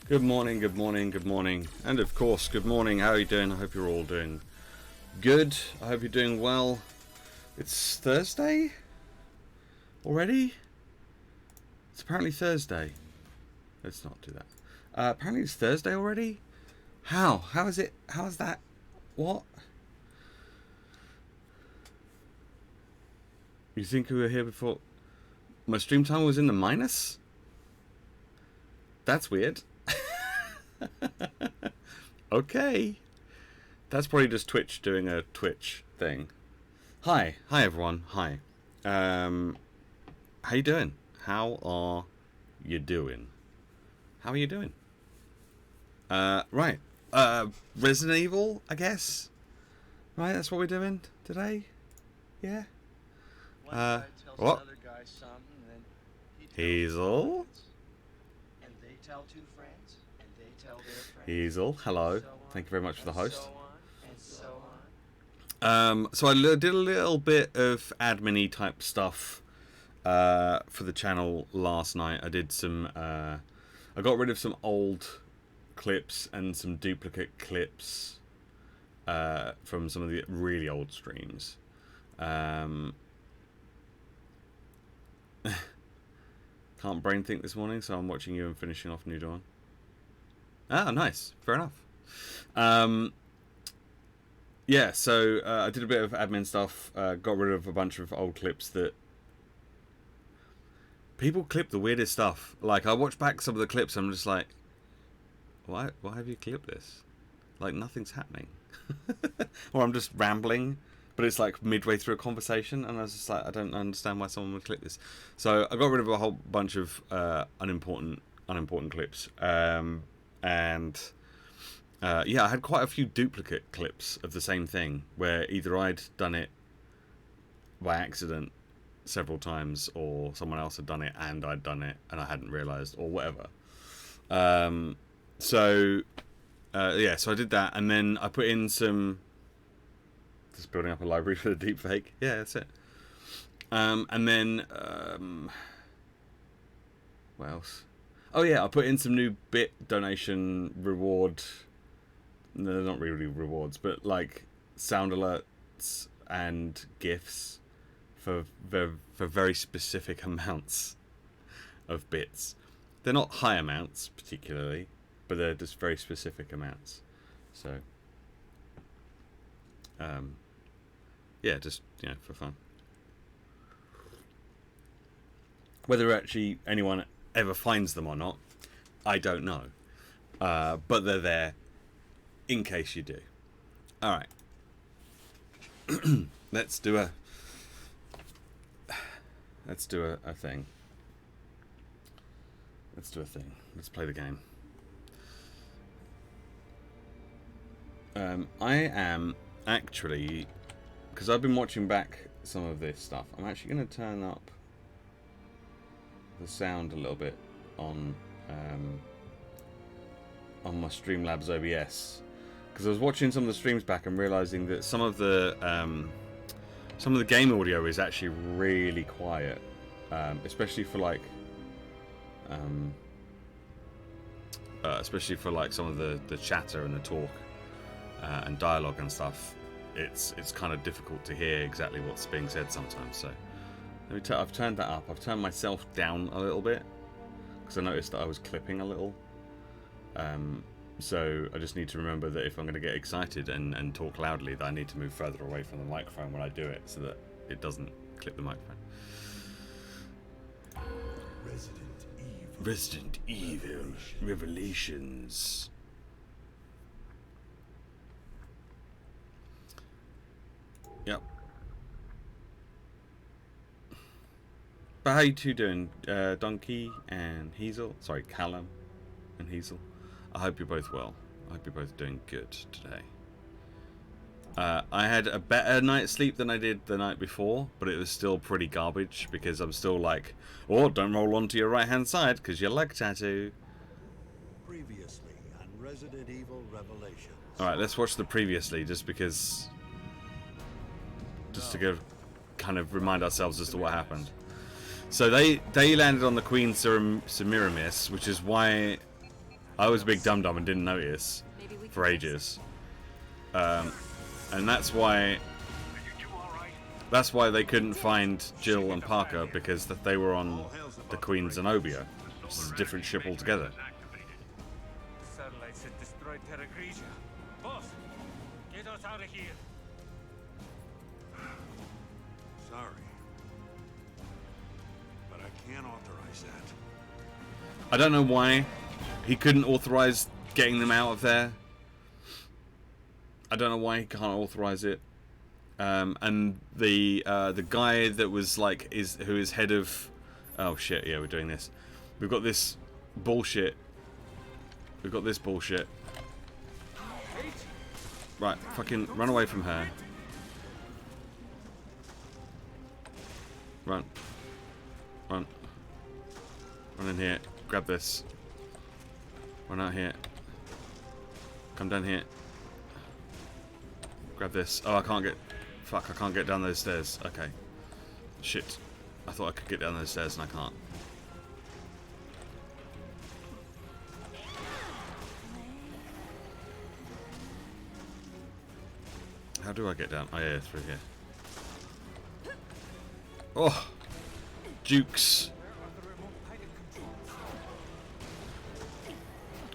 Good morning, good morning, good morning. And of course, good morning. How are you doing? I hope you're all doing good. I hope you're doing well. It's Thursday? Already? It's apparently Thursday. Let's not do that. Apparently it's Thursday already? How? How is it? How is that? What? You think we were here before? My stream time was in the minus? That's weird. Okay. That's probably just Twitch doing a Twitch thing. Hi everyone. Hi. How you doing? How are you doing? How are you doing? Right. Resident Evil, I guess. Right, that's what we're doing today. Yeah. One guy tells What? another guy something, and then he tells Hazel? two friends, and they tell two friends, and they tell their friends. Hazel, hello. So on, Thank you very much for the host. So on, and so on. So I did a little bit of admin-y type stuff for the channel last night. I did some. I got rid of some old clips and some duplicate clips from some of the really old streams. Can't brain think this morning, so I'm watching you and finishing off New Dawn. Ah, nice. Fair enough. Yeah, so I did a bit of admin stuff, got rid of a bunch of old clips that people clip the weirdest stuff. Like, I watch back some of the clips, I'm just like, why have you clipped this? Like, nothing's happening. Or I'm just rambling, but it's like midway through a conversation, and I was just like, I don't understand why someone would clip this. So I got rid of a whole bunch of unimportant clips, and yeah, I had quite a few duplicate clips of the same thing, where either I'd done it by accident several times, or someone else had done it and I'd done it and I hadn't realised, or whatever. So yeah, so I did that, and then I put in some, just building up a library for the deepfake. Yeah, that's it. And then what else? Oh yeah, I put in some new bit donation reward. No, they're not really rewards, but like sound alerts and gifts for very specific amounts of bits. They're not high amounts particularly, but they're just very specific amounts. So yeah, just, you know, for fun. Whether actually anyone ever finds them or not, I don't know. But they're there in case you do. Alright. Let's do a thing. Let's do a thing. Let's play the game. I am actually, because I've been watching back some of this stuff, I'm actually going to turn up the sound a little bit on my Streamlabs OBS, because I was watching some of the streams back and realizing that some of the game audio is actually really quiet, especially for like some of the chatter and the talk and dialogue and stuff. It's kind of difficult to hear exactly what's being said sometimes. So I've turned that up. I've turned myself down a little bit because I noticed that I was clipping a little. So I just need to remember that if I'm going to get excited and talk loudly, that I need to move further away from the microphone when I do it, so that it doesn't clip the microphone. Resident Evil Revelations. Yep. But how you two doing? Donkey and Hazel? Sorry, Callum and Hazel. I hope you're both well. I hope you're both doing good today. I had a better night's sleep than I did the night before, but it was still pretty garbage because I'm still like, oh, don't roll onto your right hand side because your leg tattoo. Previously on Resident Evil Revelations. Alright, let's watch the previously just because, just to go kind of remind ourselves as to what happened. So they landed on the Queen Semiramis, which is why I was a big dum-dum and didn't notice for ages. And that's why they couldn't find Jill and Parker, because they were on the Queen Zenobia, which is a different ship altogether. Satellites had destroyed Terra Grigia. Boss, get us out of here. Sorry. But I can't authorize that. I don't know why he couldn't authorize getting them out of there. I don't know why he can't authorize it. And the guy that was like who is head of, oh shit, yeah, we're doing this. We've got this bullshit. Right, fucking run away from her. Run. Run in here. Grab this. Run out here. Come down here. Grab this. Oh, I can't get... Fuck, I can't get down those stairs. Okay. Shit. I thought I could get down those stairs and I can't. How do I get down? Oh yeah, through here. Oh! Dukes.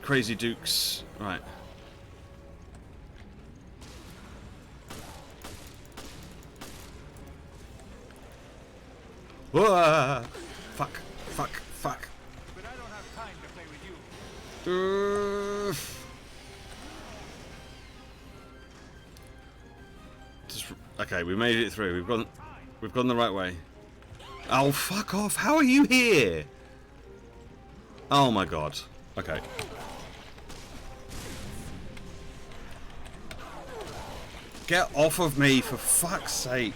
Crazy Dukes. Right. Whoa! Fuck. Fuck. Fuck. But I don't have time to play with you. Okay, we made it through. We've gone the right way. Oh, fuck off! How are you here? Oh my god. Okay. Get off of me, for fuck's sake.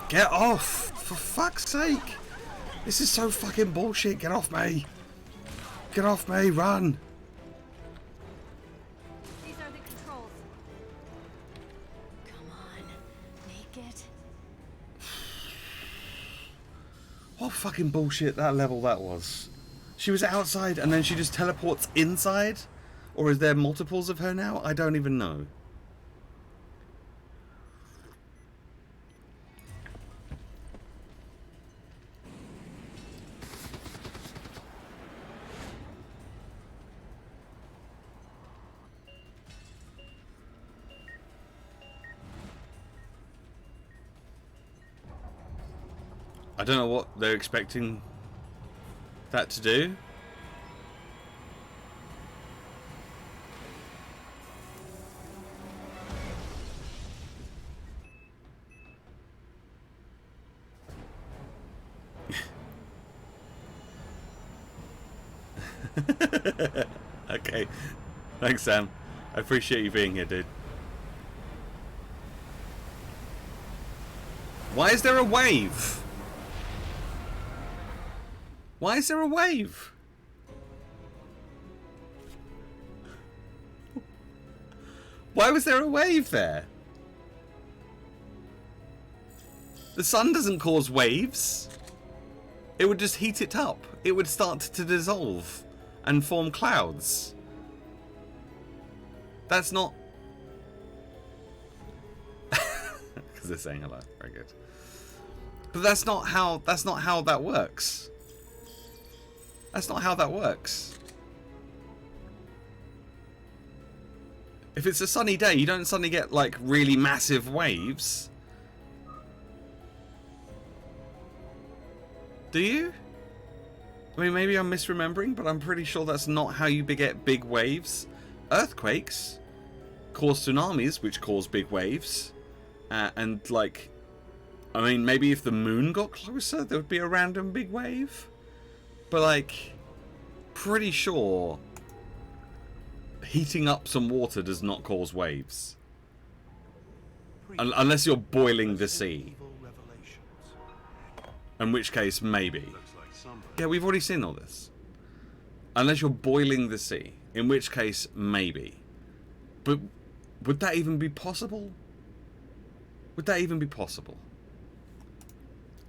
Get off! For fuck's sake! This is so fucking bullshit. Get off me! Get off me! Run! These are the controls. Come on, make it. What fucking bullshit that level that was. She was outside and then she just teleports inside? Or is there multiples of her now? I don't even know. I don't know what they're expecting that to do. Okay. Thanks, Sam. I appreciate you being here, dude. Why is there a wave? Why is there a wave? Why was there a wave there? The sun doesn't cause waves. It would just heat it up. It would start to dissolve and form clouds. That's not... Because they're saying hello. Very good. But that's not how that works. That's not how that works. If it's a sunny day, you don't suddenly get like really massive waves. Do you? I mean, maybe I'm misremembering, but I'm pretty sure that's not how you get big waves. Earthquakes cause tsunamis, which cause big waves. And like, I mean, maybe if the moon got closer, there would be a random big wave. But like, pretty sure heating up some water does not cause waves. Unless you're boiling the sea. In which case, maybe. Yeah, we've already seen all this. Unless you're boiling the sea. In which case, maybe. But would that even be possible? Would that even be possible?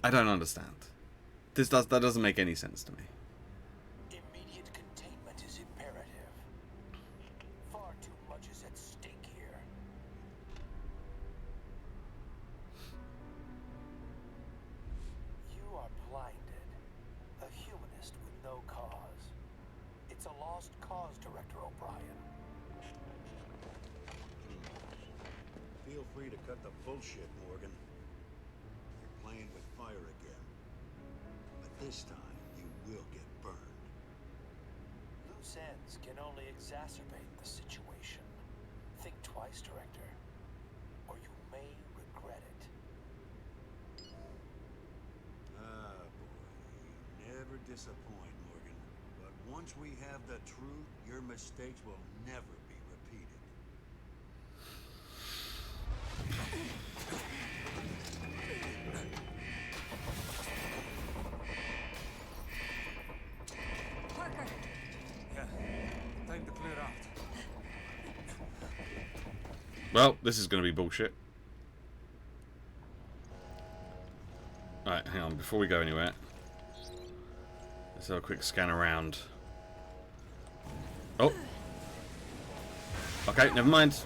I don't understand. That doesn't make any sense to me. Immediate containment is imperative. Far too much is at stake here. You are blinded. A humanist with no cause. It's a lost cause, Director O'Brien. Feel free to cut the bullshit, Morgan. You're playing with fire again. But this time, you will get burned. Loose ends can only exacerbate the situation. Think twice, Director, or you may regret it. Ah, boy. You never disappoint, Morgan. But once we have the truth, your mistakes will never be repeated. Parker! Yeah. Time to clear out. Well, this is going to be bullshit. Alright, hang on. Before we go anywhere, let's have a quick scan around. Oh! Okay, never mind.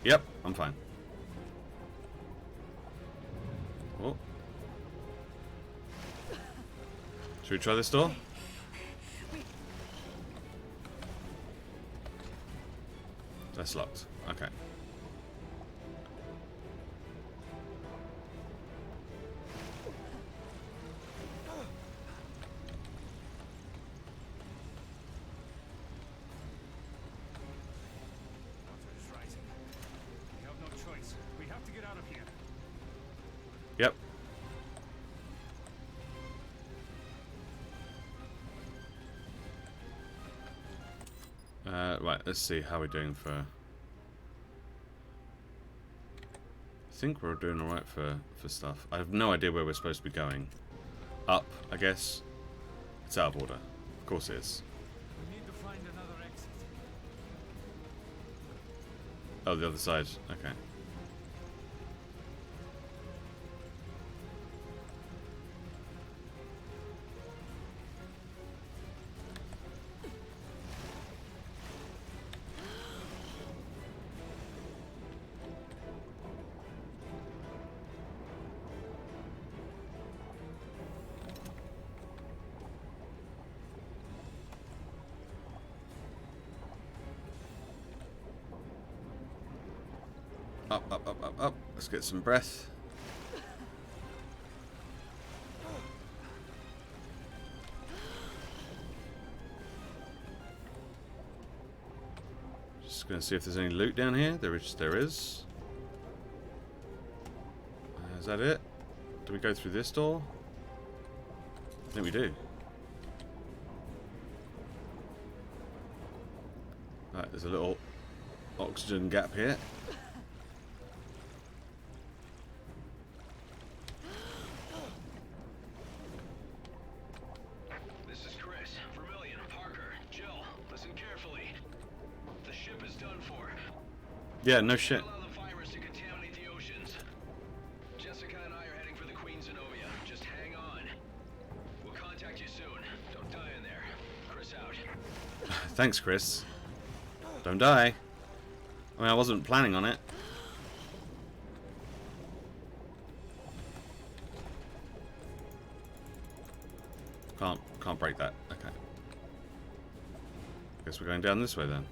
Yep, I'm fine. Oh. Should we try this door? That's locked. Okay. Water is rising. We have no choice. We have to get out of here. Yep. Right, let's see how we're doing for... I think we're doing alright for stuff. I have no idea where we're supposed to be going. Up, I guess. It's out of order. Of course it is. We need to find another exit. Oh, the other side. Okay. Up, up, up, up, up. Let's get some breath. Just gonna see if there's any loot down here. There is. Is that it? Do we go through this door? I think we do. Right, there's a little oxygen gap here. This is Chris, Vermillion, Parker, Jill. Listen carefully. The ship is done for. Yeah, no shit. Don't allow the virus to contaminate the oceans. Jessica and I are heading for the Queen Zenobia. Just hang on. We'll contact you soon. Don't die in there. Chris out. Thanks, Chris. Don't die. I mean, I wasn't planning on it. Can't break that. Okay. Guess we're going down this way then.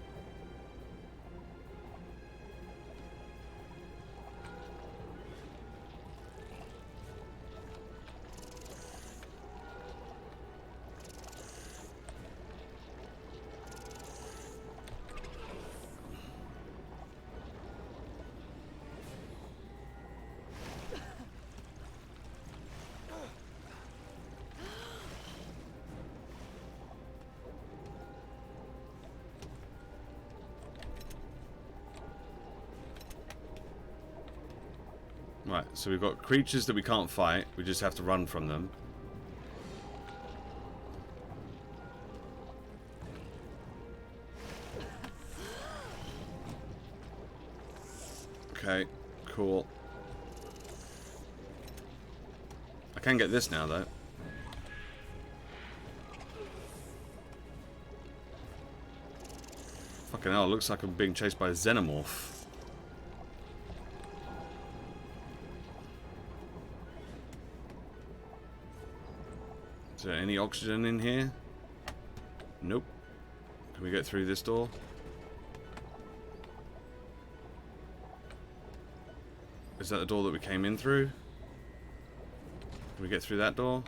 Right, so we've got creatures that we can't fight. We just have to run from them. Okay, cool. I can get this now, though. Fucking hell, it looks like I'm being chased by a xenomorph. Is there any oxygen in here? Nope. Can we get through this door? Is that the door that we came in through? Can we get through that door?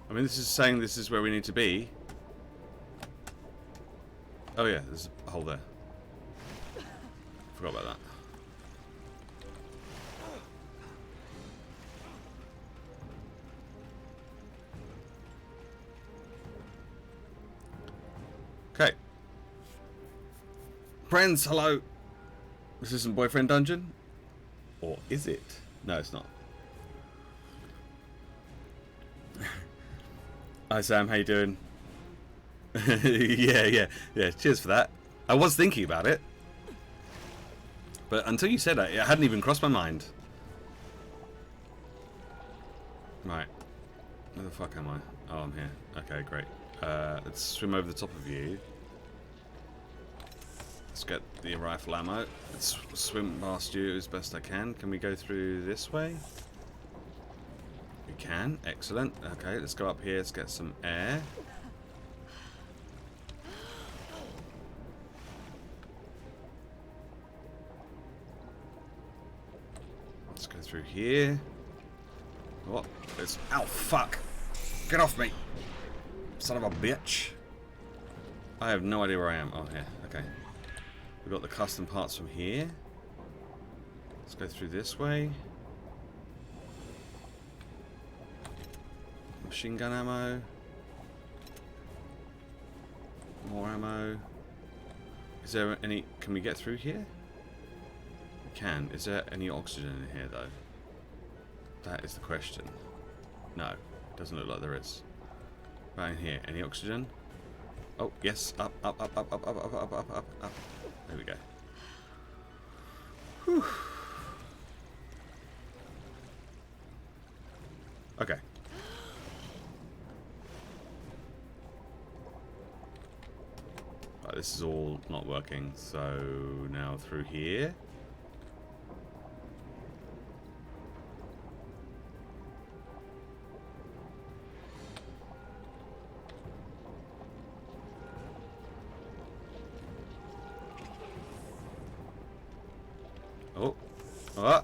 I mean, this is saying this is where we need to be. Oh yeah, there's a hole there. Forgot about that. Okay. Friends, hello. This isn't Boyfriend Dungeon? Or is it? No, it's not. Hi Sam, how you doing? yeah. Cheers for that. I was thinking about it, but until you said that, it hadn't even crossed my mind. Right. Where the fuck am I? Oh, I'm here. Okay, great. Let's swim over the top of you. Let's get the rifle ammo. Let's swim past you as best I can. Can we go through this way? We can. Excellent. Okay, let's go up here. Let's get some air. Let's go through here. What? It's... Ow, fuck! Get off me! Son of a bitch. I have no idea where I am. Oh, here. Okay. We've got the custom parts from here. Let's go through this way. Machine gun ammo. More ammo. Is there any... Can we get through here? We can. Is there any oxygen in here, though? That is the question. No. Doesn't look like there is. Right in here. Any oxygen? Oh, yes. Up. There we go. Whew. Okay. Right, this is all not working. So now through here. Oh.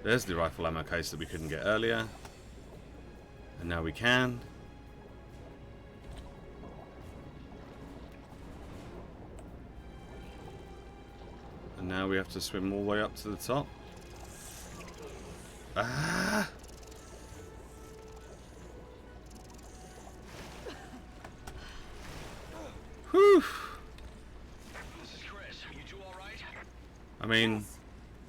There's the rifle ammo case that we couldn't get earlier. And now we can. And now we have to swim all the way up to the top. Ah! Whew! This is Chris. You two all right? I mean,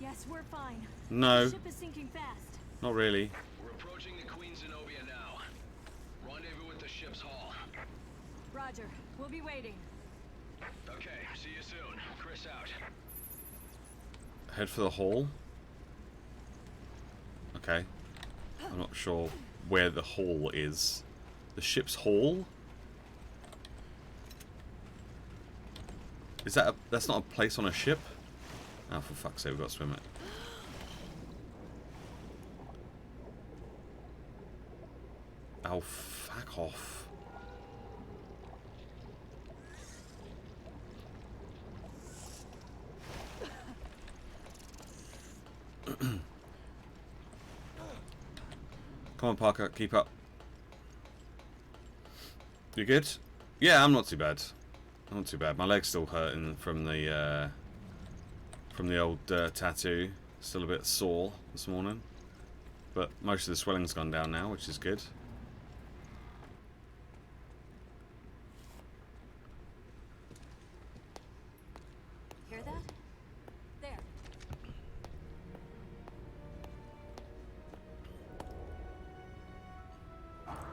Yes, we're fine. no, The ship is sinking fast. not really. We're approaching the Queen Zenobia now. Rendezvous at the ship's hull. Roger. We'll be waiting. Okay, see you soon. Chris out. Head for the hall. Okay. I'm not sure where the hall is. The ship's hall? Is that a... That's not a place on a ship? Oh, for fuck's sake, we've got to swim it. Oh, fuck off. Come on, Parker, keep up. You good? Yeah, I'm not too bad. I'm not too bad. My leg's still hurting from the old tattoo. Still a bit sore this morning, but most of the swelling's gone down now, which is good.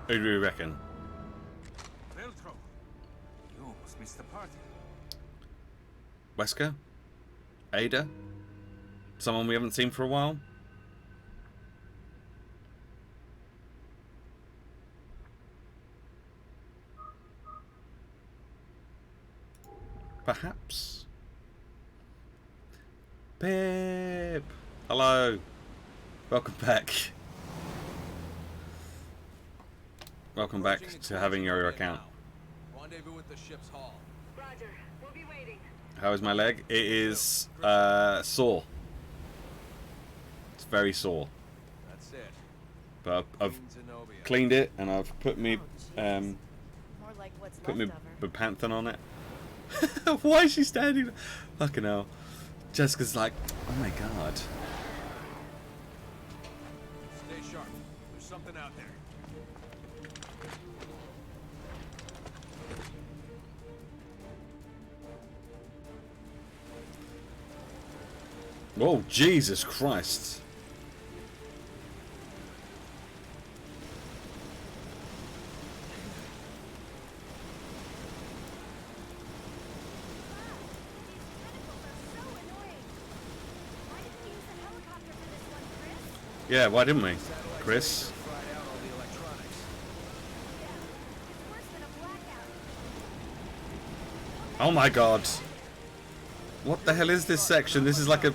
Who do you reckon? Veltro, you almost missed the party. Wesker? Ada? Someone we haven't seen for a while? Perhaps? Pip! Hello! Welcome back. Welcome back to having your account. Rendezvous with the ship's hull. Roger. We'll be waiting. How is my leg? It is sore. It's very sore. That's it. But I've Zenobia. cleaned it and I've put me More like what's put left me of her. Bepanthen on it. Why is she standing there? Fucking hell. Jessica's like, oh my god. Stay sharp. There's something out there. Oh, Jesus Christ. Yeah, why didn't we, Chris? Fried out all the electronics. Oh my god. What the hell is this section? This is like a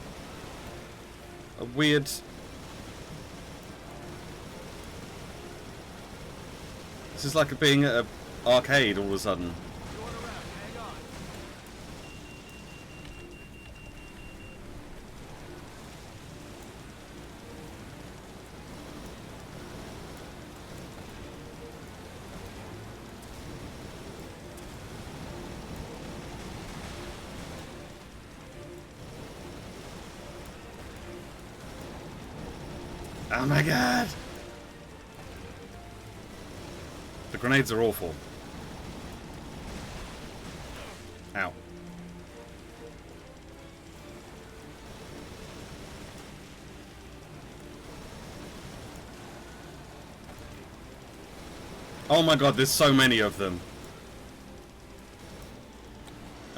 weird... This is like being at an arcade all of a sudden. Going around. Hang on. Oh my god! The grenades are awful. Ow. Oh my god, there's so many of them.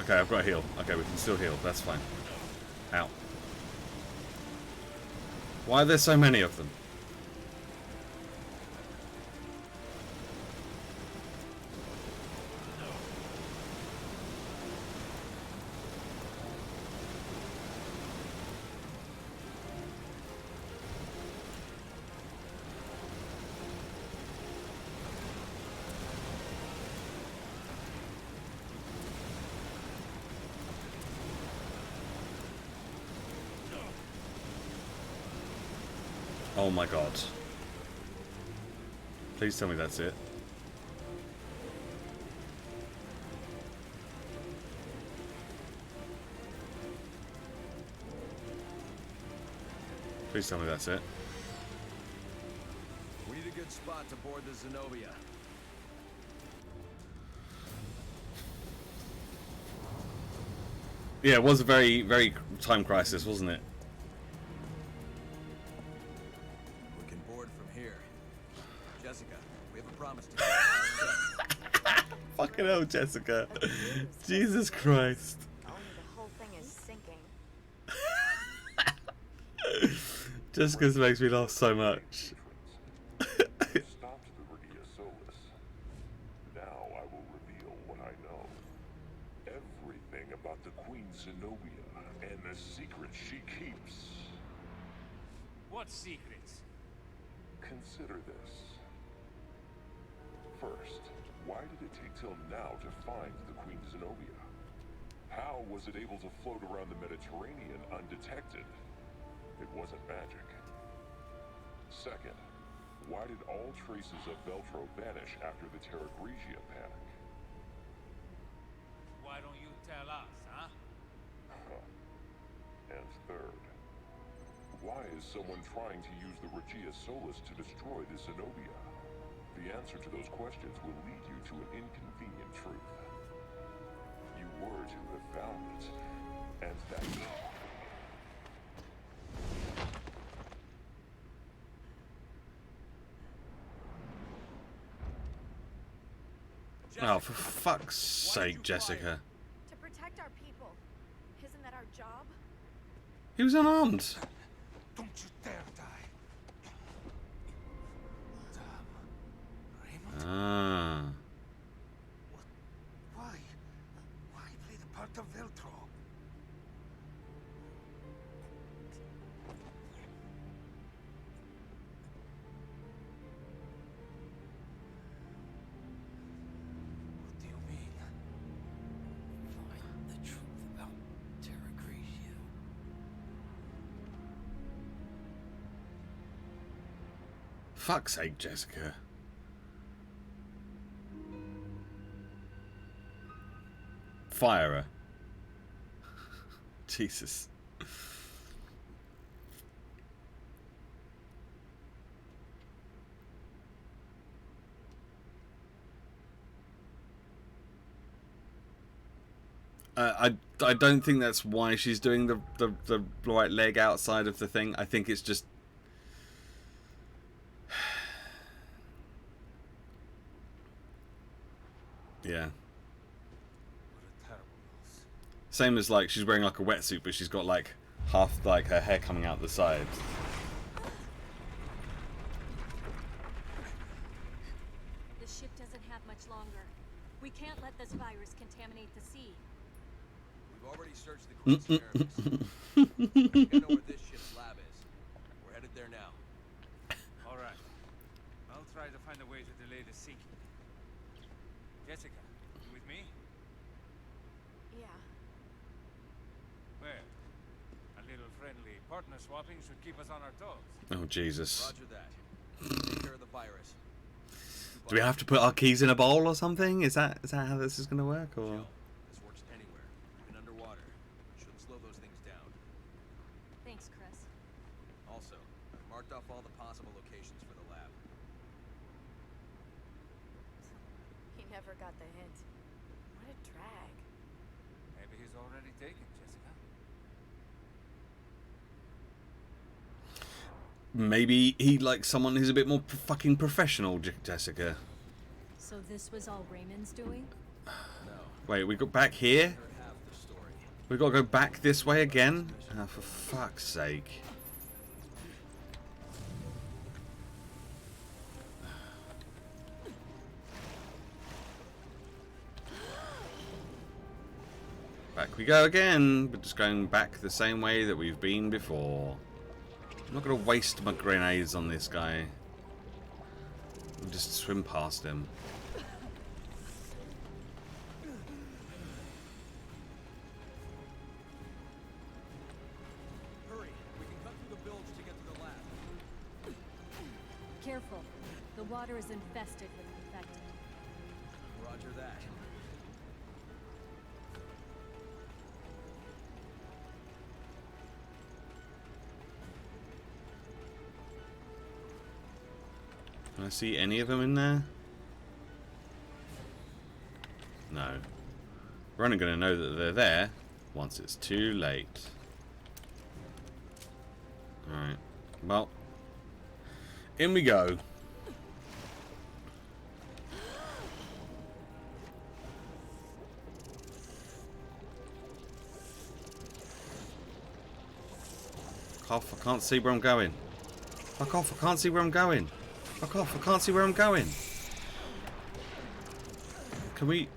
Okay, I've got to heal. Okay, we can still heal. That's fine. Ow. Why are there so many of them? Oh my god. Please tell me that's it. Please tell me that's it. We need a good spot to board the Zenobia. Yeah, it was a very, very time crisis, wasn't it? We can board from here. Jessica, we have a promise to keep. Fucking hell, Jessica. Jesus Christ. Only the whole thing is sinking. Jessica makes me laugh so much. Stopped the Regia Solis. Now I will reveal what I know. Everything about the Queen Zenobia and the secrets she keeps. What secrets? Consider this. First, why did it take till now to find the Queen Zenobia? How was it able to float around the Mediterranean undetected? It wasn't magic. Second, why did all traces of Veltro vanish after the Terra Grigia panic? Why don't you tell us, huh? And third, why is someone trying to use the Regia Solis to destroy the Zenobia? The answer to those questions will lead you to an inconvenient truth. You were to have found it, and that's it. Oh, for fuck's sake, Jessica. To protect our people. Isn't that our job? He was unarmed. Don't you dare die. Damn. Raymond? Ah. Why? Why play the part of Veltro? What do you mean? Find the truth about Terra Grigia. Fuck's sake, Jessica. Fire her. Jesus. I don't think that's why she's doing the right leg outside of the thing. I think it's just yeah. What a terrible loss. Same as like she's wearing like a wetsuit, but she's got like half like her hair coming out the side. The ship doesn't have much longer. We can't let this virus contaminate the sea. We've already searched the Queen's Cerements. We know where this ship's lab is. We're headed there now. All right. I'll try to find a way to delay the sinking. Jessica, you with me? Yeah. Well, a little friendly partner swapping should keep us on our toes. Oh Jesus! Roger that. Take care of the virus. Do we have to put our keys in a bowl or something? Is that how this is gonna work? Or Jill, this works anywhere, even underwater. Shouldn't slow those things down. Thanks, Chris. Also, I've marked off all the possible locations for the lab. He never got the hint. What a drag. Maybe he's already taken, Jessica. maybe he likes someone who's a bit more fucking professional, Jessica. So this was all Raymond's doing? Wait, we got back here? We gotta go back this way again? Oh, for fuck's sake. Back we go again, but just going back the same way that we've been before. I'm not gonna waste my grenades on this guy. I'll just swim past him. Hurry, we can cut through the bilge to get to the lab. Careful. The water is infested with infected. Roger that. Can I see any of them in there? No. We're only going to know that they're there once it's too late. Alright. Well. In we go. Fuck off, I can't see where I'm going. Fuck off, I can't see where I'm going. Fuck off, I can't see where I'm going. Can you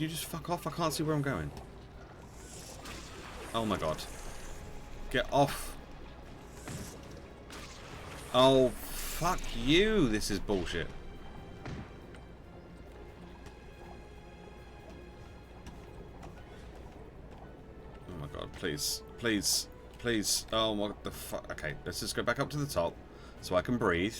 just fuck off? I can't see where I'm going. Oh my god. Get off. Oh, fuck you. This is bullshit. Oh my god, please. Please. Please. Oh, what the fuck. Okay, let's just go back up to the top so I can breathe.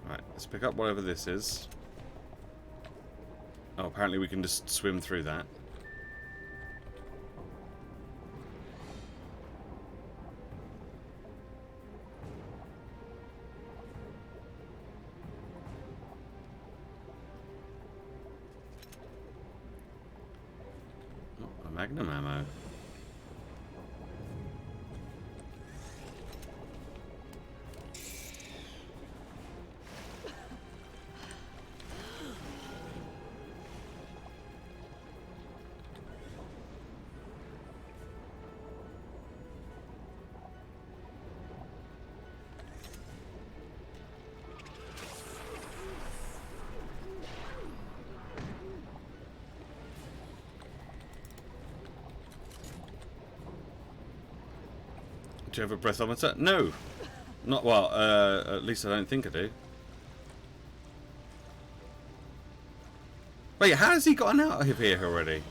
Alright, let's pick up whatever this is. Oh, apparently we can just swim through that. Magnum ammo. Do you have a breathometer? No! Not well, at least I don't think I do. Wait, how has he gotten out of here already?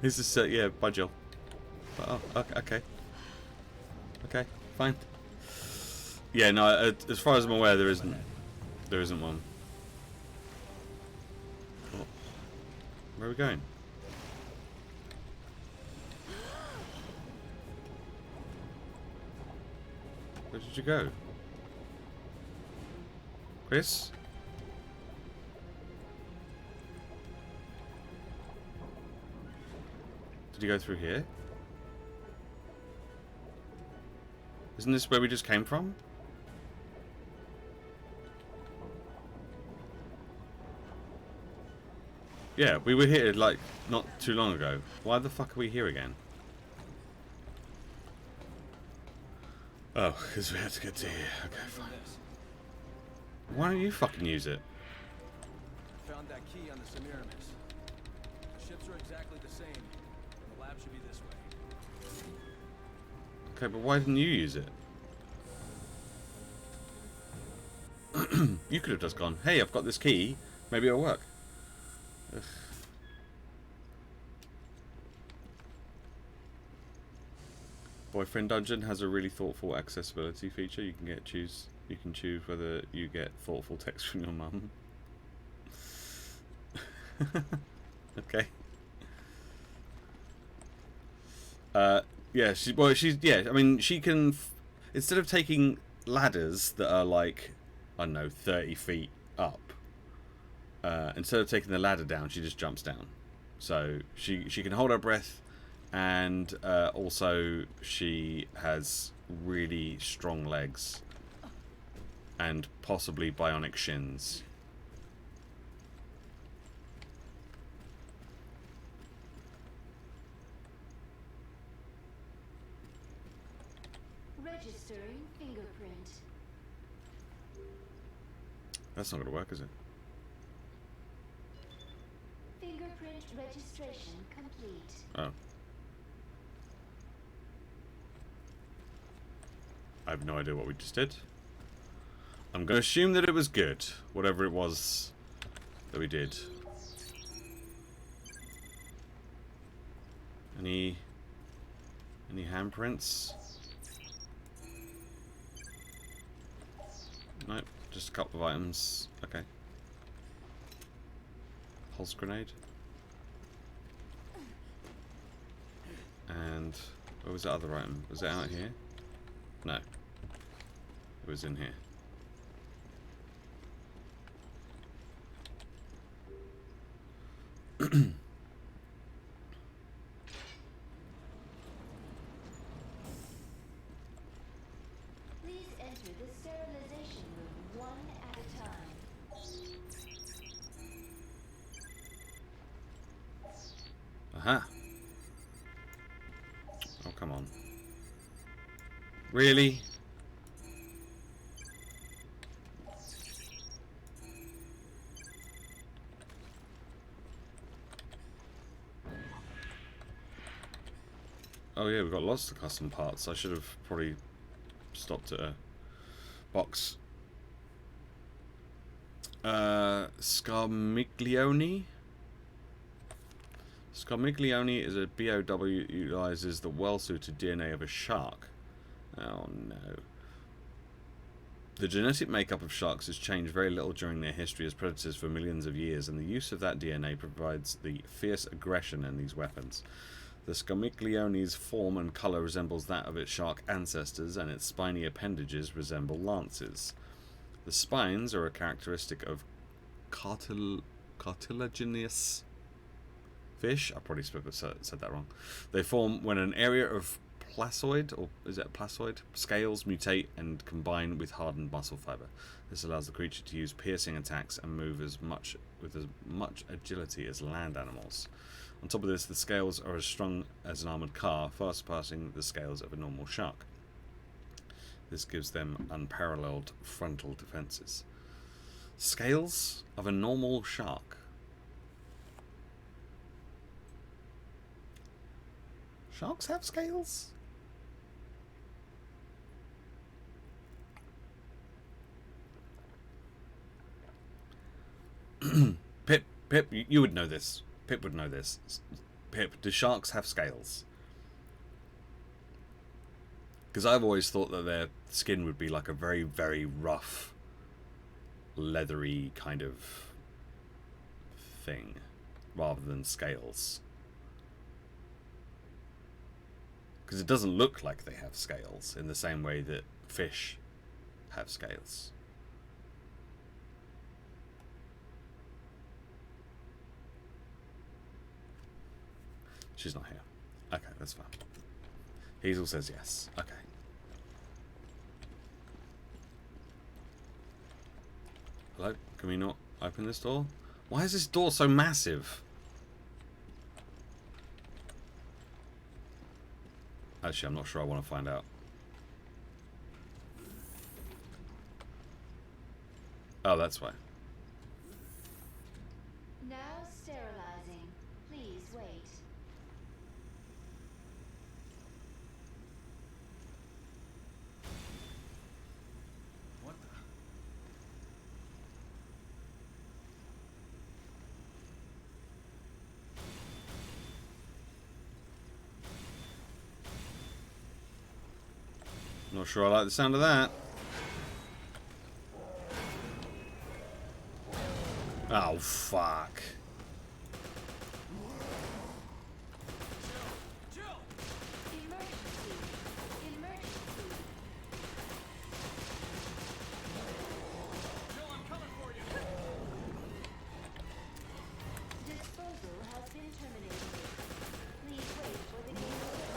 This is, yeah, by Jill. Oh, okay. Okay, fine. Yeah, no, as far as I'm aware, there isn't one. Oh. Where are we going? Where did you go? Chris? Did he go through here? Isn't this where we just came from? Yeah, we were here like not too long ago. Why the fuck are we here again? Oh, because we had to get to here. Okay, fine. Why don't you fucking use it? Found that key on the Semiramis. The ships are exactly the same. The lab should be this way. Okay, but why didn't you use it? You could have just gone, hey, I've got this key. Maybe it'll work. Ugh. Boyfriend Dungeon has a really thoughtful accessibility feature. You can choose whether you get thoughtful text from your mum. Okay. Yeah, I mean, she can instead of taking ladders that are like, I don't know, 30 feet up, instead of taking the ladder down, she just jumps down. So she can hold her breath. And also she has really strong legs and possibly bionic shins. Registering fingerprint. That's not going to work, is it? Fingerprint registration complete. Oh. I have no idea what we just did. I'm going to assume that it was good, whatever it was that we did. Any handprints? Nope, just a couple of items. Okay. Pulse grenade. And what was that other item? Was it out here? No. It was in here. Please enter the sterilization room one at a time. Aha. Oh, come on. Really? Oh yeah, we've got lots of custom parts. I should have probably stopped at a box. Scarmiglione? Scarmiglione is a BOW utilizes the well-suited DNA of a shark. Oh no. The genetic makeup of sharks has changed very little during their history as predators for millions of years, and the use of that DNA provides the fierce aggression in these weapons. The Scarmiglione's form and colour resembles that of its shark ancestors, and its spiny appendages resemble lances. The spines are a characteristic of cartilaginous fish. I probably said that wrong. They form when an area of placoid, or is it a placoid, scales mutate and combine with hardened muscle fiber. This allows the creature to use piercing attacks and move with as much agility as land animals. On top of this, the scales are as strong as an armored car, far surpassing the scales of a normal shark. This gives them unparalleled frontal defenses. Scales of a normal shark. Sharks have scales? Pip, you would know this. Pip would know this. Pip, do sharks have scales? Because I've always thought that their skin would be like a very, very rough, leathery kind of thing, rather than scales. Because it doesn't look like they have scales in the same way that fish have scales. She's not here. Okay, that's fine. Hazel says yes. Okay. Hello? Can we not open this door? Why is this door so massive? Actually, I'm not sure I want to find out. Oh, that's why. Now sterilizing. Please wait. What the? Not sure I like the sound of that. Oh, fuck. Emergency. Emergency. Jill, I'm coming for you. Disposal has been terminated. Please wait for the game to open.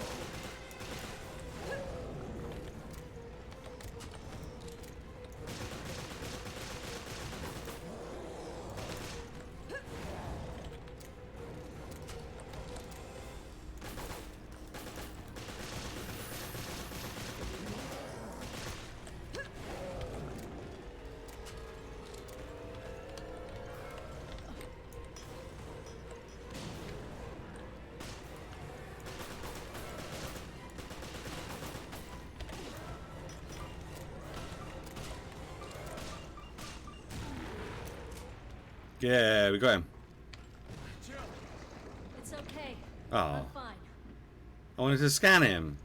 Yeah, we got him. Jill. It's okay. Oh, I'm fine. I wanted to scan him.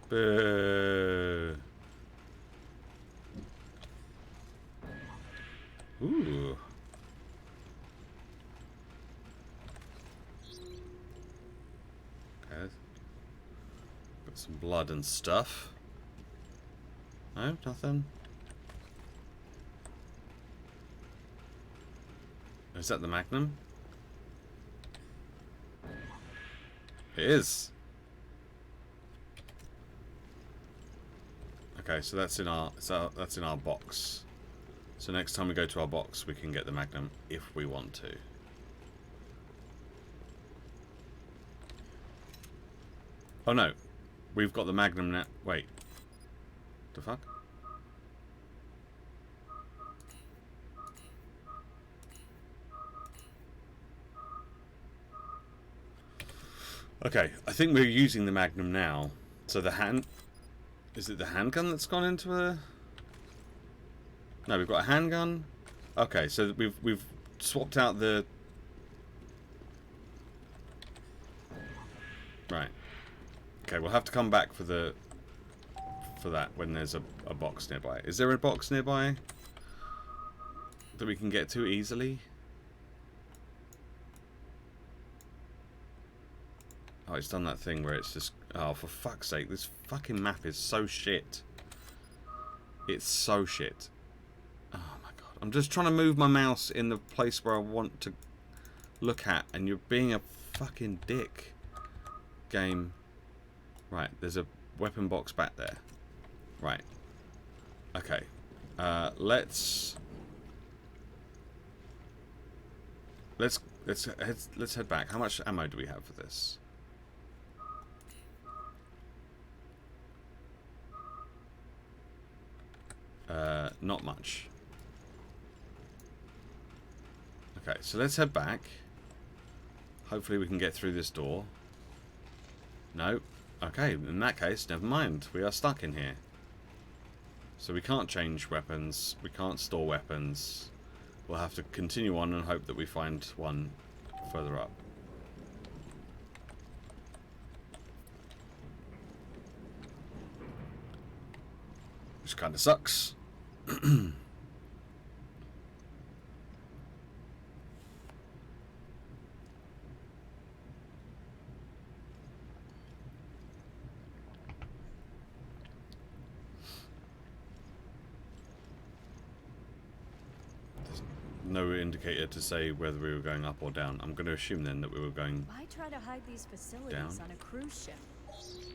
Boo. Ooh. Okay. Got some blood and stuff. No, nothing. Is that the Magnum? It is. Okay, so that's in our box. So next time we go to our box, we can get the Magnum if we want to. Oh no, we've got the Magnum now. Wait, the fuck? Okay, I think we're using the Magnum now. So the hand... Is it the handgun that's gone into a... No, we've got a handgun. Okay, so we've swapped out the... Right. Okay, we'll have to come back for that when there's a box nearby. Is there a box nearby that we can get to easily? Oh, it's done that thing where it's just... Oh, for fuck's sake, this fucking map is so shit. It's so shit. Oh my god. I'm just trying to move my mouse in the place where I want to look at, and you're being a fucking dick. Game. Right, there's a weapon box back there. Right. Okay. Let's head back. How much ammo do we have for this? Not much. Okay, so let's head back. Hopefully we can get through this door. No. Okay, in that case, never mind. We are stuck in here. So we can't change weapons. We can't store weapons. We'll have to continue on and hope that we find one further up. Which kind of sucks. No indicator to say whether we were going up or down. I'm going to assume then that we were going Why try to hide these facilities down. on a cruise ship?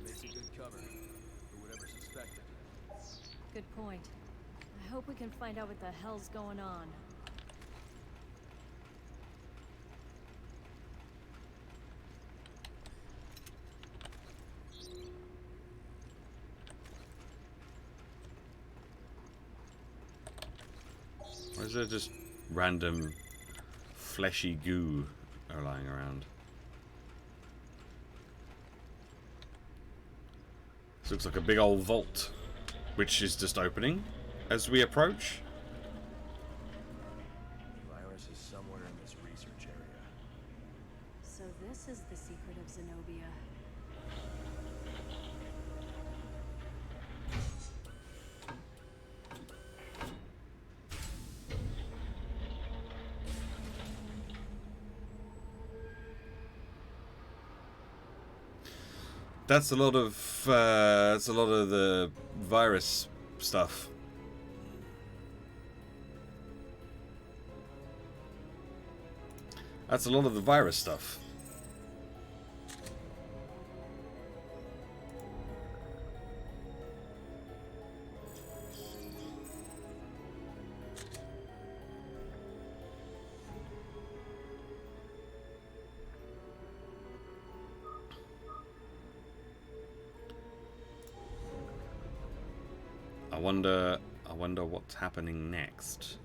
Makes a good cover for whatever's suspected. Good point. I hope we can find out what the hell's going on. Or is there just random fleshy goo lying around? This looks like a big old vault, which is just opening as we approach. Virus is somewhere in this research area. So this is the secret of Zenobia. That's a lot of the virus stuff. That's a lot of the virus stuff. I wonder what's happening next.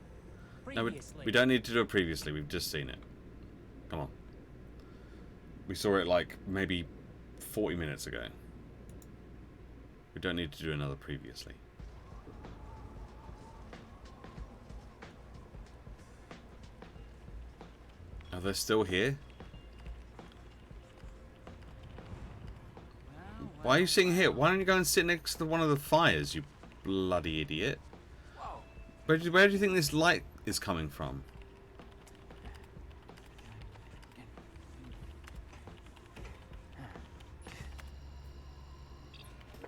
No, we don't need to do it previously. We've just seen it. Come on. We saw it like maybe 40 minutes ago. We don't need to do another previously. Are they still here? Why are you sitting here? Why don't you go and sit next to one of the fires, you bloody idiot? Where do you think this light is coming from?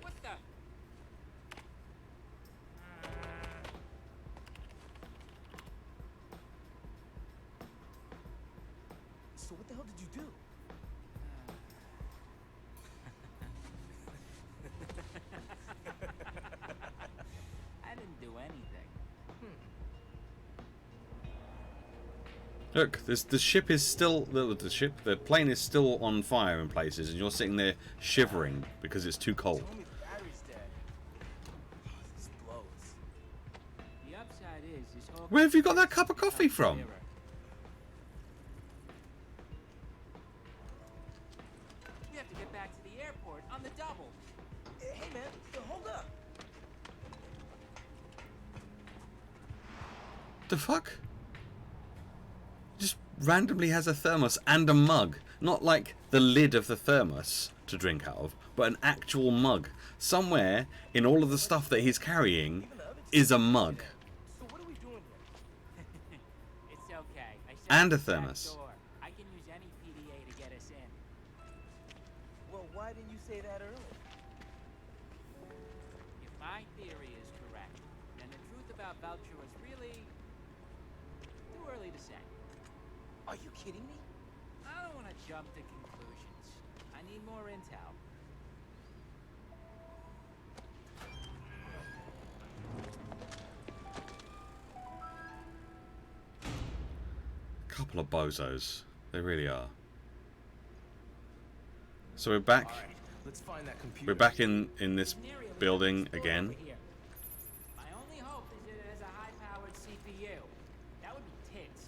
What the? So what the hell did you do? I didn't do anything. Look, the ship is still the plane is still on fire in places, and you're sitting there shivering because it's too cold. Tell me the battery's dead. Oh, this blows. The upside is this whole Where have you got that cup of coffee from? We have to get back to the airport on the double. Hey man, hold up. The fuck? Just randomly has a thermos and a mug. Not like the lid of the thermos to drink out of, but an actual mug. Somewhere in all of the stuff that he's carrying is a mug. So what are we doing here? It's okay. I set And a up the back thermos. door. I can use any PDA to get us in. Well, why didn't you say that earlier? If my theory is correct, then the truth about Vulture was really too early to say. Are you kidding me? jump to conclusions. I need more intel. Couple of bozos. They really are. So we're back. All right, let's find that computer. We're back in this building again. My only hope is it has a high-powered CPU. That would be tits.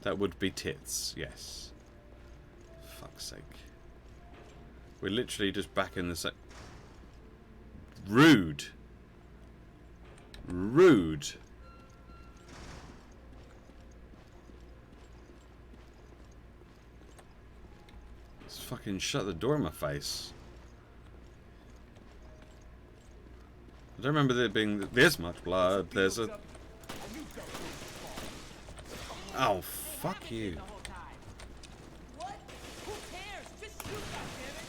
That would be tits, yes. Fuck's sake. We're literally just back in the Rude. Rude. Just fucking shut the door in my face. I don't remember there being this much blood. There's a... Oh, fuck you. What? Who cares? Just shoot, goddammit!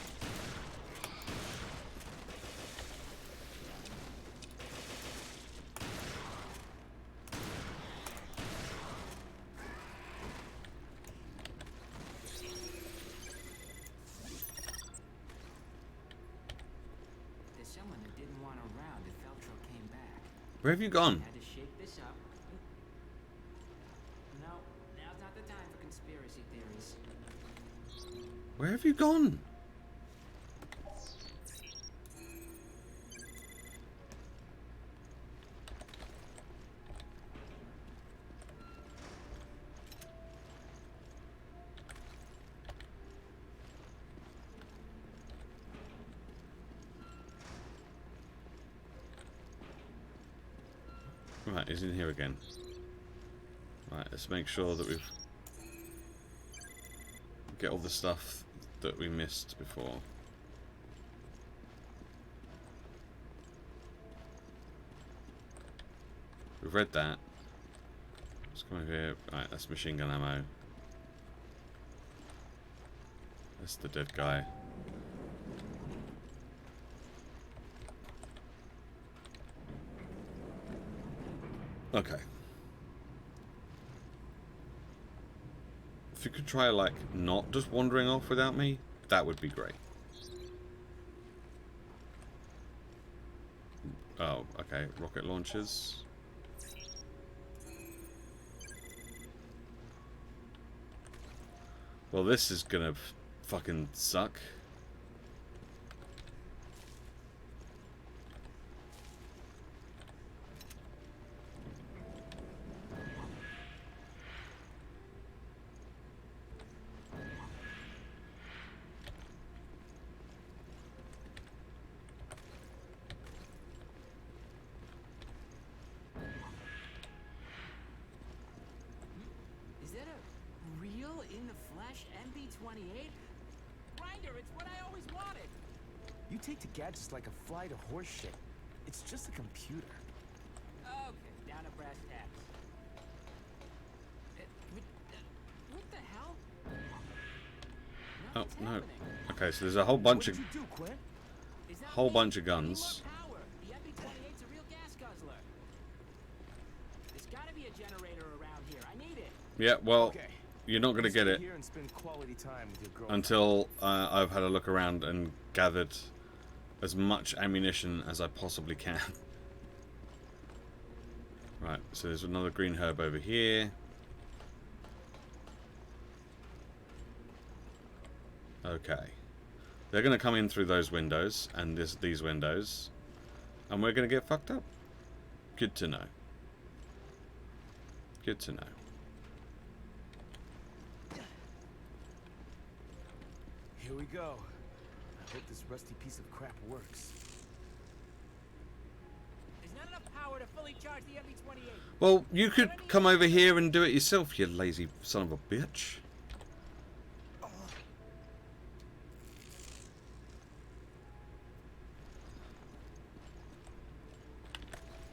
There's someone who didn't want around if Feltro came back. Where have you gone? Had to shake this up. No, now's not the time for conspiracy theories. Where have you gone? Right, he's in here again. Right, let's make sure that we've get all the stuff that we missed before. We've read that. Let's come over here. Right, that's machine gun ammo. That's the dead guy. Okay. If you could try, like, not just wandering off without me, that would be great. Oh, okay. Rocket launchers. Well, this is gonna fucking suck. Is that a real in-the-flesh MB-28? Grinder, it's what I always wanted. You take to gadgets like a fly to horse shit. It's just a computer. Okay, down to brass tacks. What the hell? Oh, Nothing's no. happening. Okay, so there's a whole bunch What of did you do, Quinn? Is that whole me? bunch of I need more guns. power. The MB-28's a real gas guzzler. There's gotta be a generator around here. I need it. Yeah, well, Okay. you're not gonna You get stay it here and spend quality time with your girlfriend. until I've had a look around and gathered as much ammunition as I possibly can. Right, so there's another green herb over here. Okay. They're going to come in through those windows and these windows. And we're going to get fucked up. Good to know. Good to know. Here we go. I hope this rusty piece of crap works. There's not enough power to fully charge the MB-28. Well, you could come over here and do it yourself, you lazy son of a bitch.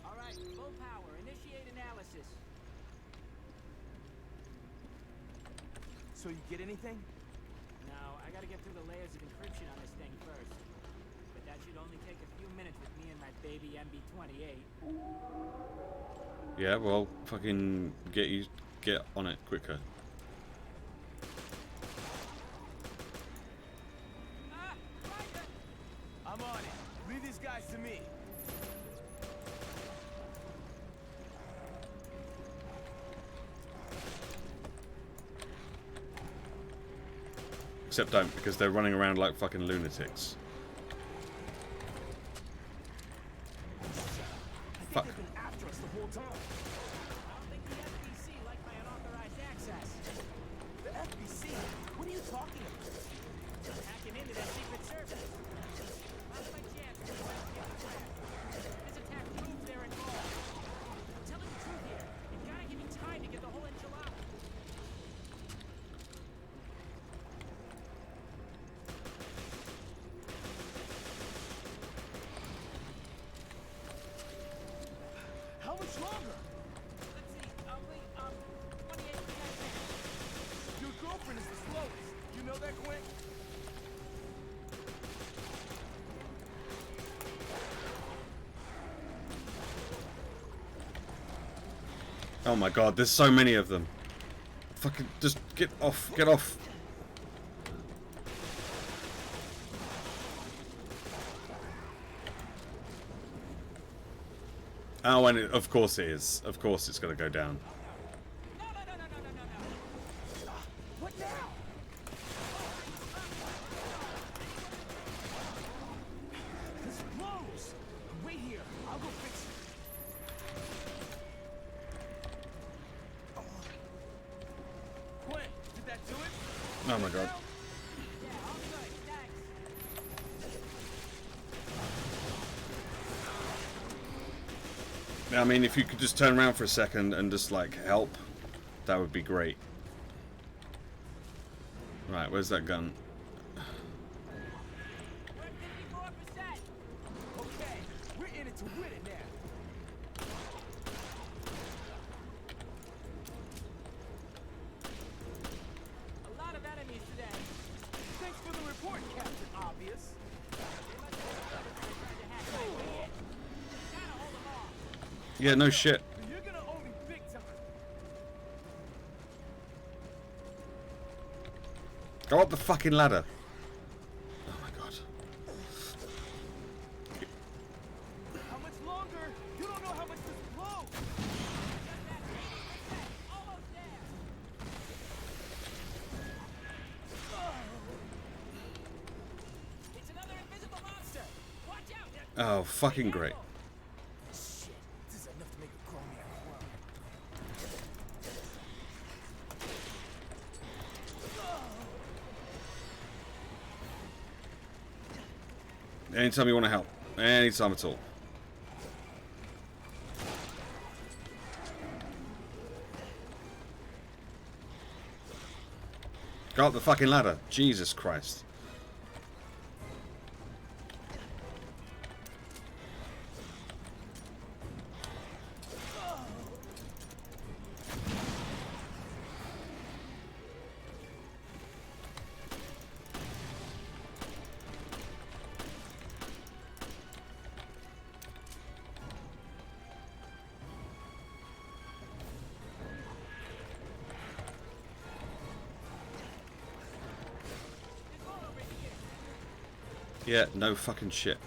All right, full power. Initiate analysis. So you get anything? No, I gotta get through the layers of encryption on this thing first. But that should only take a few minutes with me and my baby MB-28. Yeah, well, fucking get on it quicker. Except don't, because they're running around like fucking lunatics. Fuck. They've been after us the whole time. I don't think the FBC like my unauthorized access. The FBC? What are you talking about? Hacking into their secret service. That's my chance to investigate the plan. This attack proves they're involved. I'm telling the truth here. You gotta give me time to get the whole enchilada. How much longer? Let's see. Wait, 28 minutes. Your girlfriend is the slowest. You know that, Gwen? Oh my god, there's so many of them. Fucking just get off, get off. Oh, and of course it is. Of course it's gonna go down. No. What now? This blows. Wait here. I'll go fix it. Gwen, did that do it? Oh my god. Yeah, all good. Thanks. I mean, if you could just turn around for a second and just like help, that would be great. Right, where's that gun? We're at 54%. Okay, we're in it to win it now. A lot of enemies today. Thanks for the report, Captain Obvious. They must have tried to hack my way in. Gotta hold them off. Yeah, no shit. You're gonna owe me big time. Go up the fucking ladder. Oh my god. How much longer? You don't know how much this blows. Almost there. It's another invisible monster. Watch out. Oh, fucking great. Shit, this is enough to make a grown man cry. Anytime you want to help. Anytime at all. Go up the fucking ladder. Jesus Christ. Yeah, no fucking shit.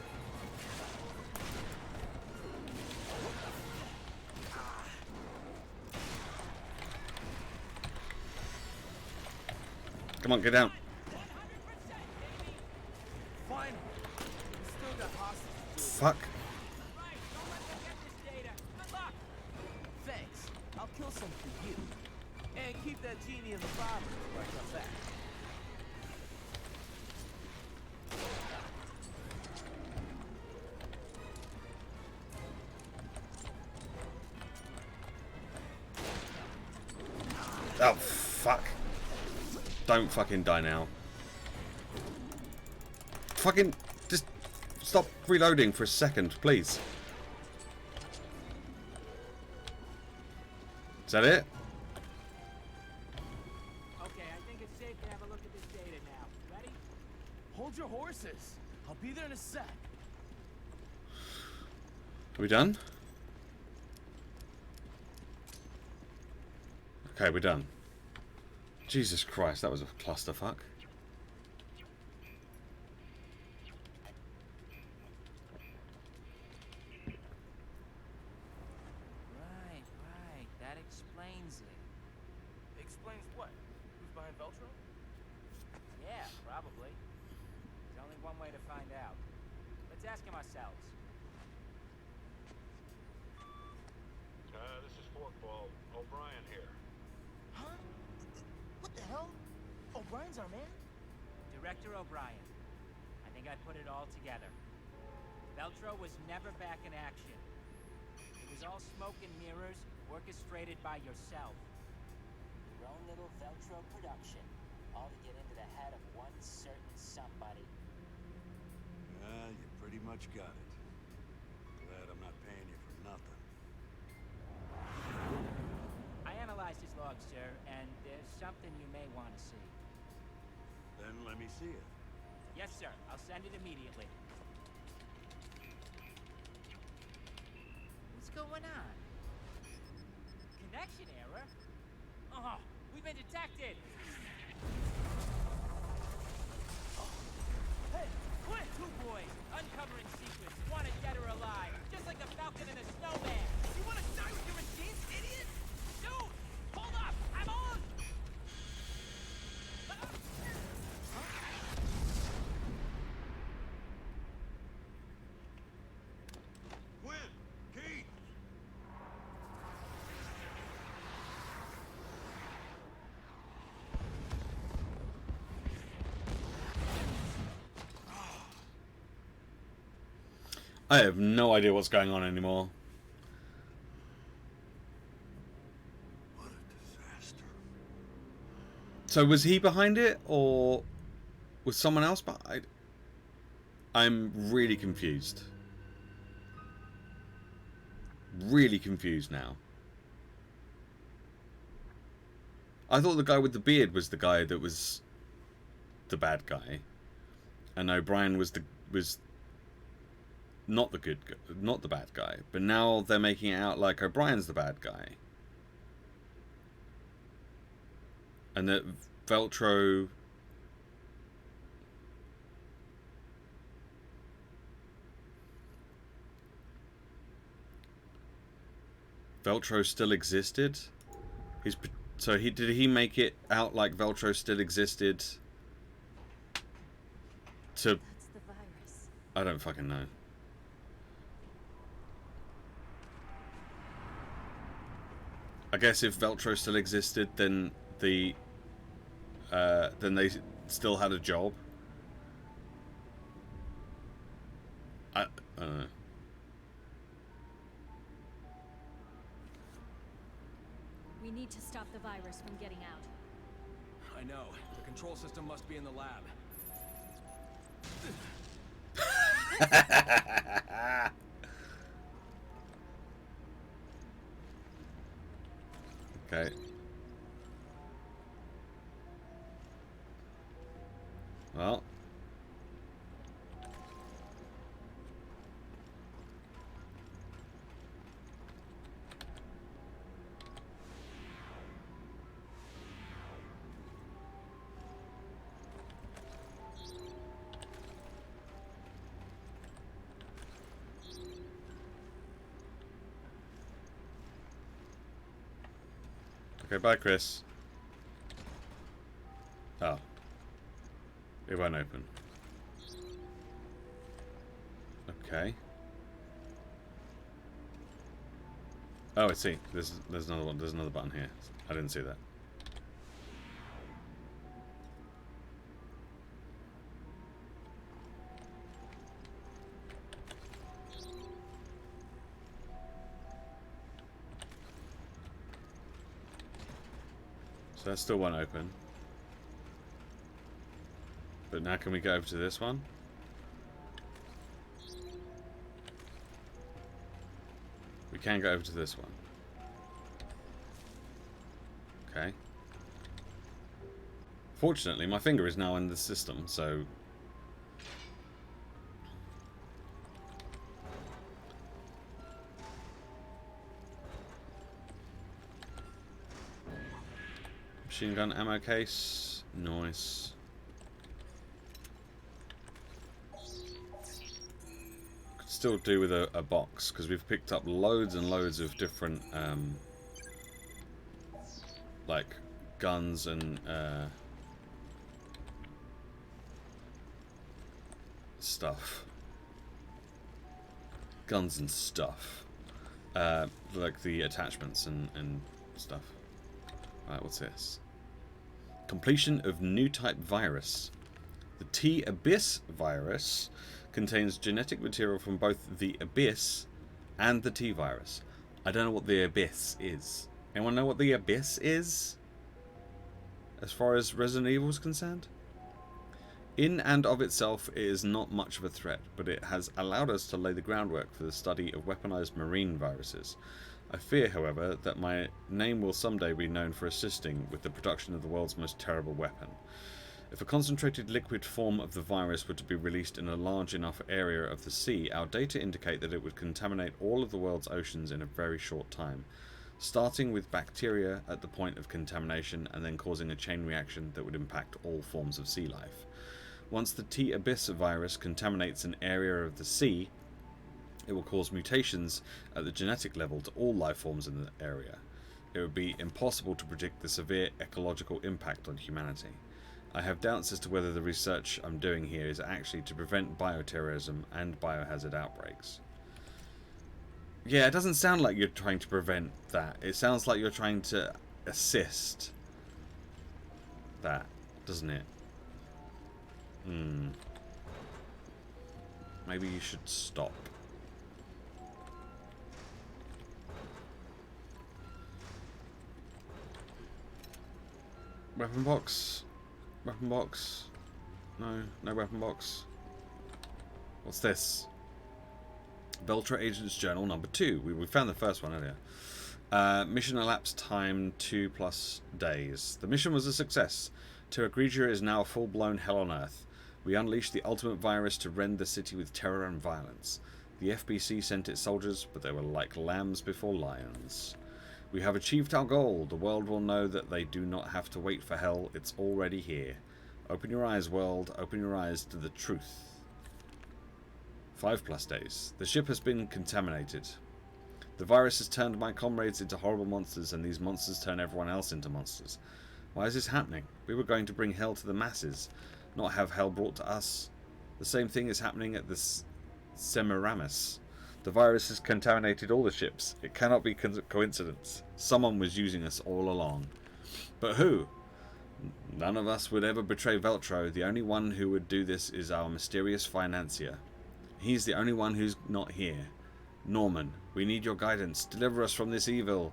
Come on, get down. Finally. We still got hostages. Fuck. Right, don't let them get this data. Good luck. Thanks. I'll kill some for you. And keep that genie in the bottle before I come back. Oh, fuck. Don't fucking die now. Fucking just stop reloading for a second, please. Is that it? Okay, I think it's safe to have a look at this data now. Ready? Hold your horses. I'll be there in a sec. Are we done? Okay, we're done. Jesus Christ, that was a clusterfuck. Right. That explains it. Explains what? Who's behind Veltro? Yeah, probably. There's only one way to find out. Let's ask him ourselves. This is Forkball. O'Brien here. Huh? What the hell? O'Brien's our man? Director O'Brien. I think I put it all together. Veltro was never back in action. It was all smoke and mirrors, orchestrated by yourself. Your own little Veltro production. All to get into the head of one certain somebody. Yeah, you pretty much got it. Glad I'm not paying you for nothing. I analyzed his log, sir, and there's something you may want to see. Then let me see it. Yes, sir. I'll send it immediately. What's going on? Connection error? Oh, we've been detected! Hey, Quint! Two boys, uncovering secrets, wanted dead or alive, just like a falcon and a snowman! You wanna die with your machines, idiot? Dude! Hold up! I'm on! Quinn! Keith! I have no idea what's going on anymore. What a disaster. So was he behind it, or was someone else behind? I'm really confused. Really confused now. I thought the guy with the beard was the guy that was the bad guy, and O'Brien was not the good, not the bad guy. But now they're making it out like O'Brien's the bad guy, and that Veltro. Veltro still existed. So did he make it out like Veltro still existed? To That's the virus. I don't fucking know. I guess if Veltro still existed, then they still had a job. I don't know. We need to stop the virus from getting out. I know. The control system must be in the lab. Okay. Well. Okay, bye, Chris. Oh. It won't open. Okay. Oh, I see. There's another one. There's another button here. I didn't see that. So that still won't open. But now can we go over to this one? We can go over to this one. Okay. Fortunately, my finger is now in the system, so... Machine gun ammo case. Nice. Could still do with a box, because we've picked up loads and loads of different, like, guns and, stuff. Guns and stuff. Like the attachments and stuff. Alright, what's this? Completion of new type virus. The T-Abyss virus contains genetic material from both the Abyss and the T-Virus. I don't know what the Abyss is. Anyone know what the Abyss is? As far as Resident Evil is concerned? In and of itself, it is not much of a threat, but it has allowed us to lay the groundwork for the study of weaponized marine viruses. I fear, however, that my name will someday be known for assisting with the production of the world's most terrible weapon. If a concentrated liquid form of the virus were to be released in a large enough area of the sea, our data indicate that it would contaminate all of the world's oceans in a very short time, starting with bacteria at the point of contamination and then causing a chain reaction that would impact all forms of sea life. Once the T-Abyss virus contaminates an area of the sea, it will cause mutations at the genetic level to all life forms in the area. It would be impossible to predict the severe ecological impact on humanity. I have doubts as to whether the research I'm doing here is actually to prevent bioterrorism and biohazard outbreaks. Yeah, it doesn't sound like you're trying to prevent that. It sounds like you're trying to assist that, doesn't it? Maybe you should stop. Weapon box? Weapon box? No, no weapon box. What's this? Veltra Agent's Journal number 2. We found the first one earlier. Mission elapsed time 2+ days. The mission was a success. Terra Grigia is now a full-blown hell on Earth. We unleashed the ultimate virus to rend the city with terror and violence. The FBC sent its soldiers, but they were like lambs before lions. We have achieved our goal. The world will know that they do not have to wait for hell. It's already here. Open your eyes, world. Open your eyes to the truth. 5+ days. The ship has been contaminated. The virus has turned my comrades into horrible monsters, and these monsters turn everyone else into monsters. Why is this happening? We were going to bring hell to the masses, not have hell brought to us. The same thing is happening at the Semiramis. The virus has contaminated all the ships. It cannot be coincidence. Someone was using us all along. But who? None of us would ever betray Veltro. The only one who would do this is our mysterious financier. He's the only one who's not here. Norman, we need your guidance. Deliver us from this evil.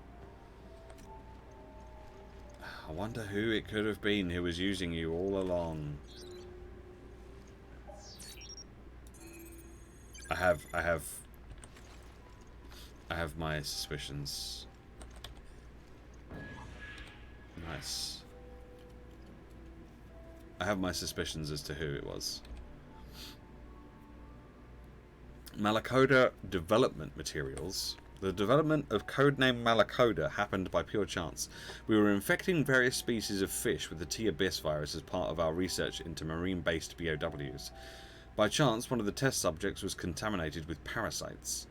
I wonder who it could have been who was using you all along. I have my suspicions. Nice. I have my suspicions as to who it was. Malacoda development materials. The development of codename Malacoda happened by pure chance. We were infecting various species of fish with the T-Abyss virus as part of our research into marine-based BOWs. By chance, one of the test subjects was contaminated with parasites.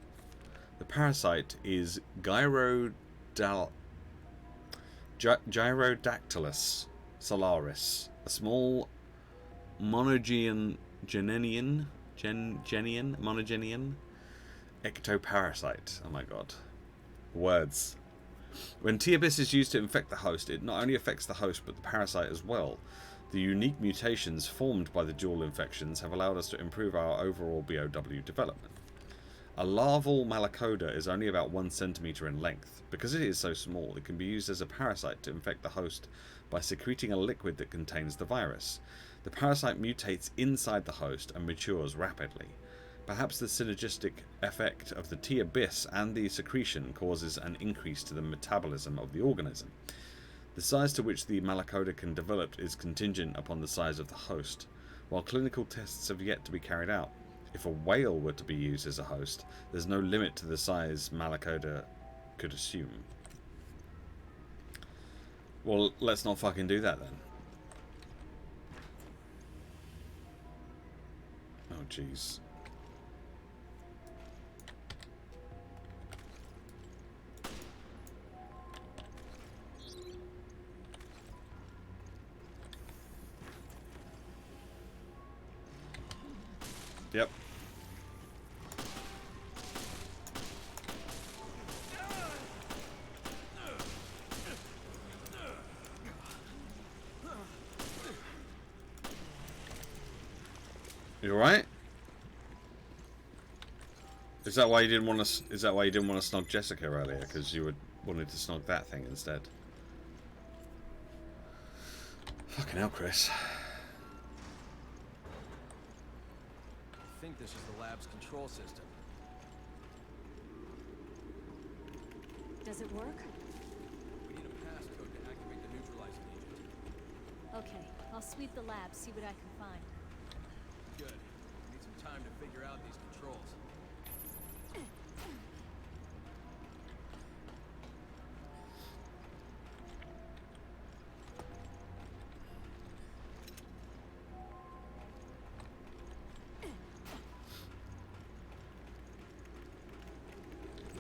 The parasite is Gyrodactylus solaris, a small monogenian ectoparasite. Oh my god. Words. When T-Abyss is used to infect the host, it not only affects the host but the parasite as well. The unique mutations formed by the dual infections have allowed us to improve our overall BOW development. A larval Malacoda is only about 1 centimeter in length. Because it is so small, it can be used as a parasite to infect the host by secreting a liquid that contains the virus. The parasite mutates inside the host and matures rapidly. Perhaps the synergistic effect of the T-Abyss and the secretion causes an increase to the metabolism of the organism. The size to which the Malacoda can develop is contingent upon the size of the host. While clinical tests have yet to be carried out, if a whale were to be used as a host, there's no limit to the size Malacoda could assume. Well, let's not fucking do that then. Oh, jeez. Yep. You alright? Is that why you didn't want to? Is that why you didn't want to snog Jessica earlier? Because you wanted to snog that thing instead. Fucking hell, Chris. I think this is the lab's control system. Does it work? We need a passcode to activate the neutralizing agent. Okay, I'll sweep the lab, see what I can find. Good. We need some time to figure out these controls.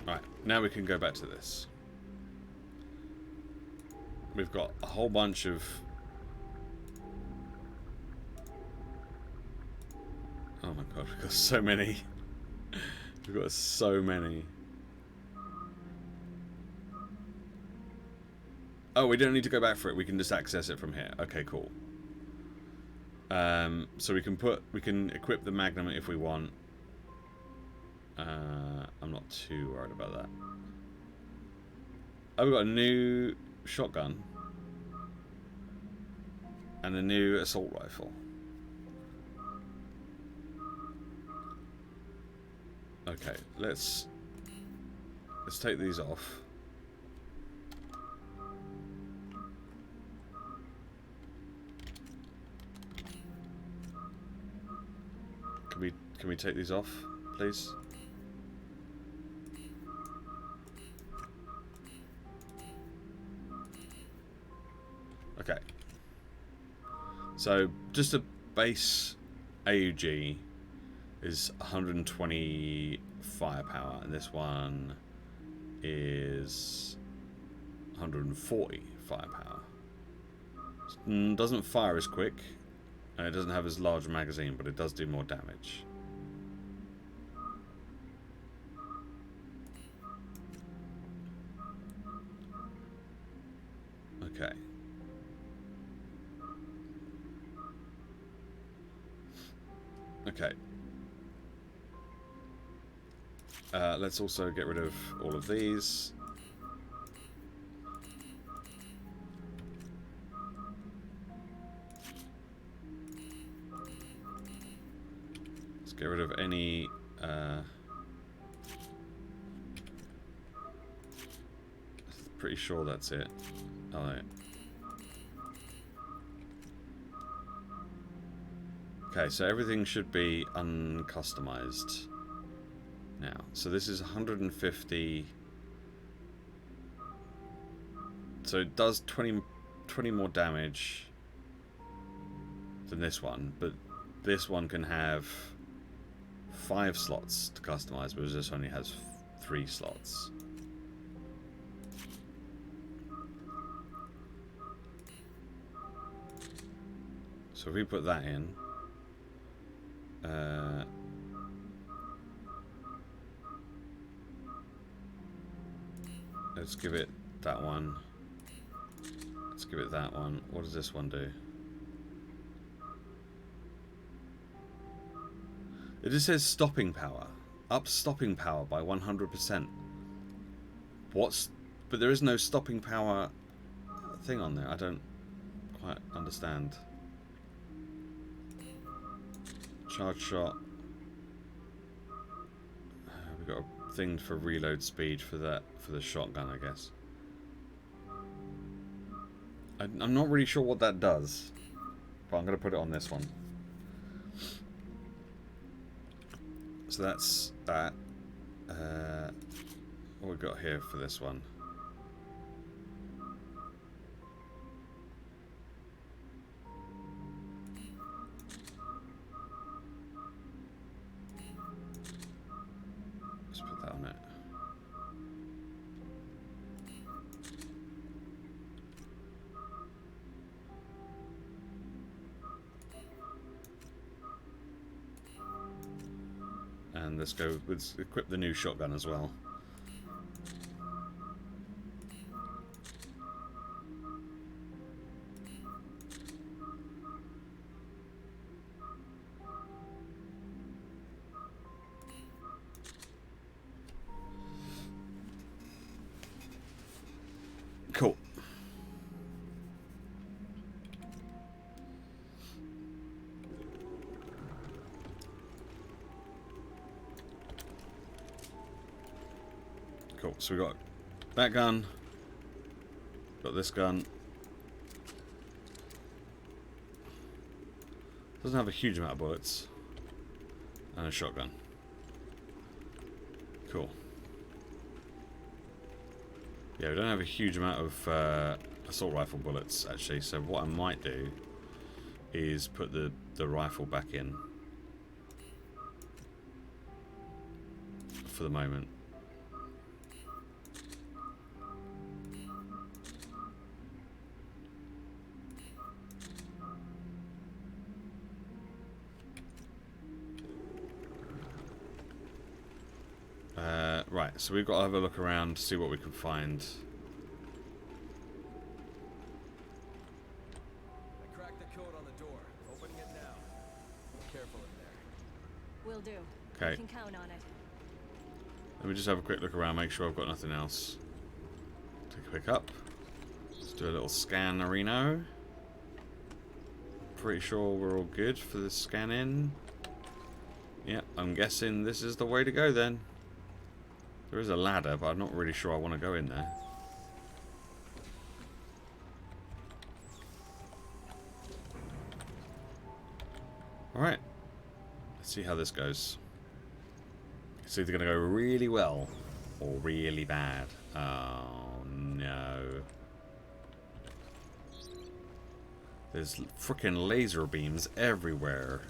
Alright, now we can go back to this. We've got a whole bunch of... Oh my god, we've got so many. We've got so many. Oh, we don't need to go back for it. We can just access it from here. Okay, cool. So we can equip the Magnum if we want. I'm not too worried about that. Oh, we've got a new shotgun and a new assault rifle. Okay, let's take these off. Can we take these off, please? Okay. So just a base AUG is 120 firepower, and this one is 140 firepower. Doesn't fire as quick, and it doesn't have as large a magazine, but it does do more damage. Okay. Okay. Let's also get rid of all of these. Let's get rid of any... pretty sure that's it. Alright. Okay, so everything should be uncustomized now. So this is 150. So it does 20 more damage than this one, but this one can have 5 slots to customize, whereas this only has 3 slots. So if we put that in, let's give it that one. Let's give it that one. What does this one do? It just says stopping power. Up stopping power by 100%. But there is no stopping power thing on there. I don't quite understand. Charge shot. We've got a thing for reload speed for that, for the shotgun, I guess. I'm not really sure what that does, but I'm going to put it on this one. So that's that. What we got here for this one? Let's put that on it. let's go. Let's equip the new shotgun as well. Cool. Cool. So we got that gun. Got this gun. Doesn't have a huge amount of bullets. And a shotgun. Cool. Yeah, we don't have a huge amount of assault rifle bullets, actually, so what I might do is put the rifle back in for the moment. Right, so we've got to have a look around, see what we can find. I cracked the code on the door. Opening it now. Be careful in there. Will do. Okay. You can count on it. Let me just have a quick look around, make sure I've got nothing else. Take a pick up. Let's do a little scan arena. Pretty sure we're all good for the scan in. Yeah, I'm guessing this is the way to go then. There is a ladder, but I'm not really sure I want to go in there. Alright. Let's see how this goes. It's either going to go really well or really bad. Oh no. There's frickin' laser beams everywhere.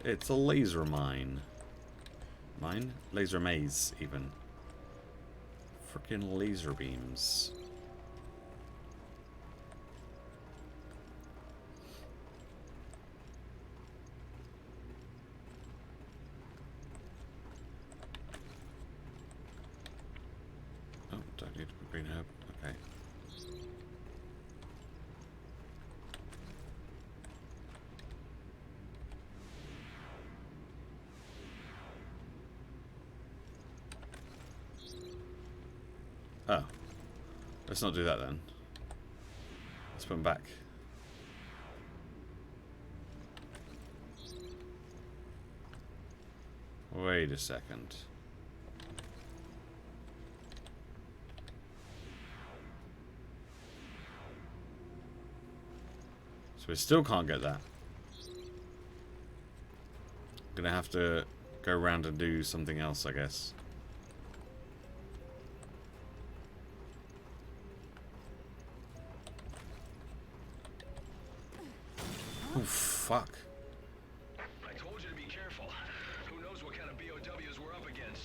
It's a laser mine. Mine? Laser maze, even. Frickin' laser beams. Oh, don't need to put green herb. Okay. Oh. Let's not do that then. Let's put them back. Wait a second. So we still can't get that. Gonna have to go around and do something else, I guess. Oh, fuck. I told you to be careful. Who knows what kind of BOWs we're up against.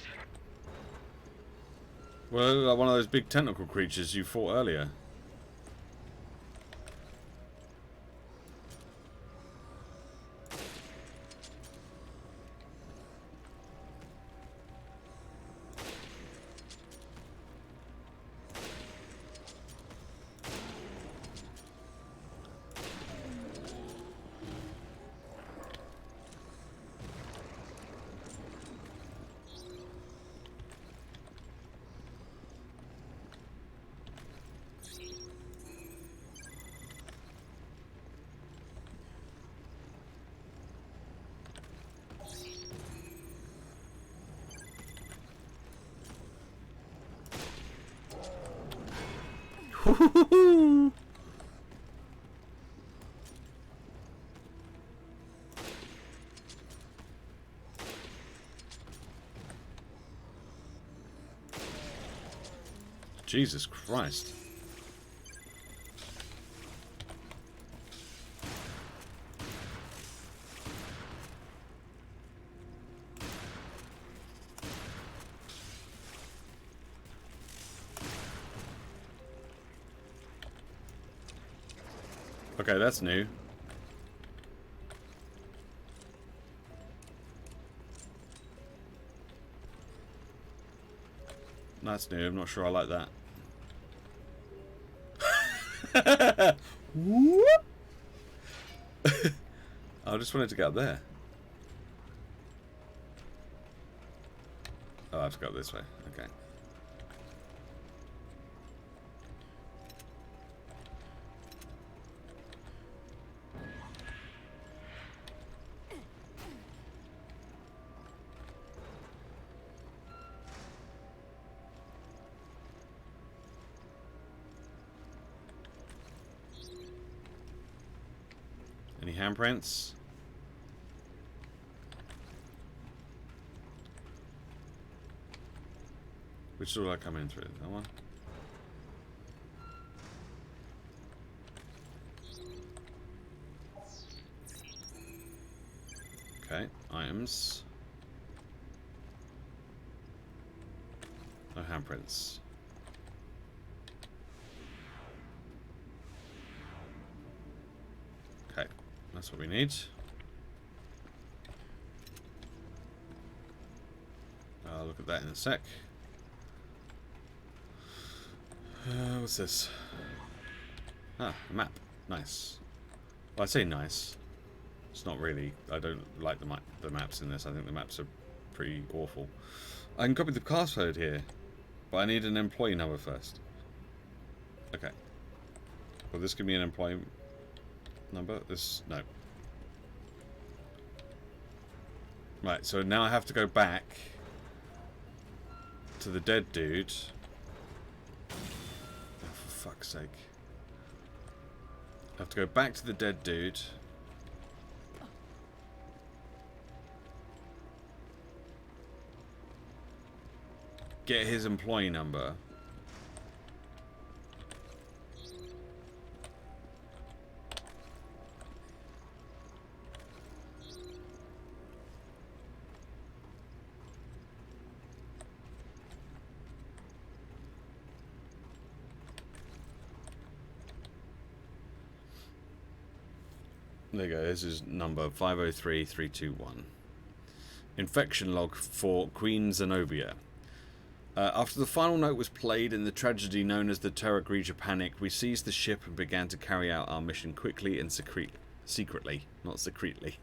Well, like one of those big tentacle creatures you fought earlier. Jesus Christ. Okay, that's new. That's new. I'm not sure I like that. Whoop! I just wanted to get up there. Oh, I have to go up this way. Okay. Any handprints? Which door do I come in through? That one? Okay, items. No handprints. Okay, that's what we need. I'll look at that in a sec. What's this? Ah, a map. Nice. Well, I say nice. It's not really. I don't like the maps in this. I think the maps are pretty awful. I can copy the passcode here, but I need an employee number first. Okay. Will this give me an employee number? This... no. Right, so now I have to go back to the dead dude. Oh, for fuck's sake. I have to go back to the dead dude. Get his employee number. There you go, this is number 503321. Infection log for Queen Zenobia. After the final note was played in the tragedy known as the Terra Grigia Panic, we seized the ship and began to carry out our mission quickly and secretly. Not secretly.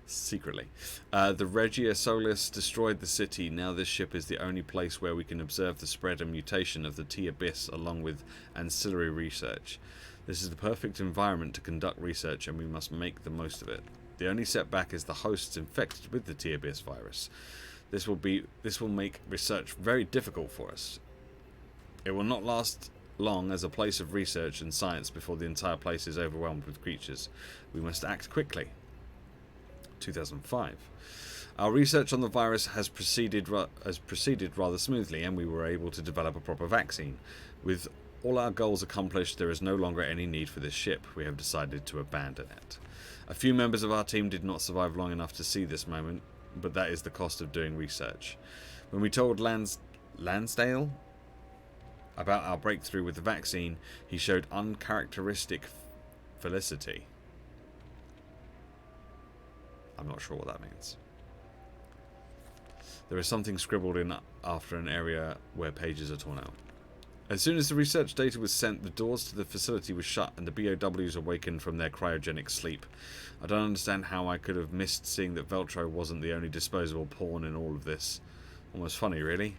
Secretly. The Regia Solis destroyed the city. Now this ship is the only place where we can observe the spread and mutation of the T-Abyss along with ancillary research. This is the perfect environment to conduct research and we must make the most of it. The only setback is the hosts infected with the T-Abyss virus. This will make research very difficult for us. It will not last long as a place of research and science before the entire place is overwhelmed with creatures. We must act quickly. 2005. Our research on the virus has proceeded rather smoothly, and we were able to develop a proper vaccine. With all our goals accomplished, there is no longer any need for this ship. We have decided to abandon it. A few members of our team did not survive long enough to see this moment, but that is the cost of doing research. When we told Lansdale about our breakthrough with the vaccine, he showed uncharacteristic felicity. I'm not sure what that means. There is something scribbled in after an area where pages are torn out. As soon as the research data was sent, the doors to the facility were shut and the BOWs awakened from their cryogenic sleep. I don't understand how I could have missed seeing that Veltro wasn't the only disposable pawn in all of this. Almost funny, really.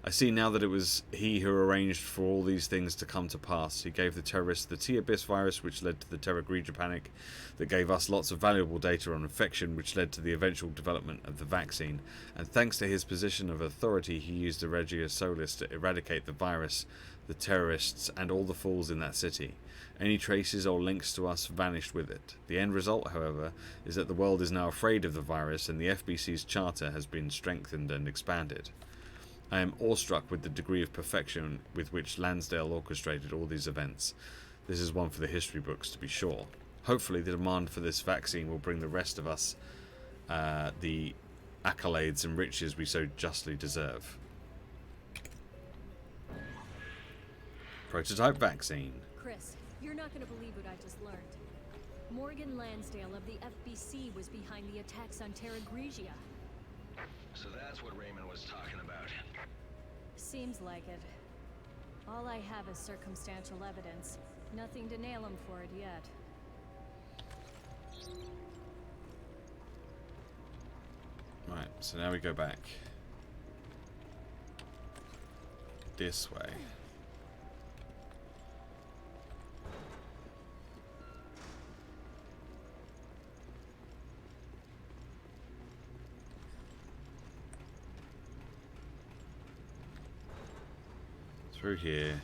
I see now that it was he who arranged for all these things to come to pass. He gave the terrorists the T-Abyss virus, which led to the Terra Grigia Panic, that gave us lots of valuable data on infection, which led to the eventual development of the vaccine. And thanks to his position of authority, he used the Regia Solis to eradicate the virus, the terrorists, and all the fools in that city. Any traces or links to us vanished with it. The end result, however, is that the world is now afraid of the virus, and the FBC's charter has been strengthened and expanded. I am awestruck with the degree of perfection with which Lansdale orchestrated all these events. This is one for the history books, to be sure. Hopefully the demand for this vaccine will bring the rest of us the accolades and riches we so justly deserve. Prototype vaccine. Chris, you're not going to believe what I just learned. Morgan Lansdale of the FBC was behind the attacks on Terra Grigia. So that's what Raymond was talking about. Seems like it. All I have is circumstantial evidence. Nothing to nail him for it yet. Right, so now we go back. This way. Through here,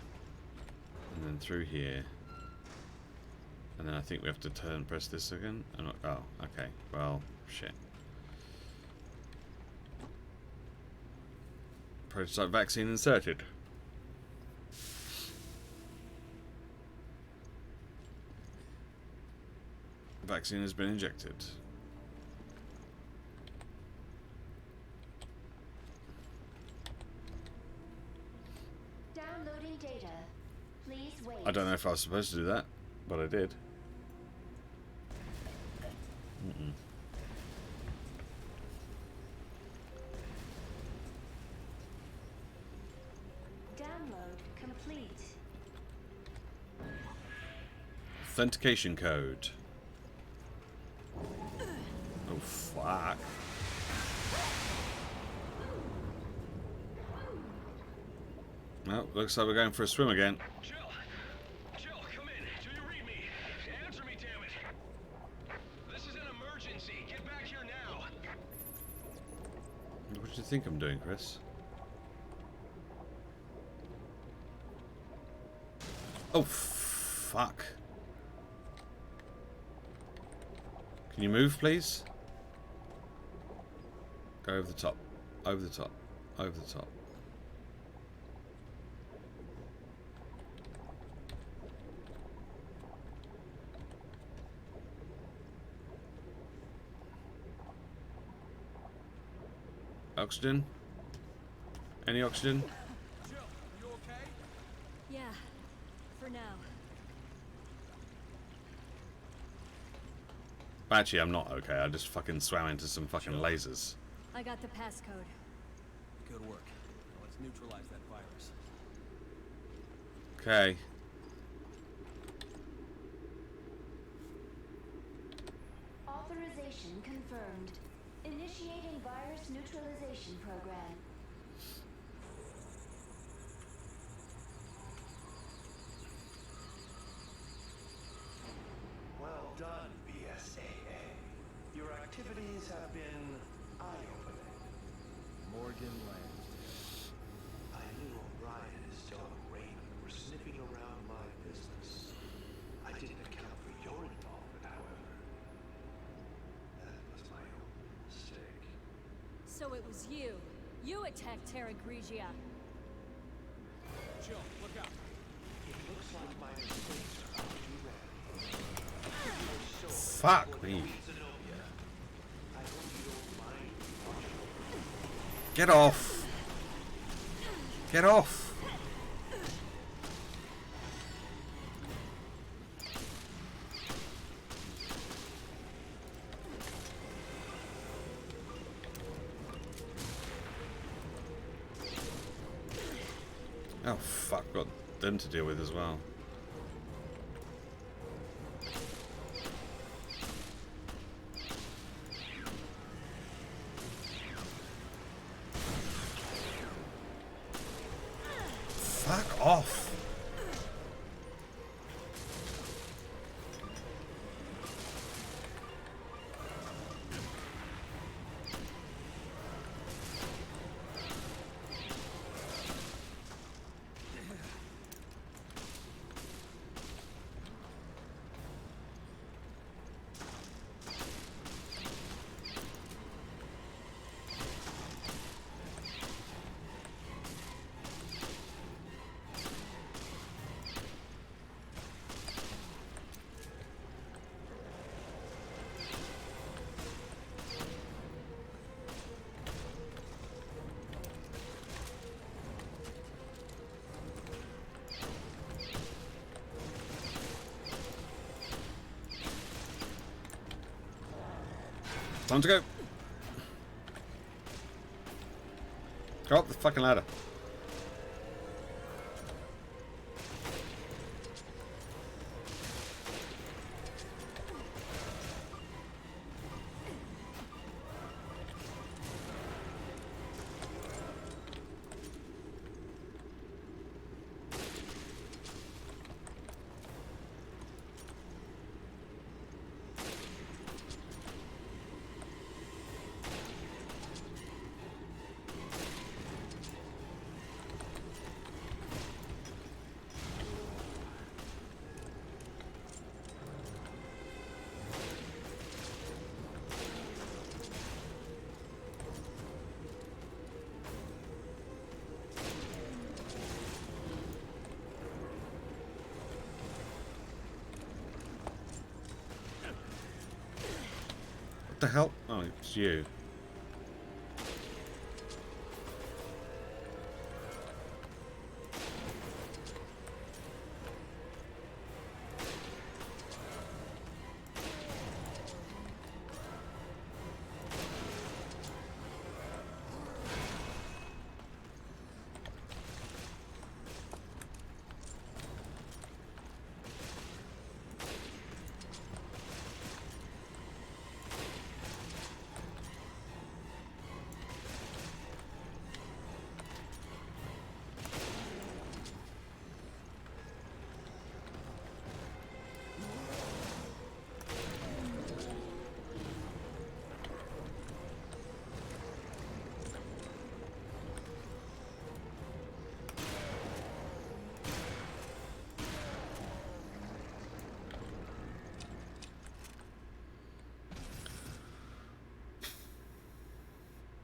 and then through here, and then I think we have to press this again. Oh, okay. Well, shit. Prototype vaccine inserted. Vaccine has been injected. Downloading data. Please wait. I don't know if I was supposed to do that, but I did. Download complete. Authentication code. Oh, fuck. Well, looks like we're going for a swim again. Jill! Jill, come in. Do you read me? Answer me, damn it! This is an emergency. Get back here now. What do you think I'm doing, Chris? Oh, fuck. Can you move, please? Go over the top. Over the top. Over the top. Oxygen? Any oxygen? Jill, you okay? Yeah, for now. Actually, I'm not okay. I just fucking swam into some fucking lasers. I got the passcode. Good work. Now let's neutralize that virus. Okay. Authorization confirmed. Initiating virus neutralization program. Well done, BSAA. Your activities have been eye-opening. Morgan Lansdale. I knew O'Brien and his dog Raymond were sniffing around my business. I didn't account for your involvement, however. That was my own mistake. So it was you. You attacked Terra Grigia. Jill, look out. It looks like my mistakes are about to be read. Fuck me. Zenobia. I hope you don't mind watching. Get off. Get off. Oh fuck, got them to deal with as well. Fuck off. Time to go. Go up the fucking ladder. the hell? Oh, it's you.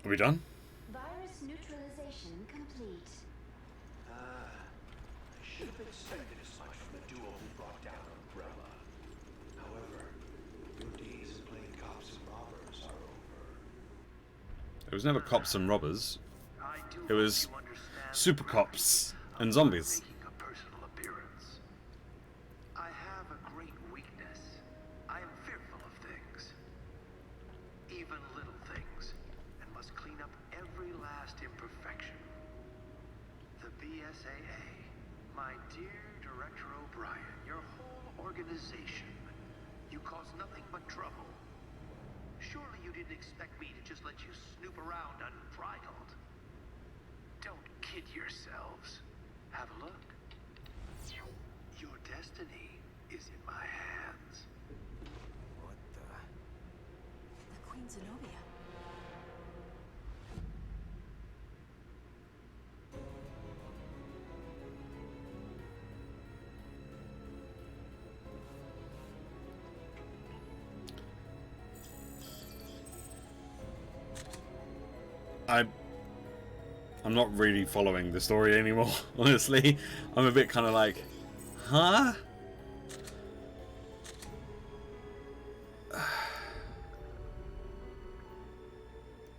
Are we done? Virus neutralization complete. I should have expected as much from the duo who brought down Umbrella. However, your days of playing cops and robbers are over. It was never cops and robbers. It was super cops and zombies. A personal appearance. I have a great weakness. I am fearful of things. Even little things. And must clean up every last imperfection. The BSAA. My dear Director O'Brien, your whole organization. You cause nothing but trouble. Surely you didn't expect me to just let you snoop around unbridled. Don't kid yourselves. Have a look. Your destiny is in my hands. What the? The Queen Zenobia. I'm not really following the story anymore, honestly. I'm a bit kind of like, huh?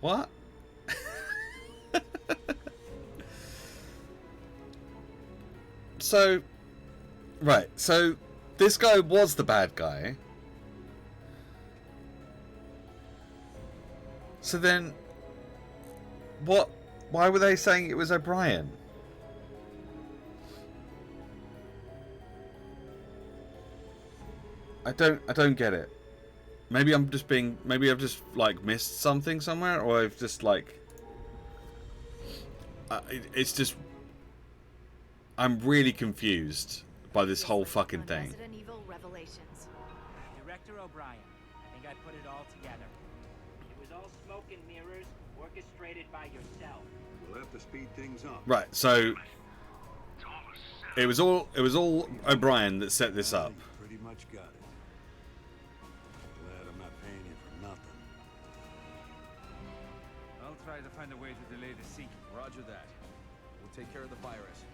What? So, right, so this guy was the bad guy. So then, what? Why were they saying it was O'Brien? I don't get it. Maybe I'm just being, maybe I've just like missed something somewhere, or I've just like, it's just, I'm really confused by this whole fucking thing. Resident Evil Revelations. Director O'Brien. I think I put it all together. It was all smoke and mirrors, orchestrated by yourself. We'll have to speed things up. Right, so it was all O'Brien that set this up. You pretty much got it. Glad I'm not paying you for nothing. I'll try to find a way to delay the sinking. Roger that. We'll take care of the virus.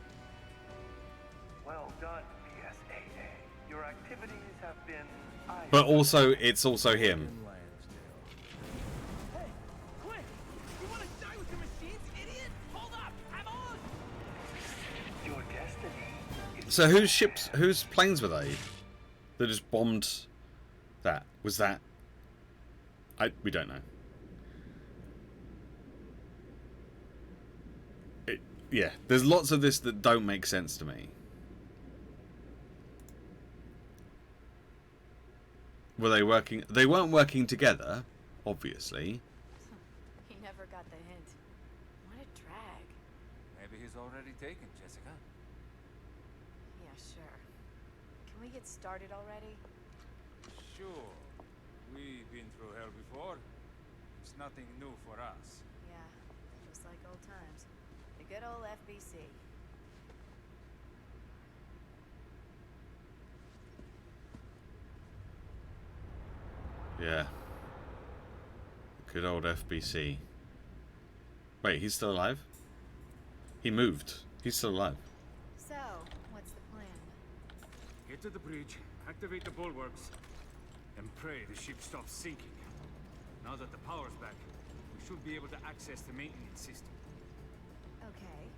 Well done, BSAA. Your activities have been... But also, it's also him. In Lansdale. Hey, quick! You want to die with your machines, idiot? Hold up! I'm on! Your destiny is... So whose planes were they that just bombed that? Was that? We don't know. Yeah, there's lots of this that don't make sense to me. Were they working? They weren't working together, obviously. He never got the hint. What a drag. Maybe he's already taken, Jessica. Yeah, sure. Can we get started already? Sure. We've been through hell before. It's nothing new for us. Yeah, just like old times. The good old FBC. Yeah. Good old FBC. Wait, he's still alive? He moved. He's still alive. So, what's the plan? Get to the bridge, activate the bulwarks, and pray the ship stops sinking. Now that the power's back, we should be able to access the maintenance system. Okay.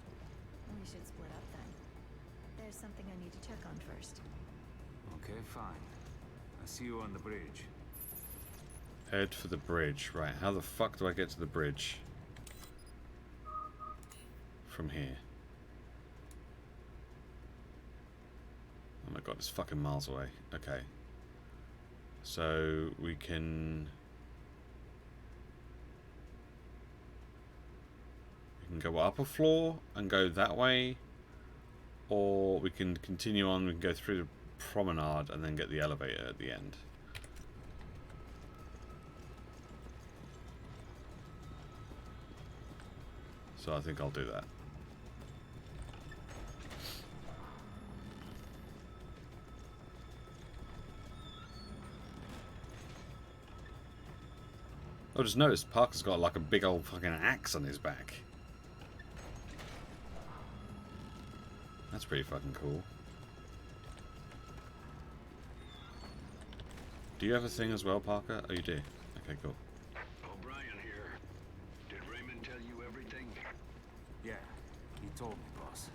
We should split up then. There's something I need to check on first. Okay, fine. I'll see you on the bridge. Head for the bridge. Right, how the fuck do I get to the bridge? From here. Oh my god, it's fucking miles away. Okay. So we can go up a floor and go that way, or we can continue on. We can go through the promenade and then get the elevator at the end. So I think I'll do that. I just noticed Parker's got like a big old fucking axe on his back. That's pretty fucking cool. Do you have a thing as well, Parker? Oh, you do. Okay, cool. O'Brien here. Did Raymond tell you everything? Yeah, he told me, boss.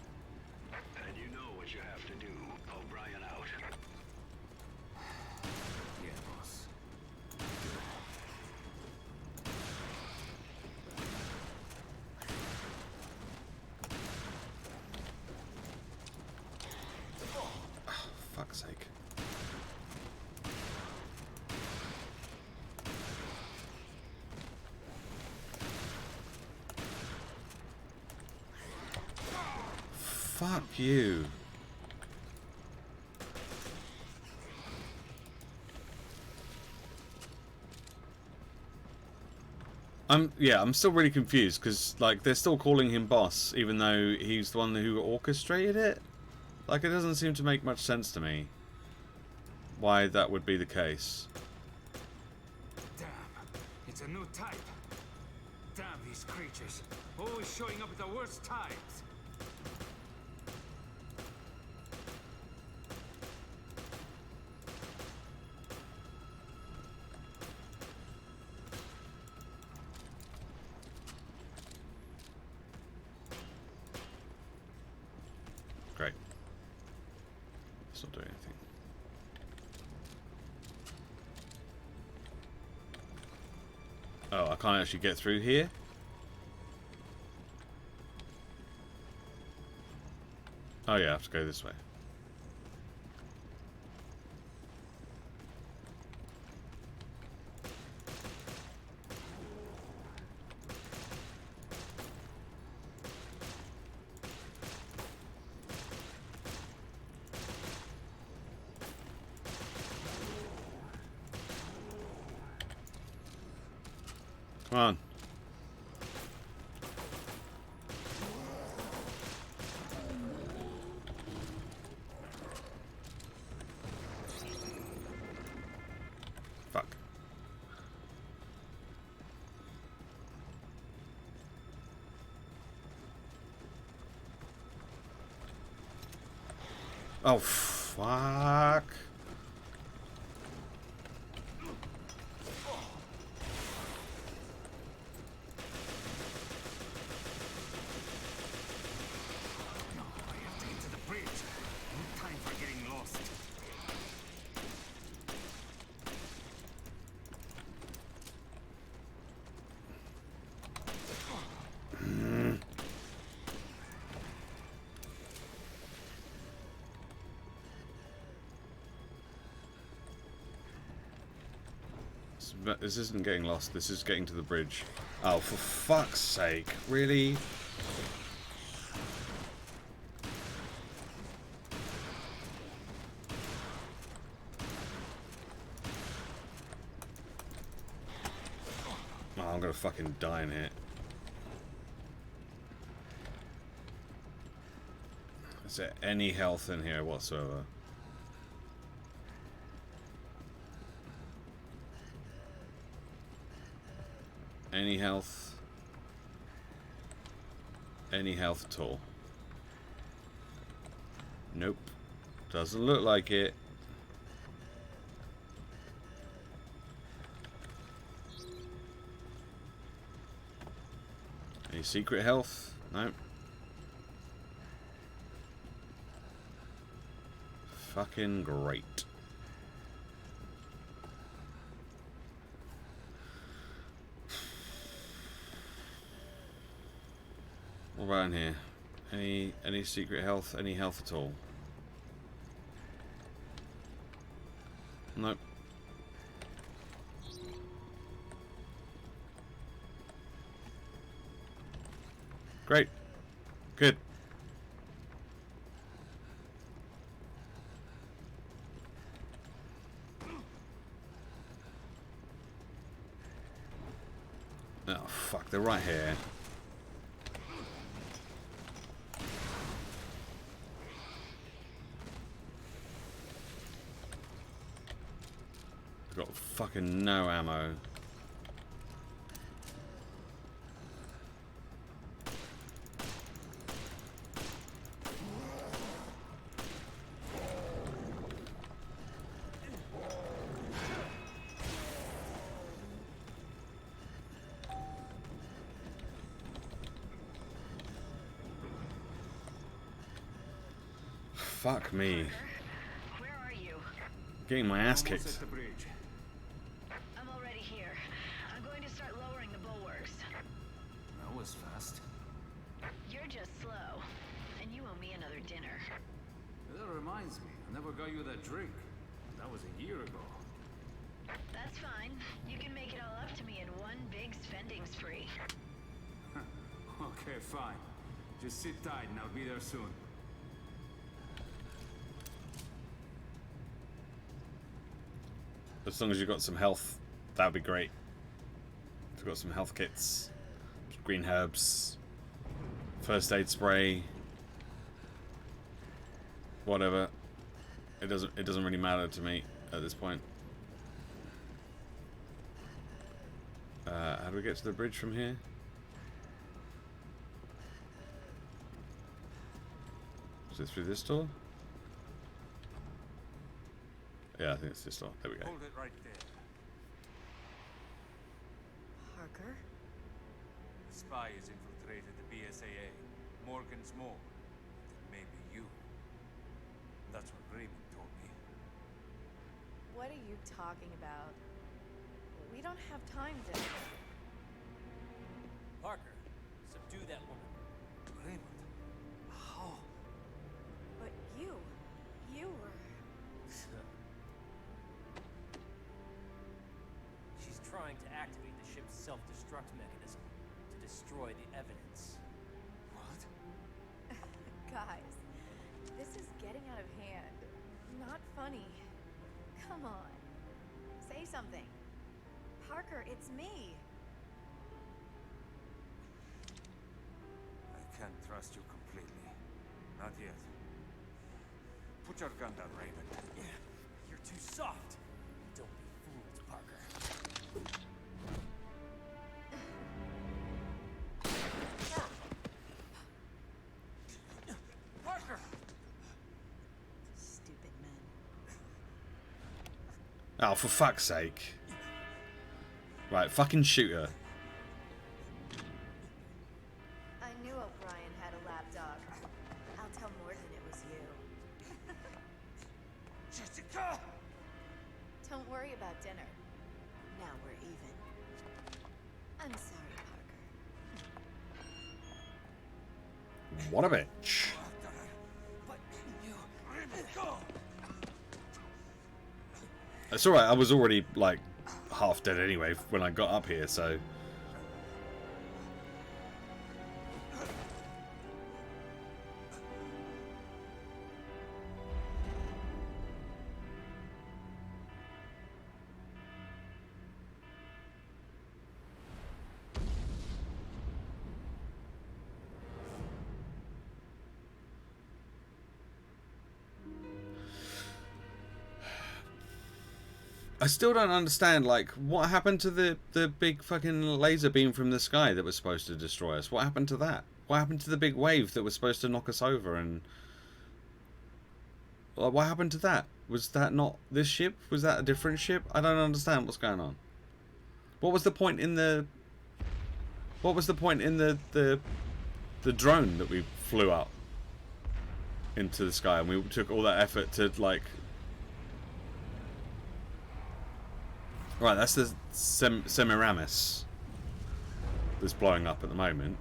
And you know what you have to do. O'Brien out. Yeah, boss. Fuck's sake. Fuck you. I'm still really confused because like they're still calling him boss even though he's the one who orchestrated it. Like, it doesn't seem to make much sense to me why that would be the case. Damn, it's a new type. Damn these creatures, always showing up at the worst times. Great. It's not doing anything. Oh, I can't actually get through here? Oh yeah, I have to go this way. Come on. Fuck. Oh, fuck. This isn't getting lost, this is getting to the bridge. Oh, for fuck's sake, really? Oh, I'm gonna fucking die in here. Is there any health in here whatsoever? Any health? Any health at all? Nope. Doesn't look like it. Any secret health? No. Fucking great. What about in here? Any secret health? Any health at all? Nope. Great. Good. Oh fuck, they're right here. I've got fucking no ammo. Fuck me. Where are you? Getting my ass kicked. I'm already here. I'm going to start lowering the bulwarks. That was fast. You're just slow, and you owe me another dinner. That reminds me, I never got you that drink. That was a year ago. That's fine. You can make it all up to me in one big spending spree. Okay, fine. Just sit tight and I'll be there soon. As long as you've got some health, that would be great. If you've got some health kits, green herbs, first aid spray, whatever. It doesn't really matter to me at this point. How do we get to the bridge from here? Is it through this door? Yeah, I think it's this door. There we go. Hold it right there. Parker? The spy has infiltrated the BSAA. Morgan's more. It may be you. That's what Raymond told me. What are you talking about? We don't have time to... Parker, subdue that woman. Raymond? How? But you were... She's trying to activate the ship's self-destruct mechanism to destroy the evidence. What? Guys, this is getting out of hand. Not funny. Come on. Say something. Parker, it's me. I can't trust you completely. Not yet. Put your gun down, Raymond. Yeah, you're too soft. Don't be fooled, Parker. Parker! Stupid men. Oh, for fuck's sake. Right, fucking shoot her. I knew O'Brien had a lapdog. I'll tell Morgan it was you. Jessica! Don't worry about dinner. Now we're even. I'm sorry, Parker. What a bitch. But you... Raymond, go! It's alright, I was already, like, half dead anyway when I got up here, so... I still don't understand, like, what happened to the big fucking laser beam from the sky that was supposed to destroy us? What happened to that? What happened to the big wave that was supposed to knock us over? And like, what happened to that? Was that not this ship? Was that a different ship? I don't understand what's going on. What was the point in the What was the point in the drone that we flew up into the sky, and we took all that effort to like... Right, that's the Semiramis that's blowing up at the moment.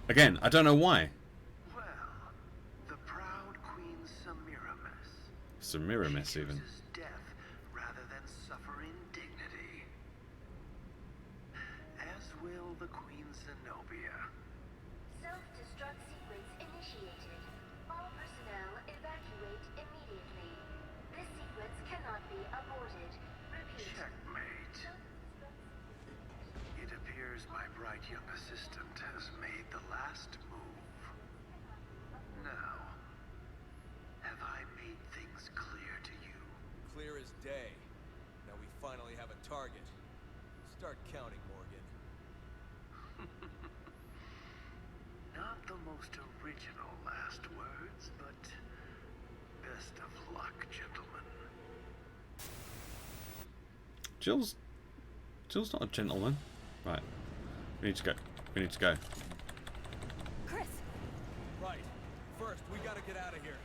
Again, I don't know why. Well, the proud Queen Semiramis. Semiramis, even. Chooses death rather than suffer indignity. As will the Queen Zenobia. Self-destruct sequence initiated. All personnel evacuate immediately. This sequence cannot be aborted. Repeat. Checkmate. It appears my bright young assistant has made the last move. Now, have I made things clear to you? Clear as day. Now we finally have a target. Start counting, Morgan. Not the most original last words, but best of luck, gentlemen. Jill's not a gentleman. Right. We need to go. We need to go. Chris! Right. First, we gotta get out of here.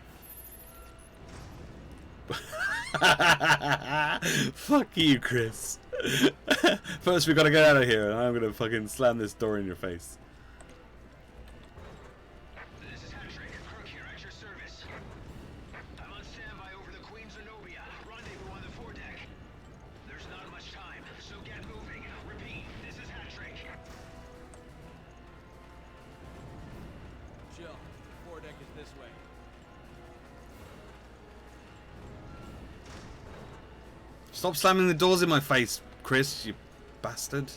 Fuck you, Chris. First we gotta get out of here, and I'm gonna fucking slam this door in your face. This is Hattrick. Crook here at your service. I'm on standby over the Queen Zenobia. Rendezvous on the foredeck. There's not much time, so get moving. Repeat, this is Hattrick. Jill, foredeck is this way. Stop slamming the doors in my face, Chris, you bastard.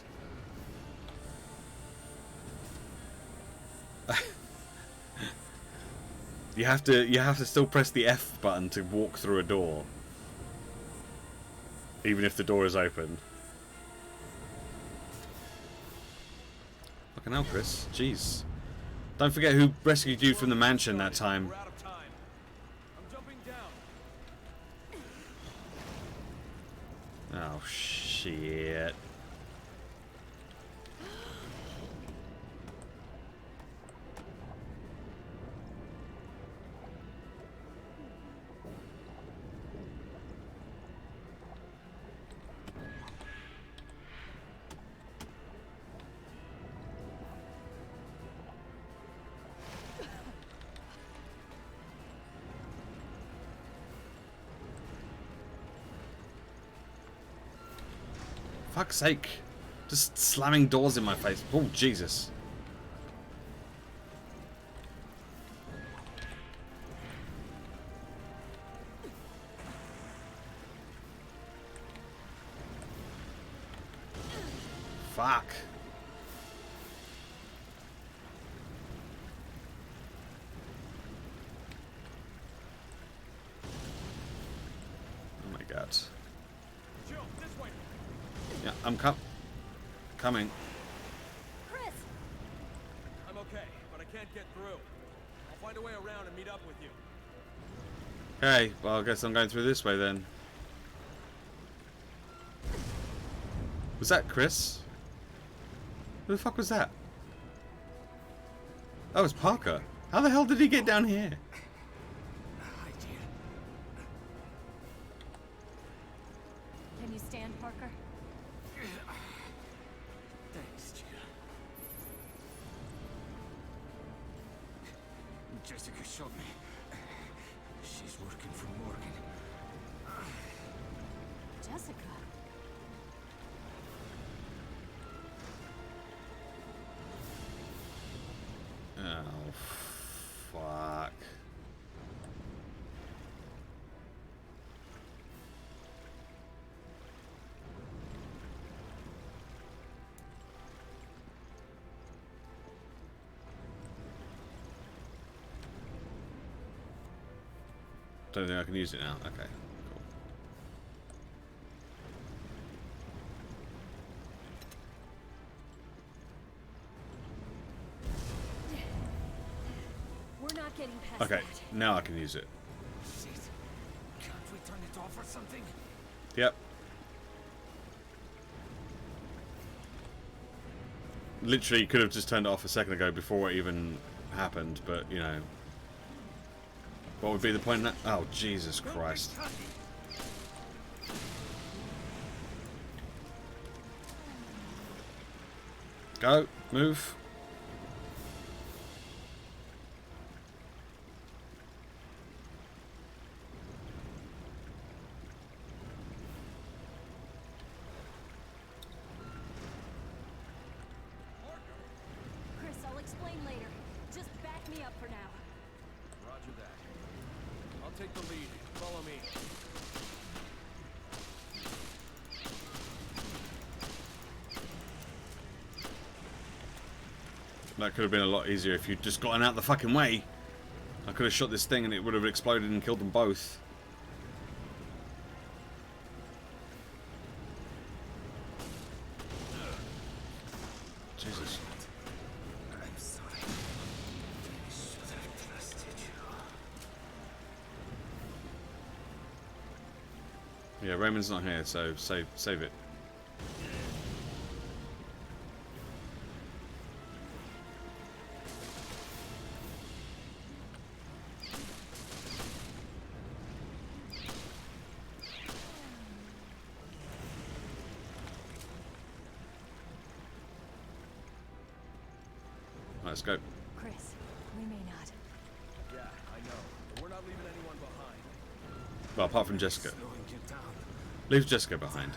You have to still press the F button to walk through a door. Even if the door is open. Fucking hell, Chris. Jeez. Don't forget who rescued you from the mansion that time. We're out of time. I'm jumping down. Oh, shit. Fuck's sake. Just slamming doors in my face. Oh, Jesus. Fuck. Oh my god. Jill, this way. Yeah, I'm coming. Chris! I'm okay, but I can't get through. I'll find a way around and meet up with you. Okay, well I guess I'm going through this way then. Was that Chris? Who the fuck was that? That was Parker. How the hell did he get down here? Can you stand, Parker? Thanks, Jill. Jessica showed me. She's working for Morgan. Jessica? Oh, fuck. Don't think I can use it now. Okay, cool. We're not getting past Okay, that. now I can use it. Shit. Can't we turn it off or something? Yep. literally could have just turned it off a second ago before it even happened, but you know. What would be the point in that? Oh, Jesus Christ. Go, move. Chris, I'll explain later. Just back me up for now. Roger that. I'll take the lead. Follow me. That could have been a lot easier if you'd just gotten out the fucking way. I could have shot this thing and it would have exploded and killed them both. Jesus. I'm sorry. I should have trusted you. Yeah, Raymond's not here, so save it. Let's go. Chris, we may not. Yeah, I know. But we're not leaving anyone behind. Well, apart from Jessica. Slowing you down. Leave Jessica behind.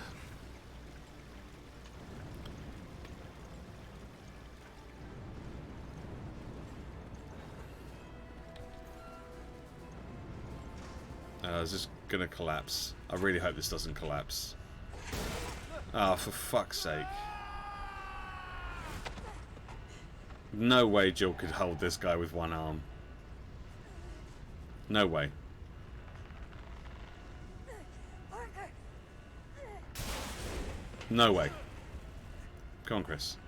Is this gonna collapse? I really hope this doesn't collapse. Oh, for fuck's sake. No way Jill could hold this guy with one arm. No way. Parker! No way. Come on, Chris.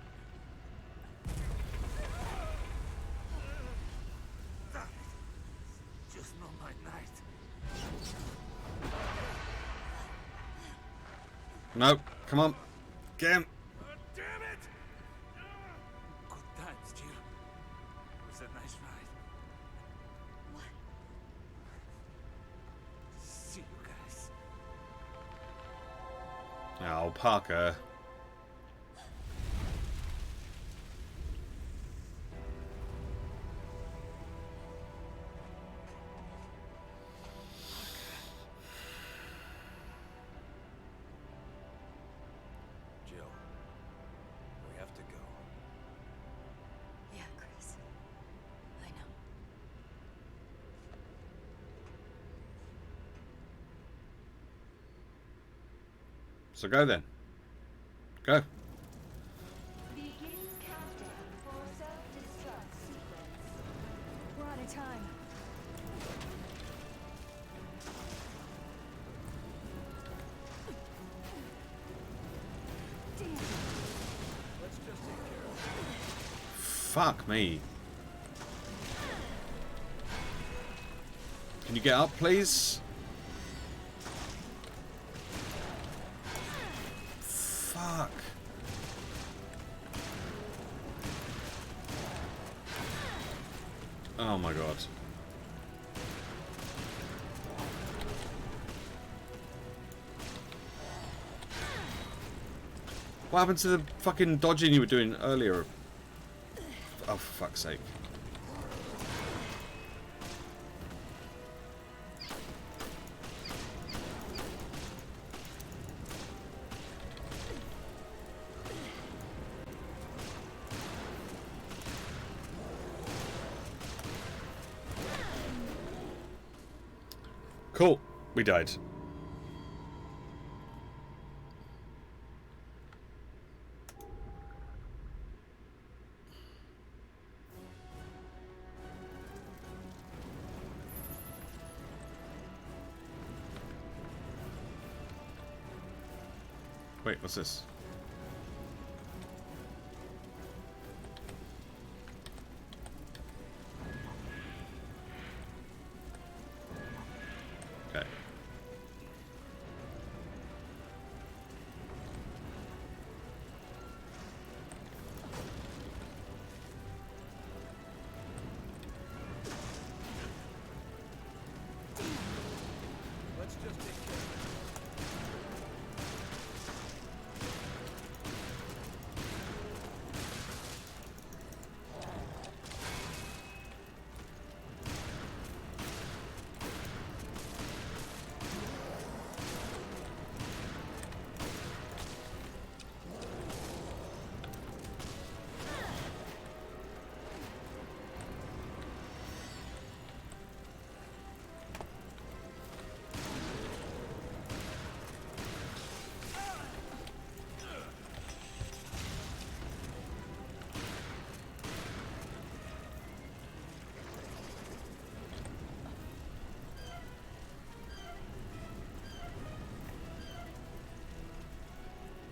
Just not my night. No, come on. Get him. Damn it! Good times, Jill. It was a nice ride. What? See you guys. Oh, Parker. Jill, we have to go. Yeah, Chris. I know. So go then. Go. Begin countdown for self-destruct sequence. We're out of time. Damn. Let's just take care of it. Fuck me. Can you get up, please? Fuck. Oh my god. What happened to the fucking dodging you were doing earlier? Oh, for fuck's sake. Cool. We died. Wait, what's this? Okay. Let's just take care of it.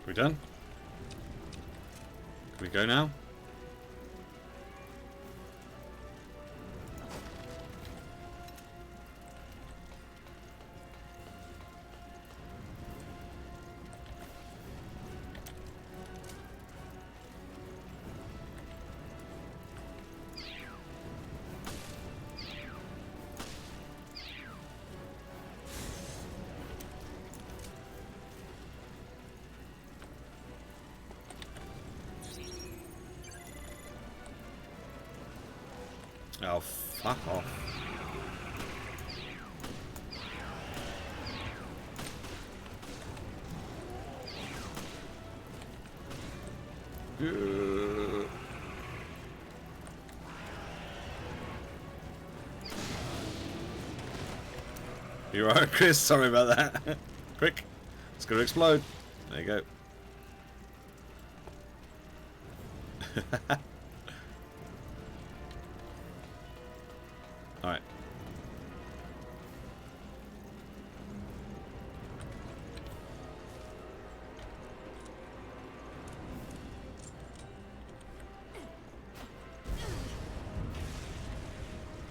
We done? Can we go now? Oh, fuck off. You're right, Chris. Sorry about that. Quick. It's going to explode. There you go. Alright.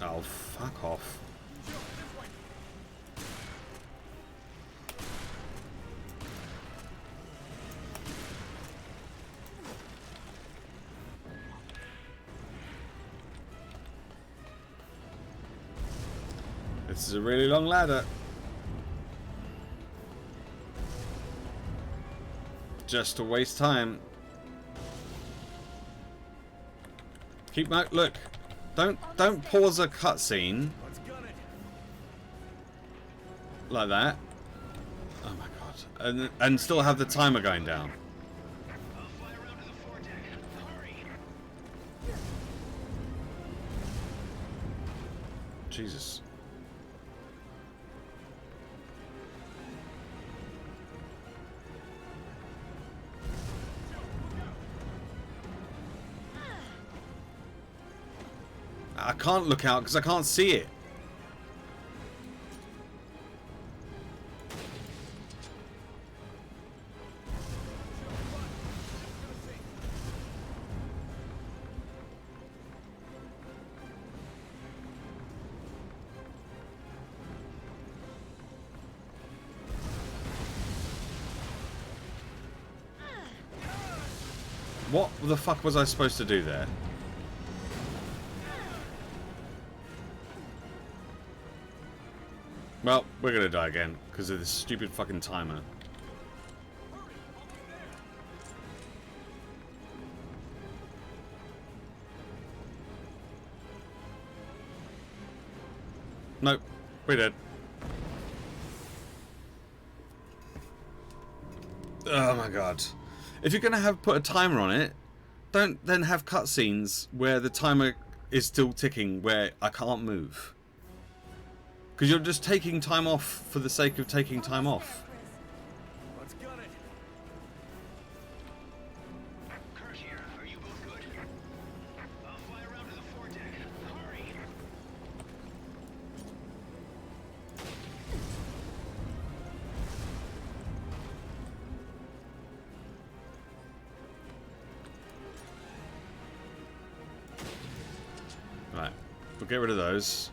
Oh, fuck off. This is a really long ladder. Just to waste time. Keep my look. Don't pause a cutscene like that. Oh my god! And still have the timer going down. Jesus. I can't look out because I can't see it. What the fuck was I supposed to do there? Well, we're gonna die again because of this stupid fucking timer. Nope, we're dead. Oh my god. If you're gonna put a timer on it, don't then have cutscenes where the timer is still ticking where I can't move. Because you're just taking time off for the sake of taking time off. Let's gun it. Kirk here. Are you both good? I'll fly around to the foredeck. Hurry. Right, we'll get rid of those.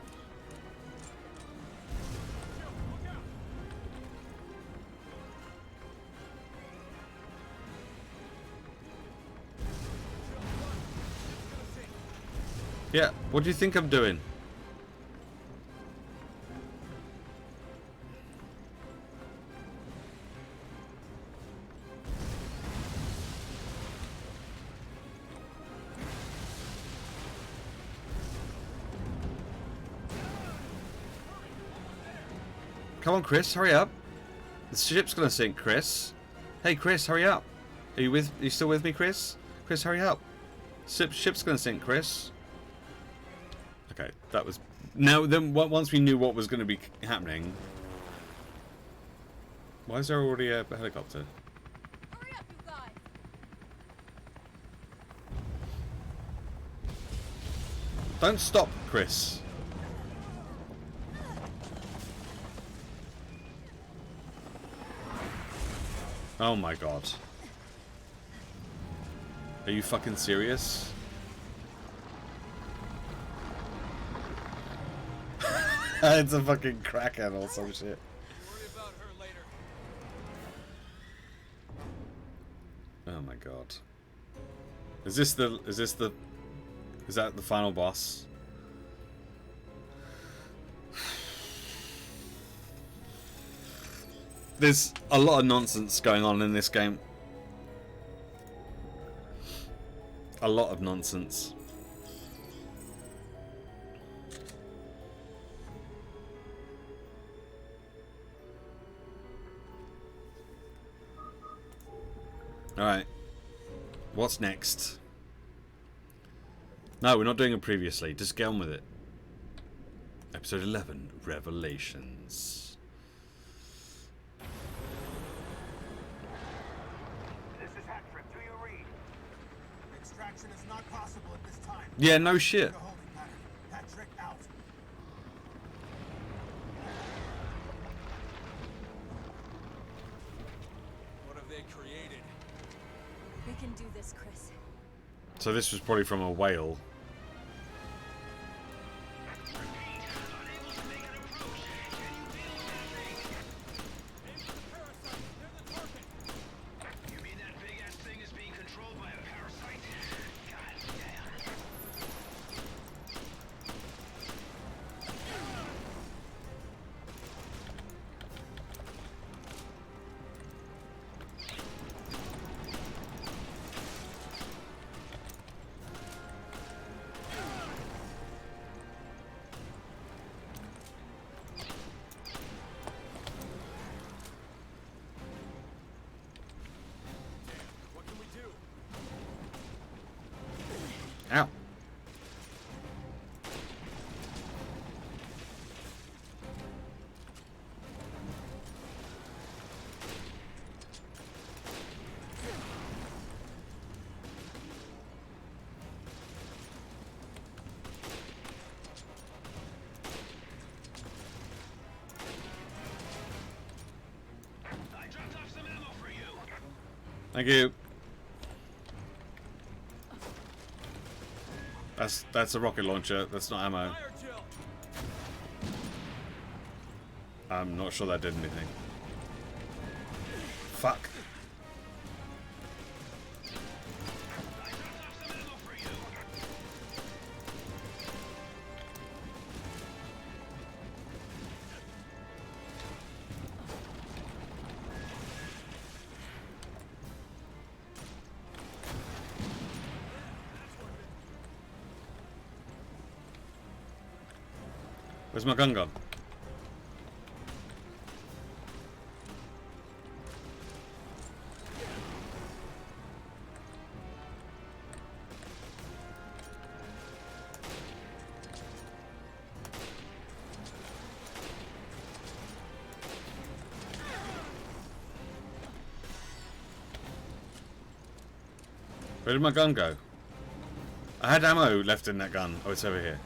Yeah, what do you think I'm doing? Come on, Chris, hurry up. The ship's gonna sink, Chris. Hey, Chris, hurry up. Are you still with me, Chris? Chris, hurry up. Ship's gonna sink, Chris. Okay, that was... Now, then, once we knew what was gonna be happening... Why is there already a helicopter? Hurry up, you guys! Don't stop, Chris. Oh my god. Are you fucking serious? It's a fucking Kraken or some shit. Worry about her later. Oh my god. Is that the final boss? There's a lot of nonsense going on in this game. A lot of nonsense. Alright. What's next? No, we're not doing it previously. Just get on with it. Episode 11, Revelations. Extraction is not possible at this time. Yeah, no shit. Patrick out. What have they created? We can do this, Chris. So this was probably from a whale. Ow. I dropped off some ammo for you. Thank you. That's a rocket launcher. That's not ammo. I'm not sure that did anything. Fuck. Where's my gun gone? Where did my gun go? I had ammo left in that gun. Oh, it's over here.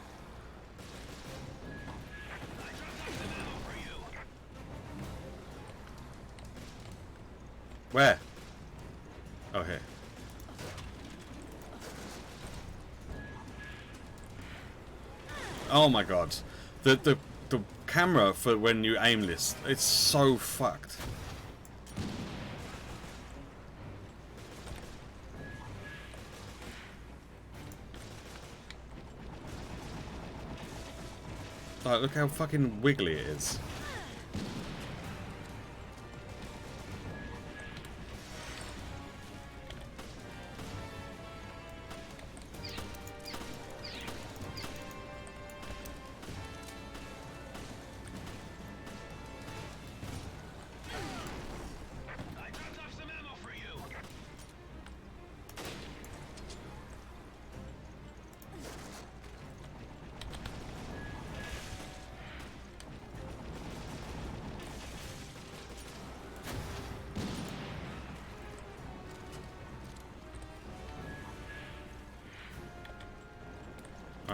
Where? Oh, here. Oh my god. The camera for when you aim this, it's so fucked. Like, look how fucking wiggly it is.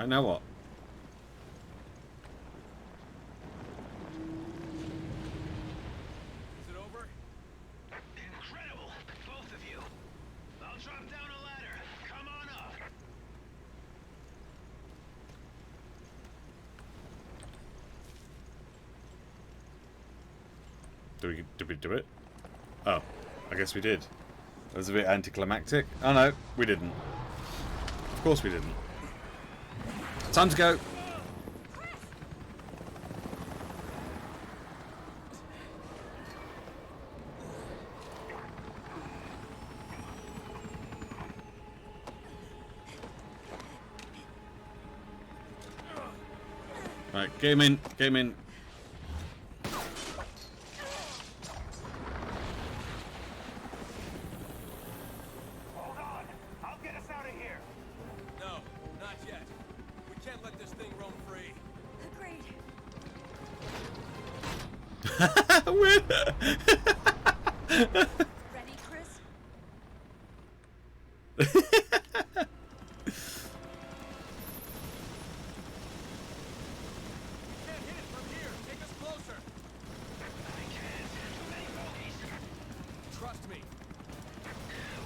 Right, now what? Is it over? Incredible, both of you. I'll drop down a ladder. Come on up. Did we do it? Oh, I guess we did. That was a bit anticlimactic. Oh no, we didn't. Of course we didn't. Time to go. Right, game in, game in. Hold on. I'll get us out of here. No, not yet. We can't let this thing roam free. Agreed. Win. Ready, Chris? Can't hit it from here. Take us closer. I can't. Too many bogeys. Trust me.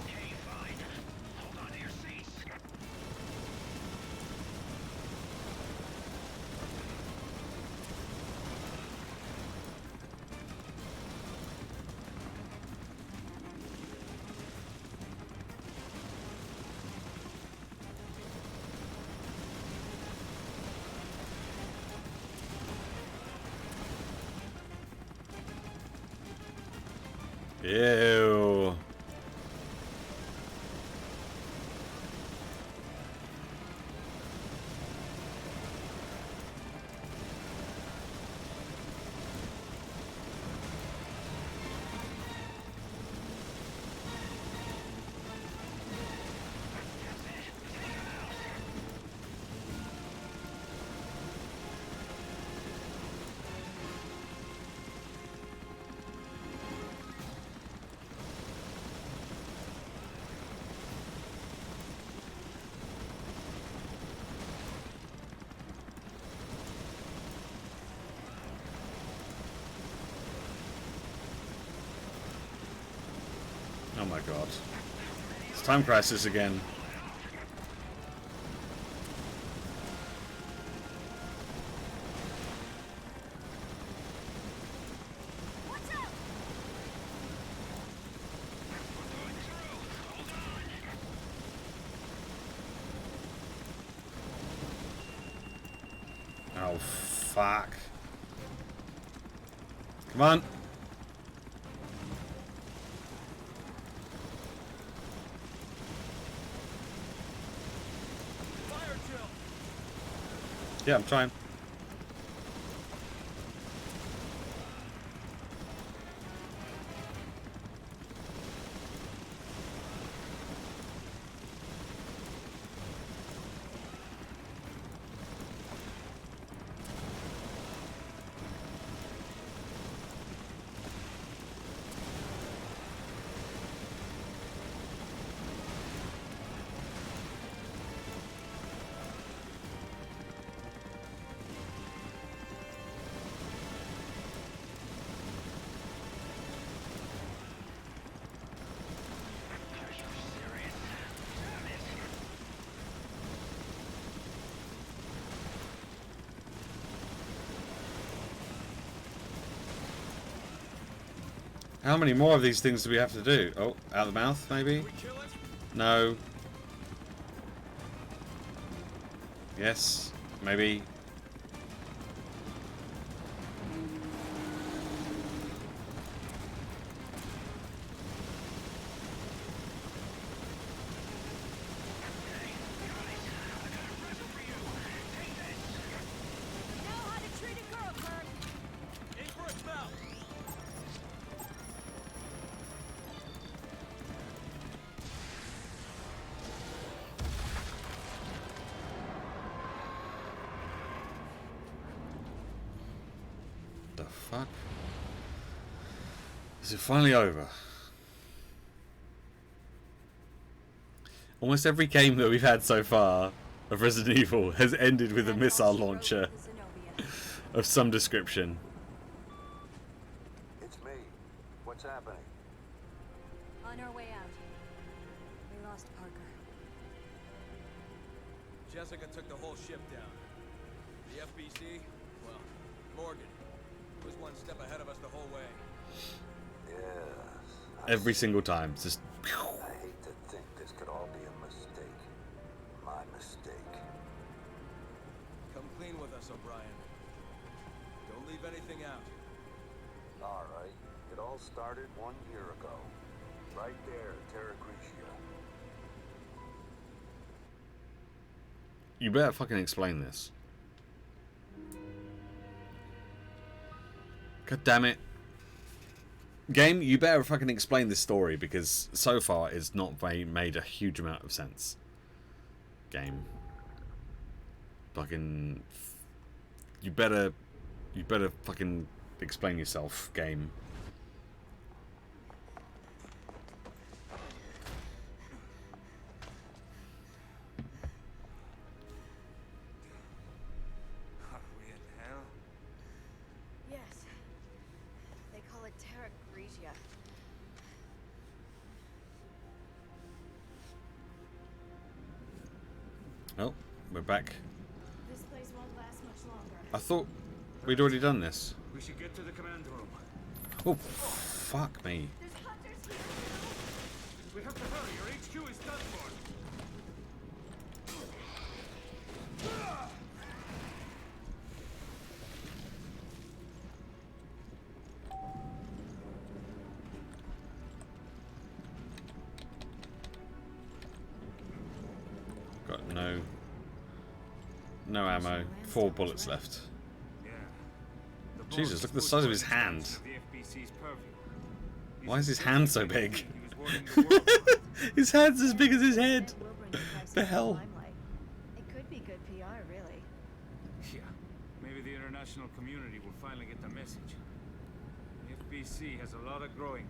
Okay, fine. Hold on to your seats. Ew. Oh my god. It's Time Crisis again. Oh, fuck. Come on. Fire drill. Yeah, I'm trying. How many more of these things do we have to do? Oh, out of the mouth, maybe? We kill it? No. Yes, maybe. You know how to treat a girl, Kirk. Aim for its mouth. The fuck? Is it finally over? Almost every game that we've had so far of Resident Evil has ended with a missile launcher of some description. It's me. What's happening? On our way out. We lost Parker. Jessica took the whole ship down. The FBC, well, Morgan was one step ahead of us the whole way. Yes. Every single time. It's just... I hate to think this could all be a mistake. My mistake. Come clean with us, O'Brien. Don't leave anything out. All right. It all started 1 year ago. Right there, Terra Grigia. You better fucking explain this. God damn it. Game, you better fucking explain this story, because so far it's not made a huge amount of sense. Game. Fucking... You better fucking explain yourself, game. Are we in hell? Yes. They call it Terra Grigia. Oh, we're back. This place won't last much longer. I thought we'd already done this. We should get to the command room. Oh, fuck me. There's hunters here too. We have to hurry, your HQ is done for. Got no ammo. 4 bullets left. Yeah. Jesus, look at the size of his hand. Why is his hand so big? His hand's as big as his head. The hell? It could be good PR, really. Yeah. Maybe the international community will finally get the message. The FBC has a lot of growing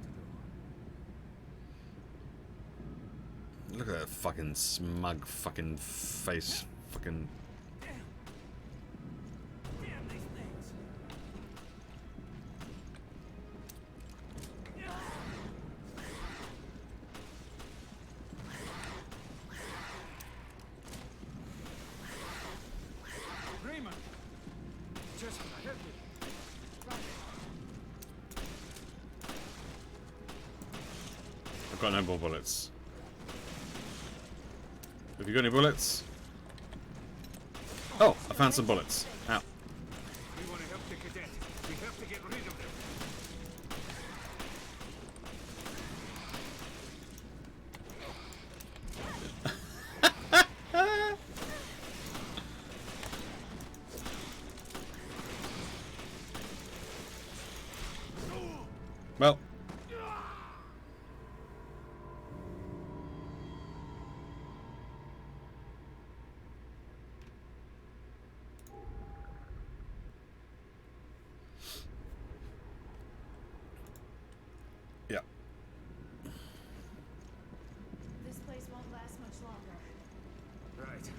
to do. Look at that fucking smug fucking face. Fucking... Damn these things. Raymond! Jessica, help me. I've got no more bullets. Have you got any bullets? Oh, I found some bullets. Ow. We want to help the cadet. We have to get rid of them. Well. Yeah. This place won't last much longer. Right.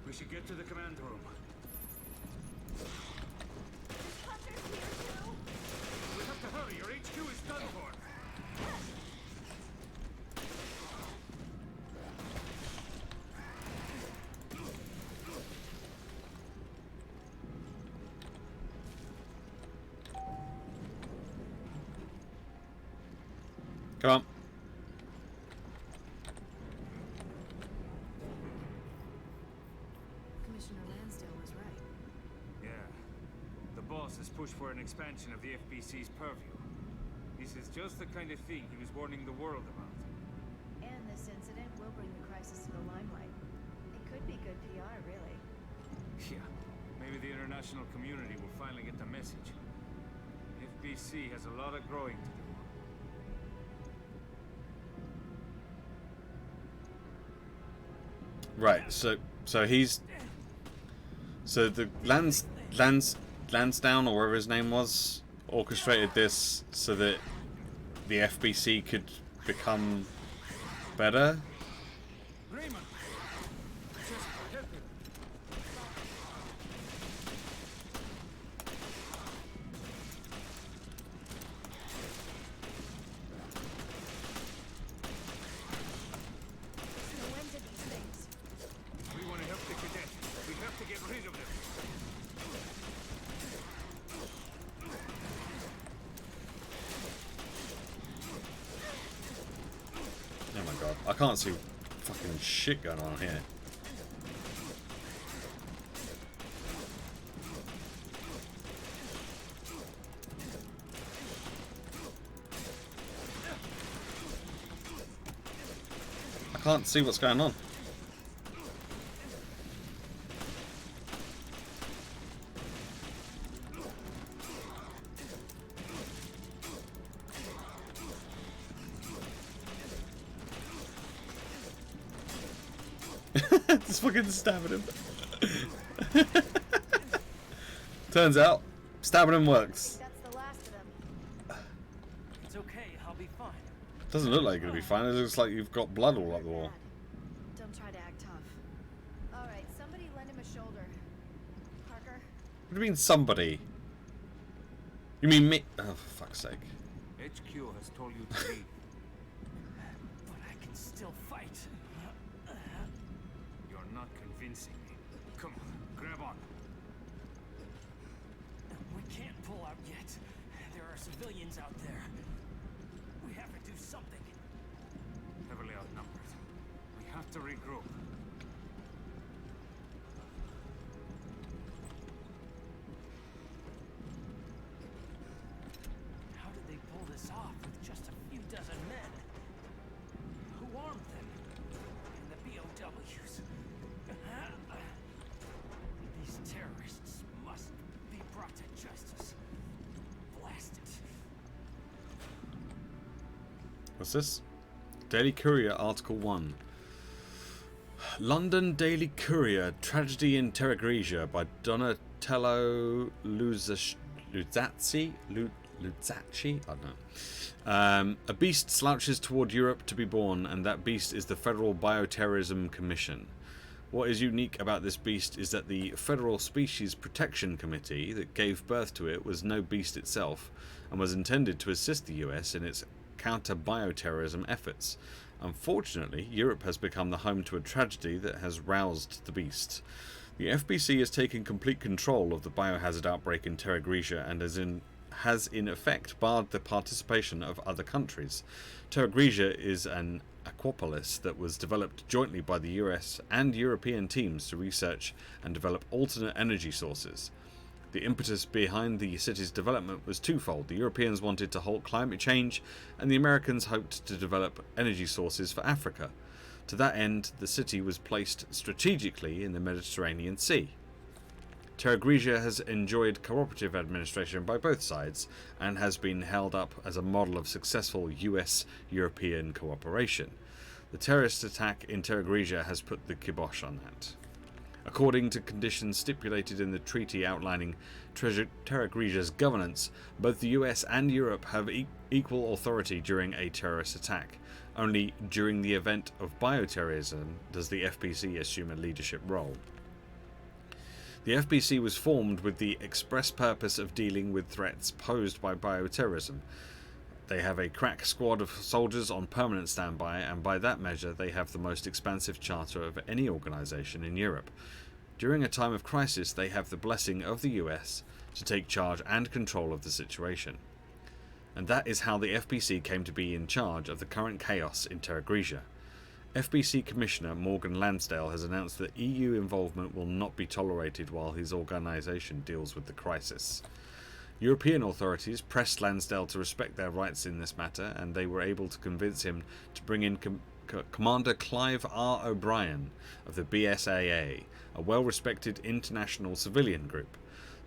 We should get to the command room. There's hunters here too. We have to hurry. Your HQ is done for. Come on. Commissioner Lansdale was right. Yeah. The boss has pushed for an expansion of the FBC's purview. This is just the kind of thing he was warning the world about. And this incident will bring the crisis to the limelight. It could be good PR, really. Yeah. Maybe the international community will finally get the message. FBC has a lot of growing to do. Right, so he's... So the Lansdowne, or whatever his name was, orchestrated this so that the FBC could become better? Raymond! Jessica, help him! can't see fucking shit going on here. I can't see what's going on. Just fucking stabbing him. Turns out, stabbing him works. That's the last of them. It's okay, I'll be fine. Doesn't look like you're gonna be fine. It looks like you've got blood all up the wall. Don't try to act tough. All right, somebody lend him a shoulder. Parker. What do you mean, somebody? You mean me? Oh, for fuck's sake. HQ has told you to leave. But I can still fight. You're not convincing me. Come on, grab on. We can't pull out yet. There are civilians out there. We have to do something. Heavily outnumbered. We have to regroup. How did they pull this off with just a few dozen men? Who armed them? And the BOWs. These terrorists must be brought to justice. Blast it. What's this? Daily Courier, Article 1. London Daily Courier, Tragedy in Terra Grigia by Donatello Luzzacci? I don't know. A beast slouches toward Europe to be born, and that beast is the Federal Bioterrorism Commission. What is unique about this beast is that the Federal Species Protection Committee that gave birth to it was no beast itself, and was intended to assist the US in its counter-bioterrorism efforts. Unfortunately, Europe has become the home to a tragedy that has roused the beast. The FBC has taken complete control of the biohazard outbreak in Terra Grigia and has in effect barred the participation of other countries. Terra Grigia is an aquapolis that was developed jointly by the US and European teams to research and develop alternate energy sources. The impetus behind the city's development was twofold. The Europeans wanted to halt climate change, and the Americans hoped to develop energy sources for Africa. To that end, the city was placed strategically in the Mediterranean Sea. Terra Grigia has enjoyed cooperative administration by both sides, and has been held up as a model of successful US-European cooperation. The terrorist attack in Terra Grigia has put the kibosh on that. According to conditions stipulated in the treaty outlining Terra Grigia's governance, both the US and Europe have equal authority during a terrorist attack. Only during the event of bioterrorism does the FBC assume a leadership role. The FBC was formed with the express purpose of dealing with threats posed by bioterrorism. They have a crack squad of soldiers on permanent standby, and by that measure they have the most expansive charter of any organisation in Europe. During a time of crisis, they have the blessing of the US to take charge and control of the situation. And that is how the FBC came to be in charge of the current chaos in Terra Grigia. FBC Commissioner Morgan Lansdale has announced that EU involvement will not be tolerated while his organisation deals with the crisis. European authorities pressed Lansdale to respect their rights in this matter, and they were able to convince him to bring in Commander Clive R. O'Brien of the BSAA, a well-respected international civilian group.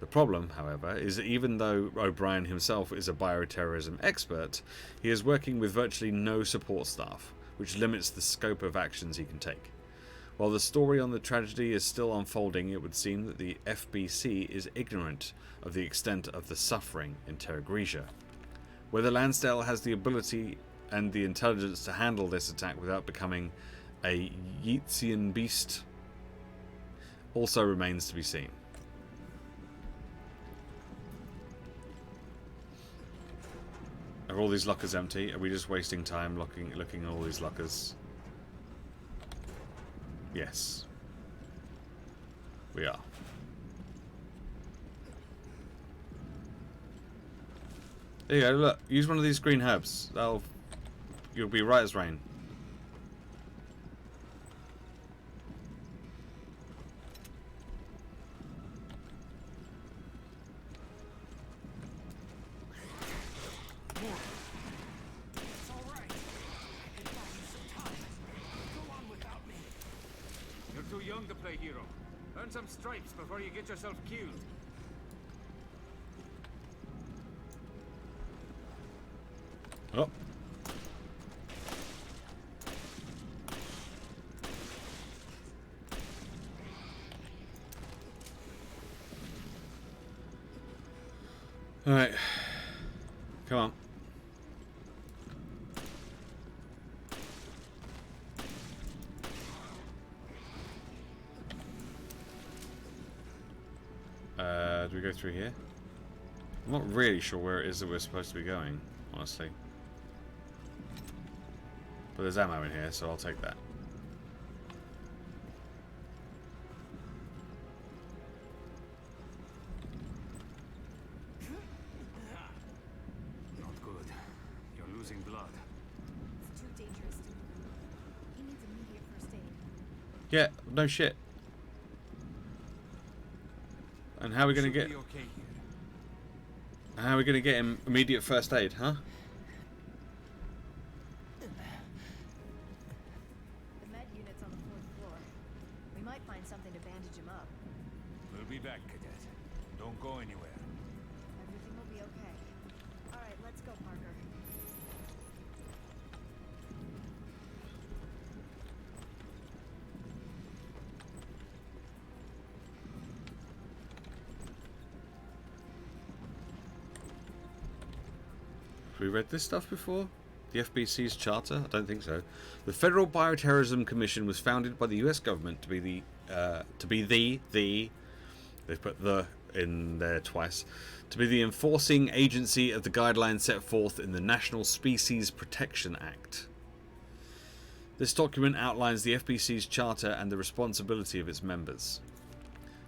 The problem, however, is that even though O'Brien himself is a bioterrorism expert, he is working with virtually no support staff, which limits the scope of actions he can take. While the story on the tragedy is still unfolding, it would seem that the FBC is ignorant of the extent of the suffering in Terra Grigia. Whether Lansdale has the ability and the intelligence to handle this attack without becoming a Yeetsian beast also remains to be seen. Are all these lockers empty? Are we just wasting time looking at all these lockers? Yes. We are. There you go, look. Use one of these green herbs. You'll be right as rain. okay, hero. Earn some stripes before you get yourself killed. Oh. All right. Come on. Do we go through here? I'm not really sure where it is that we're supposed to be going, honestly. But there's ammo in here, so I'll take that. Not good. You're losing blood. It's too dangerous to move. He needs immediate first aid. Yeah, no shit. And how are we gonna get? Should be okay here. How are we gonna get him immediate first aid, huh? The med unit's on the 4th floor. We might find something to bandage him up. We'll be back, Cadet. Don't go anywhere. Everything will be okay. All right, let's go, Parker. Have we read this stuff before? The FBC's charter? I don't think so. The Federal Bioterrorism Commission was founded by the U.S. government to be the they've put the in there twice, to be the enforcing agency of the guidelines set forth in the National Species Protection Act. This document outlines the FBC's charter and the responsibility of its members.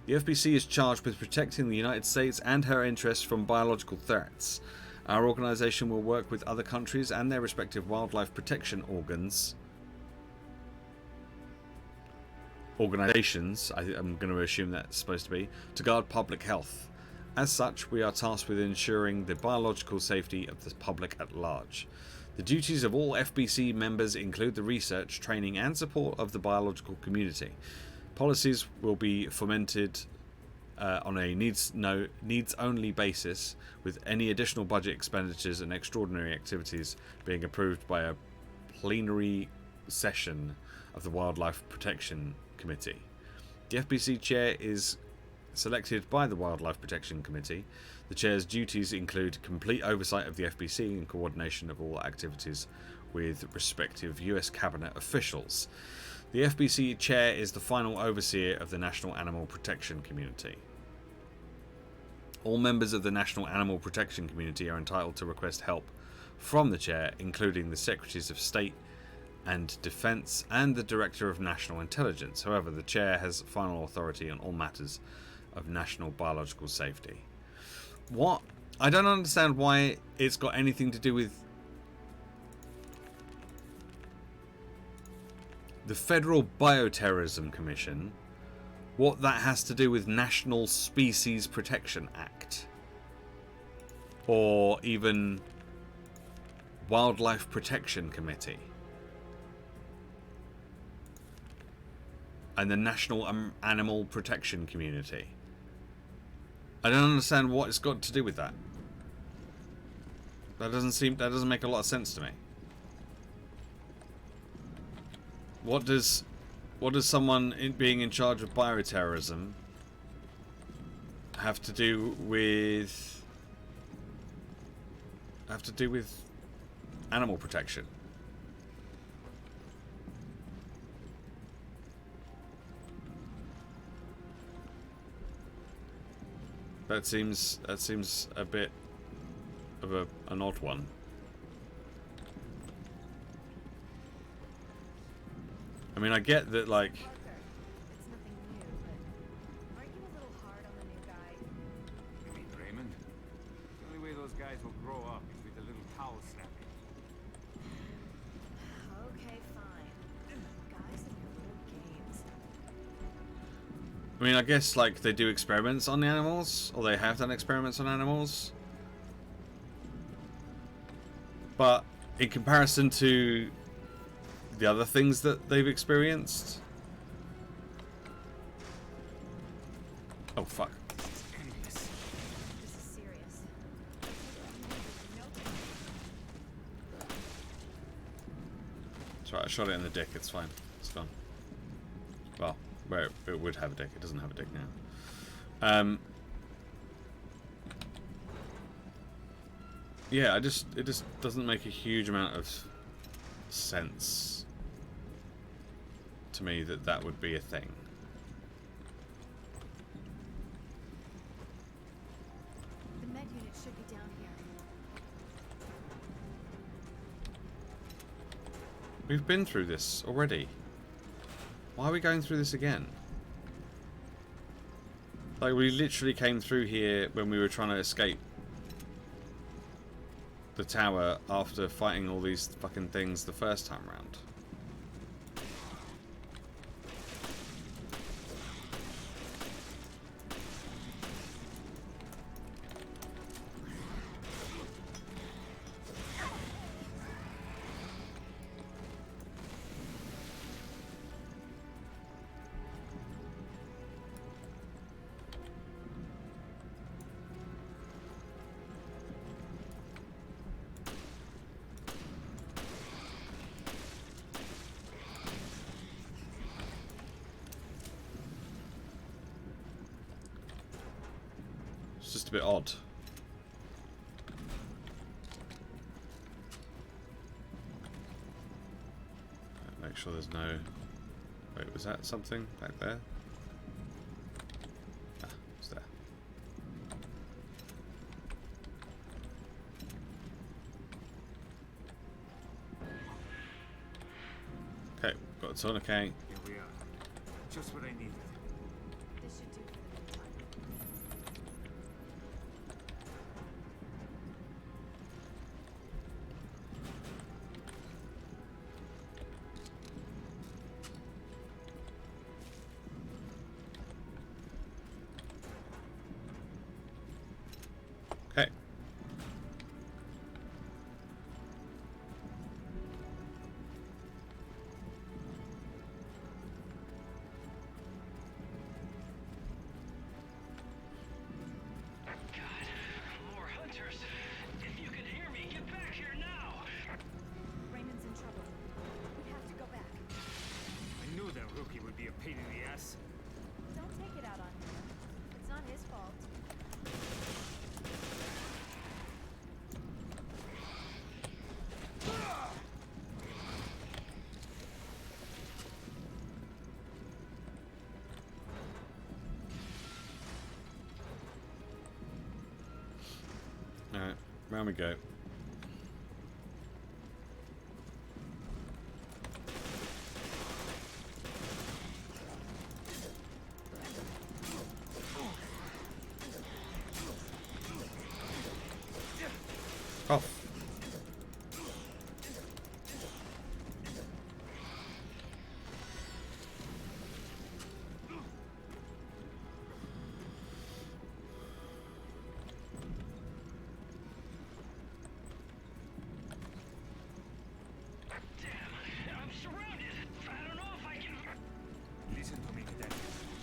The FBC is charged with protecting the United States and her interests from biological threats. Our organization will work with other countries and their respective wildlife protection organizations, I'm going to assume that's supposed to be, to guard public health. As such, we are tasked with ensuring the biological safety of the public at large. The duties of all FBC members include the research, training and support of the biological community. Policies will be fomented on a needs-only basis, with any additional budget expenditures and extraordinary activities being approved by a plenary session of the Wildlife Protection Committee. The FBC chair is selected by the Wildlife Protection Committee. The chair's duties include complete oversight of the FBC and coordination of all activities with respective US cabinet officials. The FBC chair is the final overseer of the National Animal Protection Community. All members of the National Animal Protection Community are entitled to request help from the chair, including the Secretaries of State and Defense and the Director of National Intelligence. However, the chair has final authority on all matters of national biological safety. What? I don't understand why it's got anything to do with the Federal Bioterrorism Commission. What that has to do with National Species Protection Act, or even Wildlife Protection Committee, and the National Animal Protection Community. I don't understand what it's got to do with that. That doesn't make a lot of sense to me. What does someone being in charge of bioterrorism have to do with animal protection? That seems a bit of an odd one. I mean, I get that, like... Parker, it's nothing new, but aren't you a little hard on the new guy? You mean Raymond? The only way those guys will grow up is with a little towel snapping. Okay, fine. Guys and your little games. I mean, I guess, like, they do experiments on the animals, or they have done experiments on animals. But in comparison to the other things that they've experienced, fuck. Endless. This is serious. It's right, I shot it in the dick, it's fine. It's gone. Well, where it would have a dick, it doesn't have a dick now. Yeah, it just doesn't make a huge amount of sense to me that that would be a thing. The med unit should be down here. We've been through this already. Why are we going through this again? Like, we literally came through here when we were trying to escape the tower after fighting all these fucking things the first time round. It's just a bit odd. Make sure there's no... Wait, was that something back there? Ah, it's there. Okay, got a tourniquet. Here we are. Just what I needed. This should do for the meantime. Okay. More hunters. If you can hear me, get back here now. Raymond's in trouble. We have to go back. I knew that rookie would be a pain in the ass. Don't take it out on him. It's not his fault. Alright, round we go. Off. I'm surrounded. I don't know if I can. Listen to me, Cadet.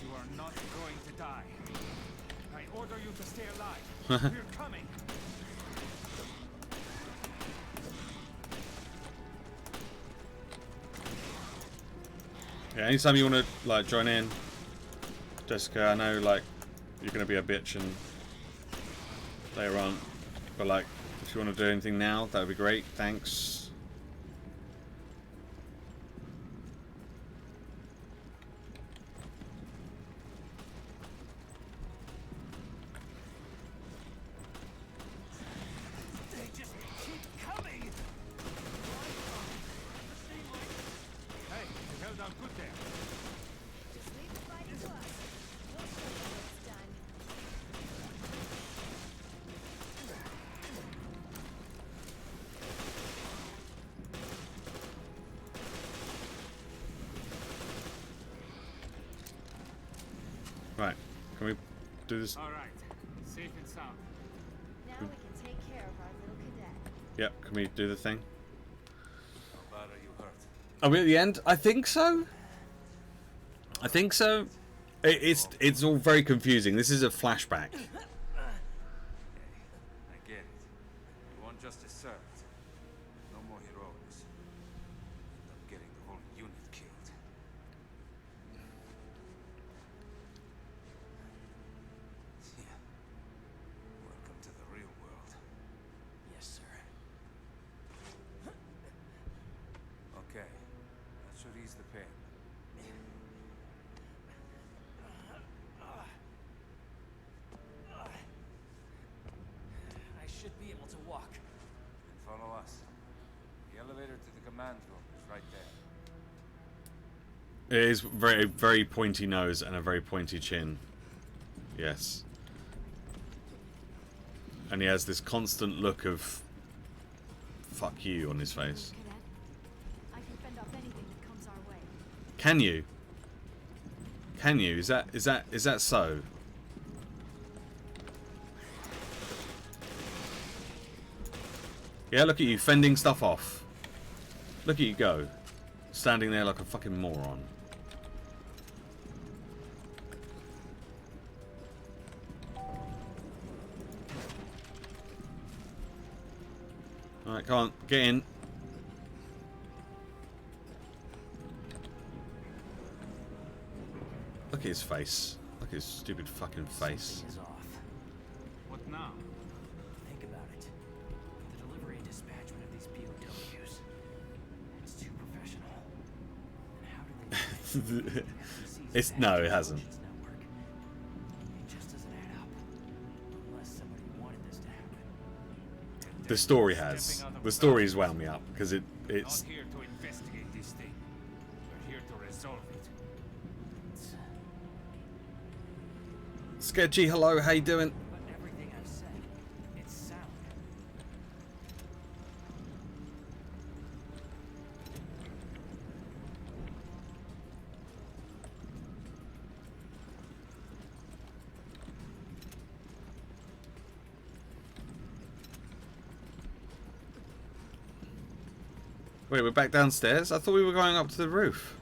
You are not going to die. I order you to stay alive. We're coming. Yeah, anytime you want to like join in, Jessica, I know like you're gonna be a bitch and later on, but like if you want to do anything now, that would be great. Thanks. They just keep coming. Hey, you held out good there. Just leave the fighting to us. We'll show you when it's done. Right, can we do this? All right. Safe and sound. Now we can take care of our little cadet. Yep, can we do the thing? How bad are you hurt? Are we at the end? I think so. I think so. It's all very confusing. This is a flashback. I get it. You want justice served. No more heroics. End up getting the whole unit killed. Yeah. Welcome to the real world. Yes, sir. Okay. That should ease the pain. I should be able to walk. And follow us. The elevator to the command room is right there. It is very, very pointy nose and a very pointy chin. Yes. And he has this constant look of fuck you on his face. Cadet, I can fend off anything that comes our way. Can you? Can you? Is that so? Yeah, look at you fending stuff off. Look at you go. Standing there like a fucking moron. Alright, come on, get in. Look at his face. Look at his stupid fucking face. Something is off. What now? Think about it. The delivery and dispatchment of these POWs. It's too professional. And how did they It's no, it hasn't. It just doesn't add up. Unless somebody wanted this to happen. The story has. The story's wound me up because it's Not here to investigate this thing. We're here to resolve it. Sketchy. Hello, how you doing? But everything I've said, it's sound. Wait, we're back downstairs? I thought we were going up to the roof.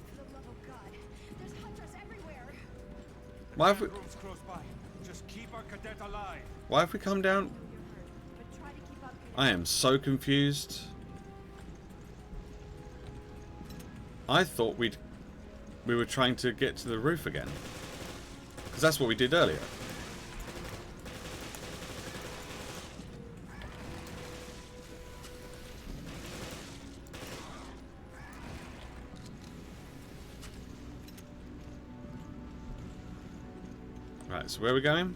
For the love of God, there's hunters everywhere. Why have we, Room's close by. Just keep our cadet alive. why have we come down? You're hurt, but try to keep up. I am so confused. I thought we were trying to get to the roof again. Because that's what we did earlier. Right, so where are we going?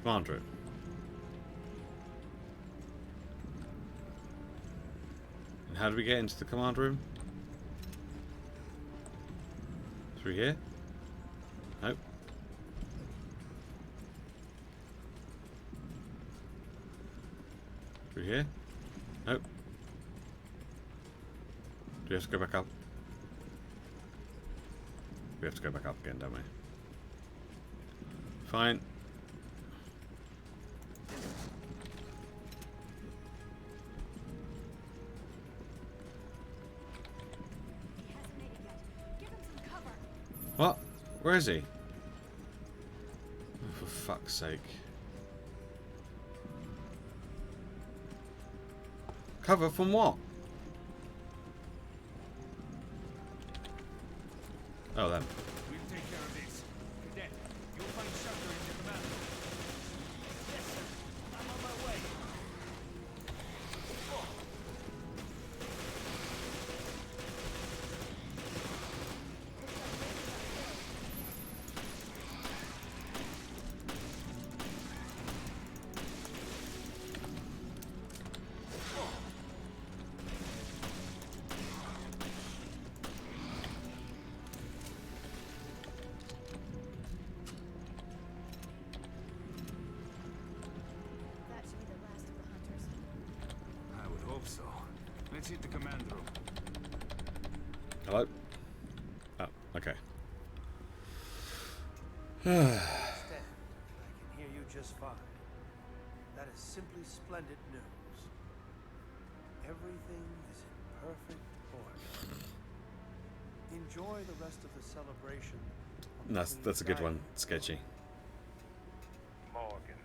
Command room. And how do we get into the command room? Through here? Nope. Through here? Nope. Do we have to go back up? We have to go back up again, don't we? Fine. He hasn't made it yet. Give him some cover. What? Where is he? Oh, for fuck's sake. Cover from what? Oh, then. We'll take care of this. Cadet, you'll find shelter in the command room. Yes, sir. I'm on my way. Proceed to command room. Hello? Oh, okay. Understand. I can hear you just fine. That is simply splendid news. Everything is in perfect order. Enjoy the rest of the celebration. That's a good one. Sketchy. Morgan,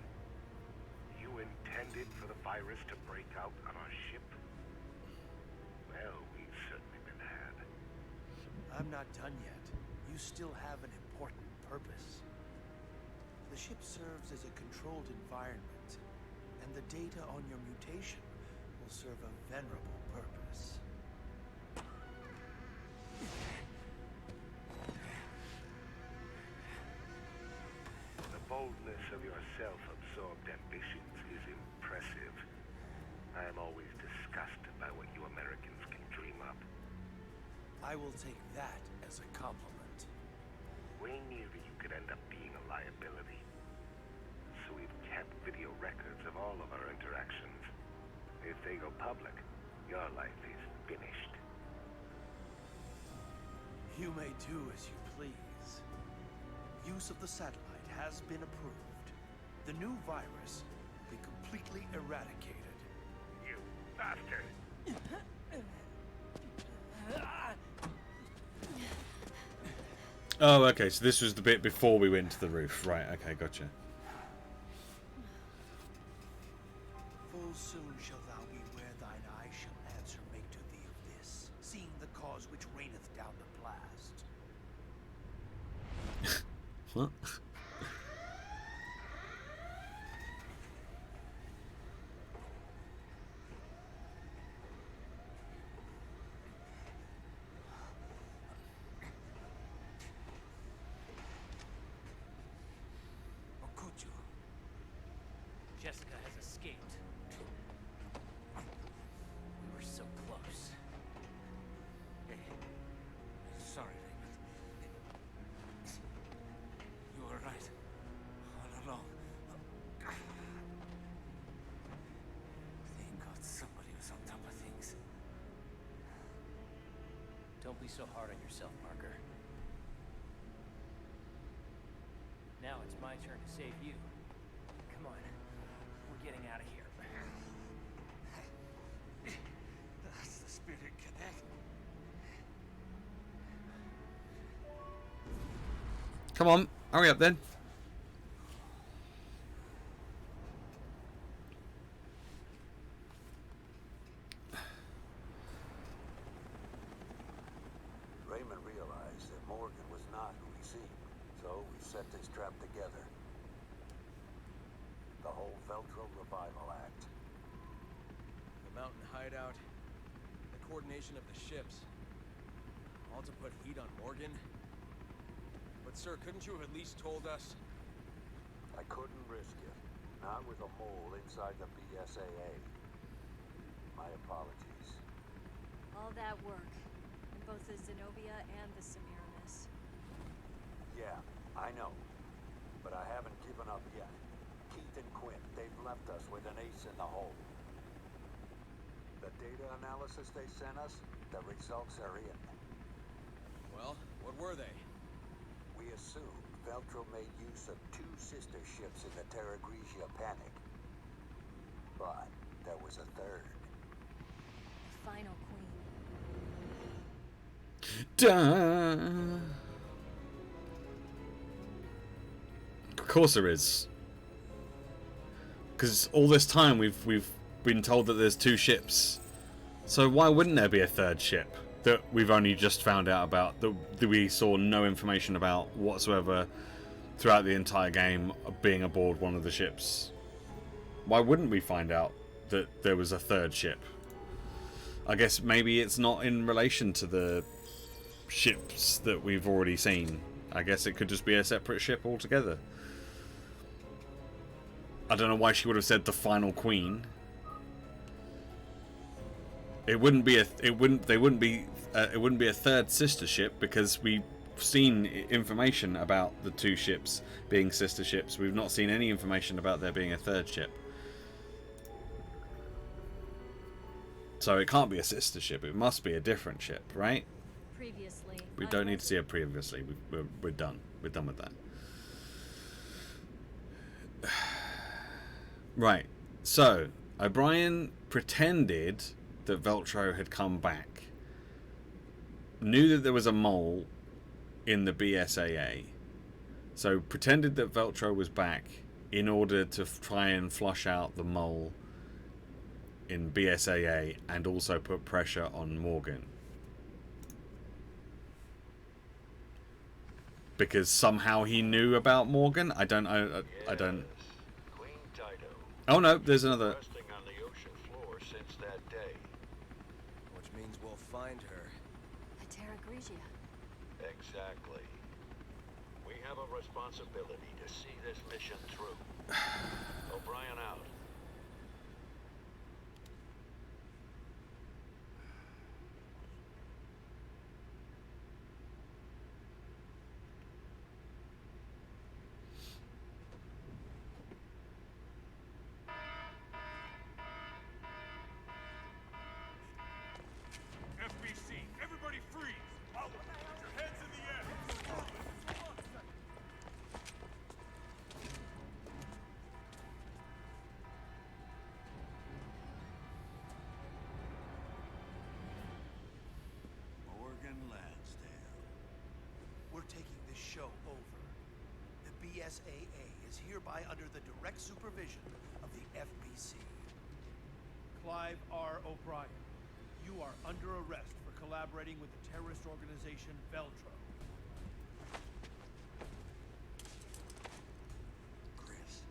you intended for the virus to break out on our ship? Well, we've certainly been had. I'm not done yet. You still have an important purpose. The ship serves as a controlled environment, and the data on your mutation will serve a venerable purpose. The boldness of your self-absorbed ambitions is impressive. I am always disgusted by what you Americans can dream up. I will take that as a compliment. We knew that you could end up being a liability. So we've kept video records of all of our interactions. If they go public, your life is finished. You may do as you please. Use of the satellite has been approved. The new virus will be completely eradicated. You bastard! Oh, okay, so this was the bit before we went to the roof. Right, okay, gotcha. Full soon shall thou be where thine eye shall answer make to thee of this, seeing the cause which reigneth down the blast. What? Okuchu. Jessica has escaped. We were so close. Hey, sorry, Raymond. You were right. All along. Thank God somebody was on top of things. Don't be so hard on yourself, Parker. Now it's my turn to save you. Come on. We're getting out of here. That's the spirit, Cadet. Come on, hurry up then. Raymond realized that Morgan was not who he seemed, so we set this trap together. The whole Veltro Revival Act. The mountain hideout, the coordination of the ships. All to put heat on Morgan? But sir, couldn't you have at least told us? I couldn't risk it. Not with a mole inside the BSAA. My apologies. All that work. In both the Zenobia and the Semiramis. Yeah, I know. But I haven't given up yet. Keith and Quinn, they've left us with an ace in the hole. The data analysis they sent us, the results are in. Well, what were they? We assumed Veltro made use of 2 sister ships in the Terra Grigia panic. But there was a third. The final queen. Duh. Of course there is. Because all this time we've been told that there's 2 ships. So why wouldn't there be a third ship that we've only just found out about, that we saw no information about whatsoever throughout the entire game of being aboard one of the ships? Why wouldn't we find out that there was a third ship? I guess maybe it's not in relation to the ships that we've already seen. I guess it could just be a separate ship altogether. I don't know why she would have said the final queen. It wouldn't be a third sister ship, because we've seen information about the 2 ships being sister ships. We've not seen any information about there being a third ship. So it can't be a sister ship. It must be a different ship, right? Previously. We don't need to see it previously. We're done. We're done with that. Right. So O'Brien pretended that Veltro had come back. Knew that there was a mole in the BSAA. So pretended that Veltro was back in order to try and flush out the mole in BSAA and also put pressure on Morgan. Because somehow he knew about Morgan? I don't. Queen Dido. Oh no, there's another. Resting on the ocean floor since that day. Which means we'll find her. A Terra Grigia. Exactly. We have a responsibility to see this mission through. O'Brien out. FBC, everybody freeze! Out! Put your heads in the air! Morgan Lansdale. We're taking this show over. The BSAA is hereby under the direct supervision of the FBC. Clive R. O'Brien, you are under arrest for collaborating with the terrorist organization Veltro. Chris,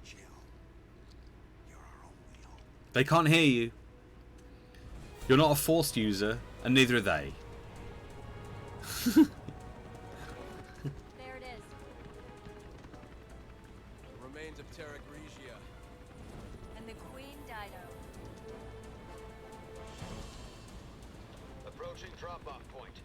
chill. You're our only hope. They can't hear you. You're not a forced user, and neither are they. There it is. The remains of Terra Grigia. And the Queen Dido. Approaching drop-off point.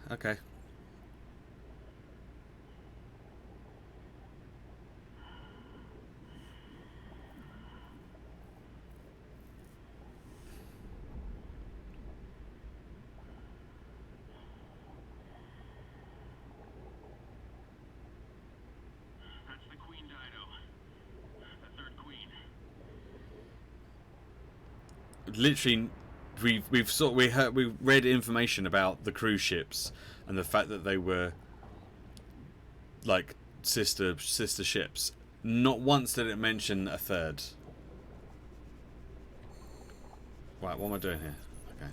Okay. That's the Queen Dido. The third queen. Literally, we read information about the cruise ships and the fact that they were like sister ships. Not once did it mention a third. Right, what am I doing here? Okay.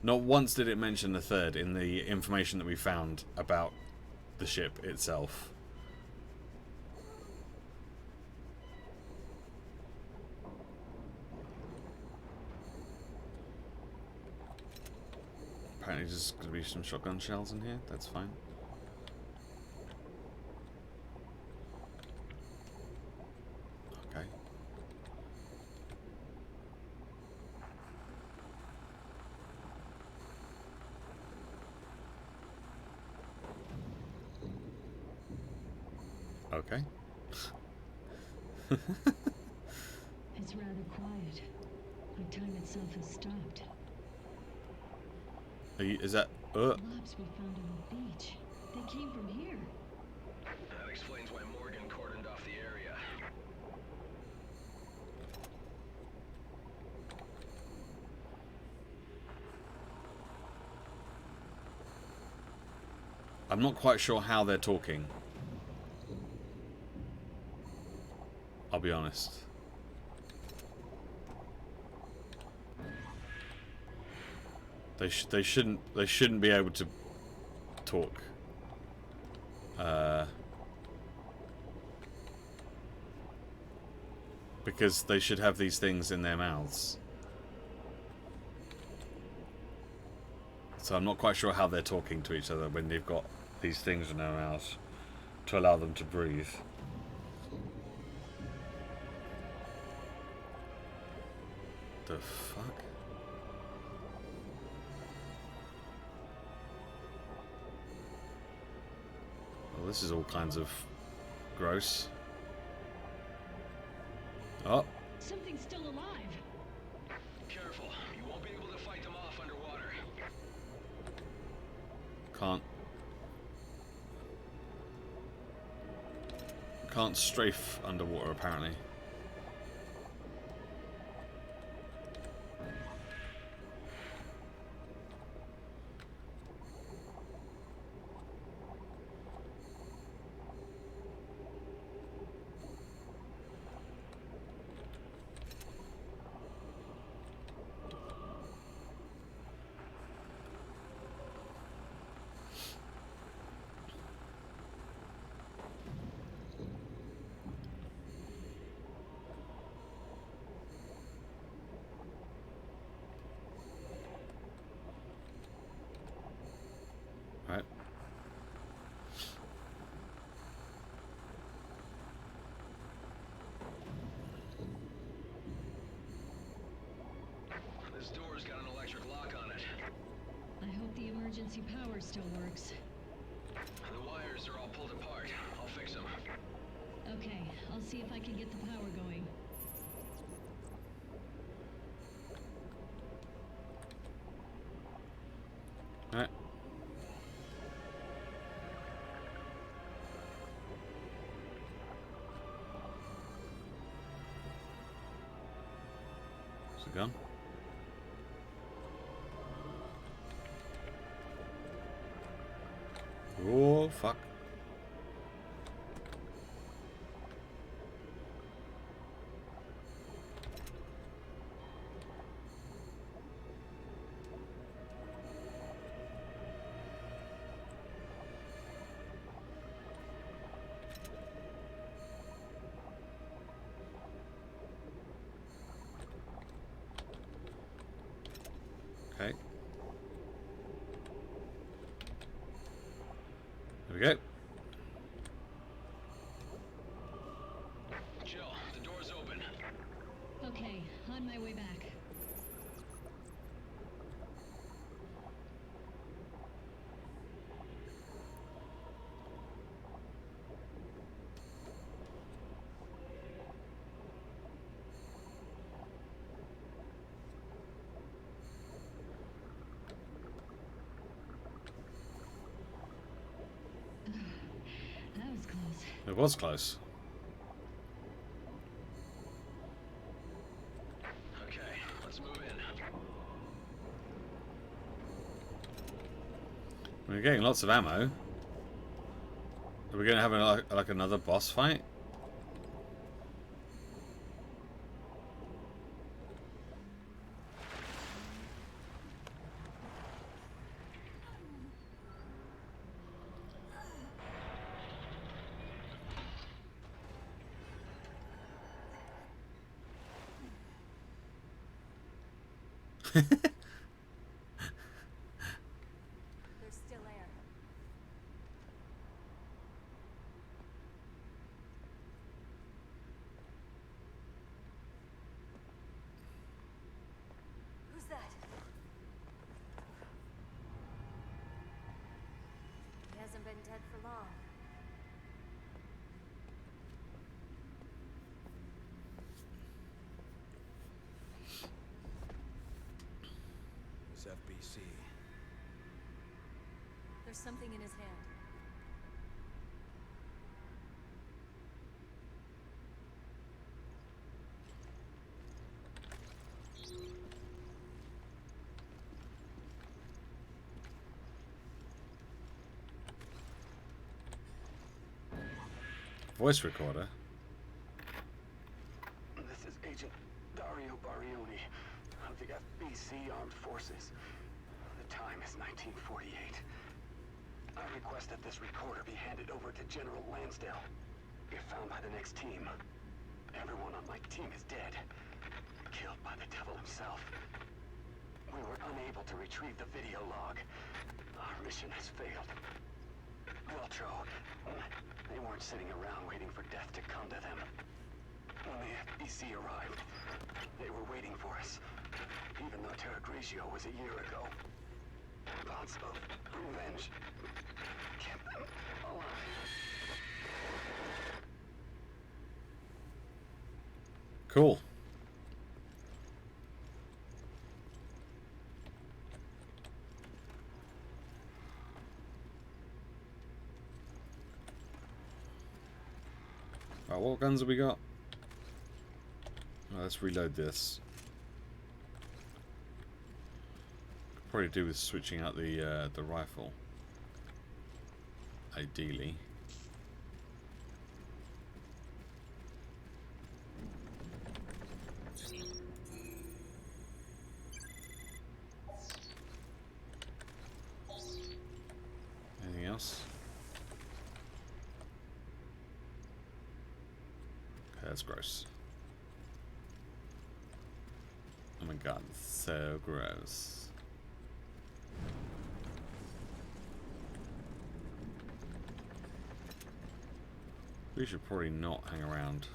Not once did it mention a third in the information that we found about the ship itself. Apparently there's going to be some shotgun shells in here. That's fine. Okay. Okay. It's rather quiet. Like time itself has stopped. Is that... Labs we found on the beach. They came from here. That explains why Morgan cordoned off the area. I'm not quite sure how they're talking. I'll be honest. They shouldn't be able to talk. Because they should have these things in their mouths. So I'm not quite sure how they're talking to each other when they've got these things in their mouths to allow them to breathe. The fuck? Well, this is all kinds of Gross. Oh. Something's still alive. Careful, you won't be able to fight them off underwater. Can't strafe underwater apparently. Right. This door's got an electric lock on it. I hope the emergency power still works. The wires are all pulled apart. I'll fix them. Okay, I'll see if I can get the power going. Alright. Is it gone? Oh, fuck. Okay. There we go. Jill, the door's open. Okay, on my way back. That was close. It was close. Okay, let's move in. We're getting lots of ammo. Are we going to have like another boss fight? There's still air. Who's that? He hasn't been dead for long. This FBC. There's something in his hand. Voice recorder. This is Agent Dario Barioni of the FBC Armed Forces. The time is 1948. I request that this recorder be handed over to General Lansdale. If found by the next team, everyone on my team is dead. Killed by the devil himself. We were unable to retrieve the video log. Our mission has failed. Veltro, they weren't sitting around waiting for death to come to them. When the FBC arrived, they were waiting for us. Even though Terra Grigio was a year ago. Thoughts of revenge kept them alive. Cool. Right, what guns have we got? Oh, let's reload this. Could probably do with switching out the rifle. Ideally. Anything else? Okay, that's gross. Oh my god, so gross. We should probably not hang around.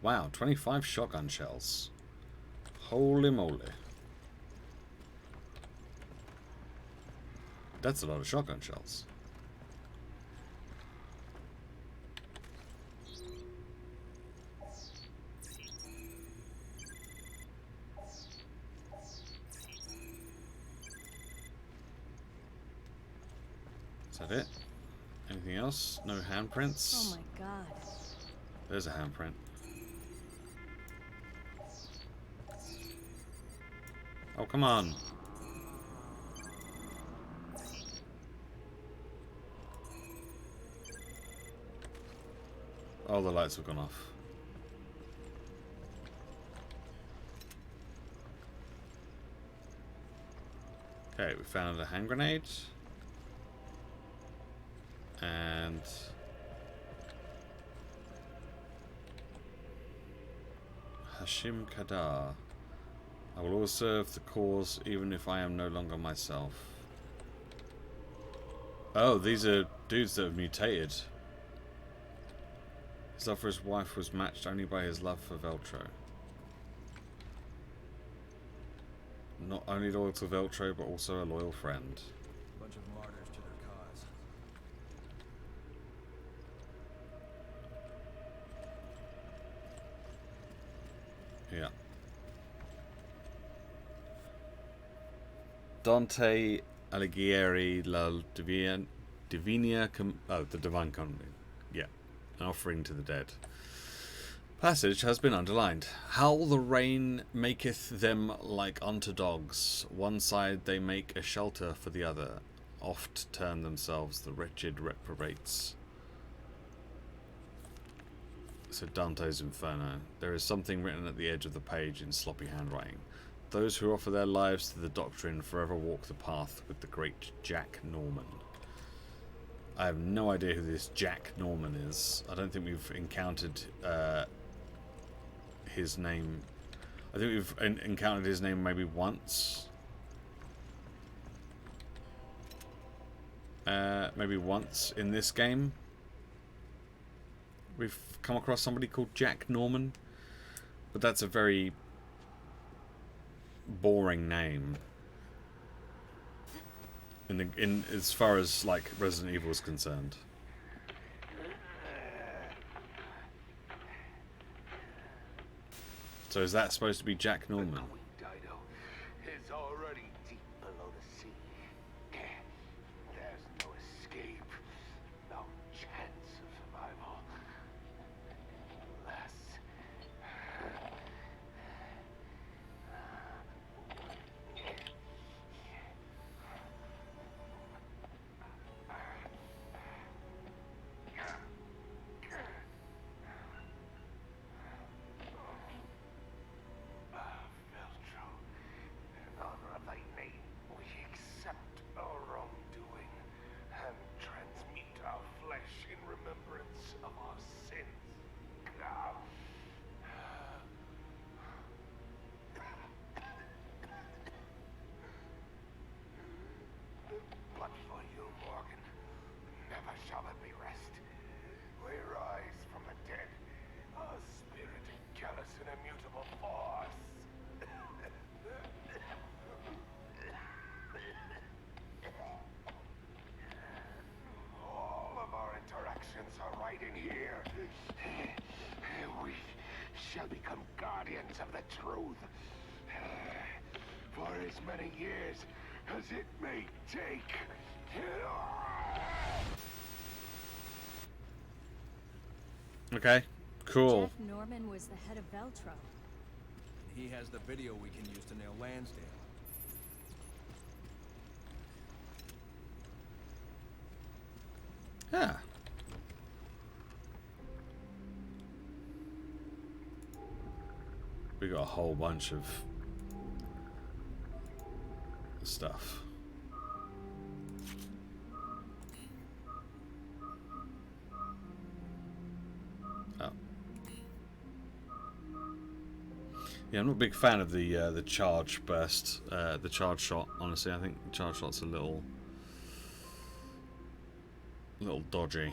Wow, 25 shotgun shells. Holy moly. That's a lot of shotgun shells. Is that it? Anything else? No handprints? Oh my god. There's a handprint. Oh, come on. Oh, the lights have gone off. Okay, we found a hand grenade. And Hashim Kadar. I will always serve the cause even if I am no longer myself. Oh, these are dudes that have mutated. His love for his wife was matched only by his love for Veltro. Not only loyal to Veltro, but also a loyal friend. Bunch of martyrs to their cause. Yeah. Dante Alighieri La Divina the Divine Comedy. Yeah. An offering to the dead. Passage has been underlined. How the rain maketh them like unto dogs. One side they make a shelter for the other. Oft turn themselves the wretched reprobates. So Dante's Inferno. There is something written at the edge of the page in sloppy handwriting. Those who offer their lives to the doctrine forever walk the path with the great Jack Norman. I have no idea who this Jack Norman is. I don't think we've encountered his name. I think we've encountered his name maybe once. Maybe once in this game. We've come across somebody called Jack Norman. But that's a very boring name. In as far as like Resident Evil is concerned. So is that supposed to be Jack Norman? Dido is already deep below the sea. There's no escape, no chance of survival. Unless... But for you, Morgan, never shall it be rest. We rise from the dead, a spirit callous and immutable force. guardians of the truth. For as many years as it may take. Okay, cool. Jeff Norman was the head of Veltro. He has the video we can use to nail Lansdale. Yeah. We got a whole bunch of stuff. Oh. Yeah, I'm not a big fan of the charge burst, the charge shot. Honestly, I think the charge shot's a little dodgy.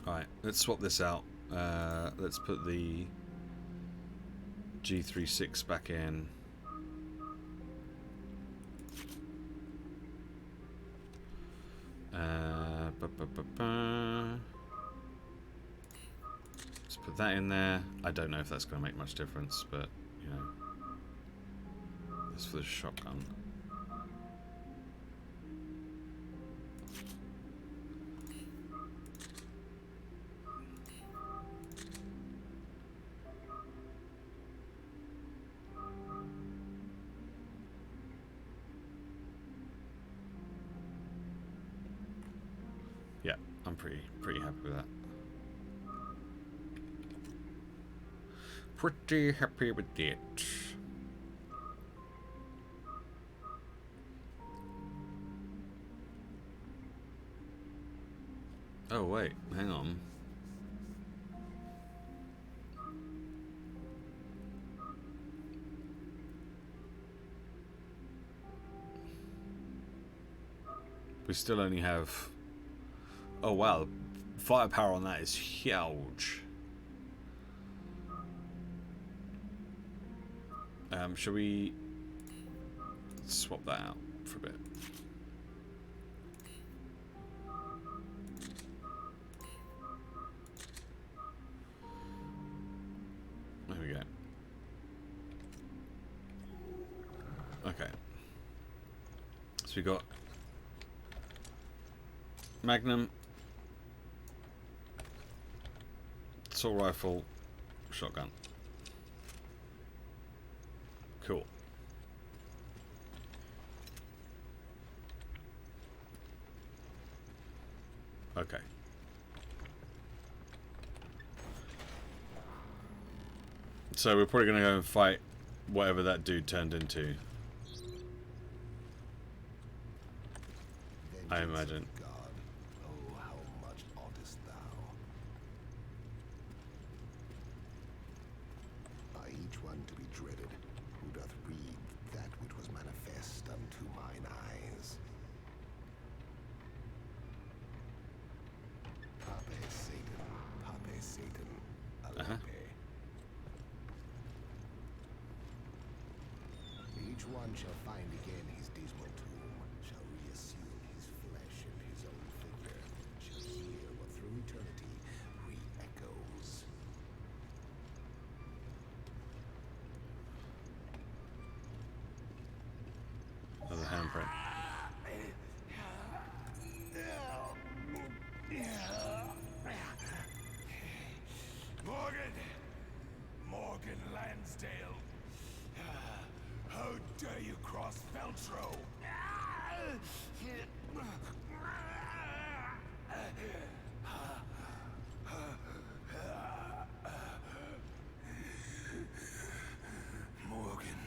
Alright, let's swap this out. Let's put the G36 back in. Let's put that in there. I don't know if that's going to make much difference, but, you know. That's for the shotgun. Yeah, I'm pretty happy with that. Pretty happy with it. Oh wait, hang on. We still only have... Oh wow, firepower on that is huge. Shall we swap that out for a bit? There we go. Okay. So we got Magnum, assault rifle, shotgun. Cool. Okay. So we're probably going to go and fight whatever that dude turned into. I imagine. Shall find again his dismal tomb, shall reassume his flesh and his own figure, shall hear what through eternity re-echoes. Another handprint. Morgan Lansdale. How dare you cross Veltro? Morgan,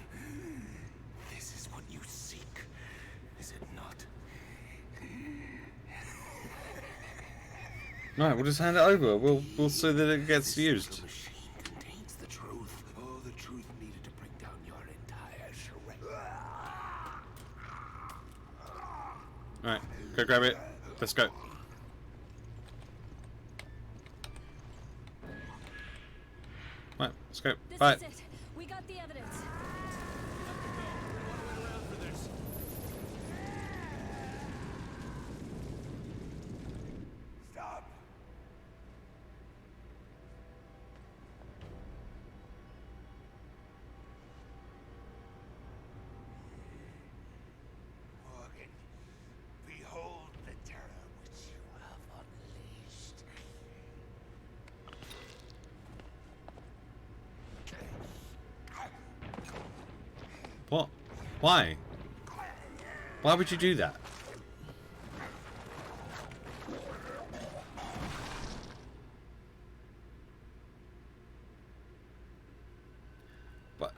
this is what you seek, is it not? Right, we'll just hand it over. We'll see that it gets used. Contains the truth. Oh, the truth needed to bring down your entire charade. Alright, go grab it. Let's go. Let's go. This Bye. is it. We got the evidence. Stop. Morgan, behold the terror which you have unleashed. What? Why? Why would you do that? But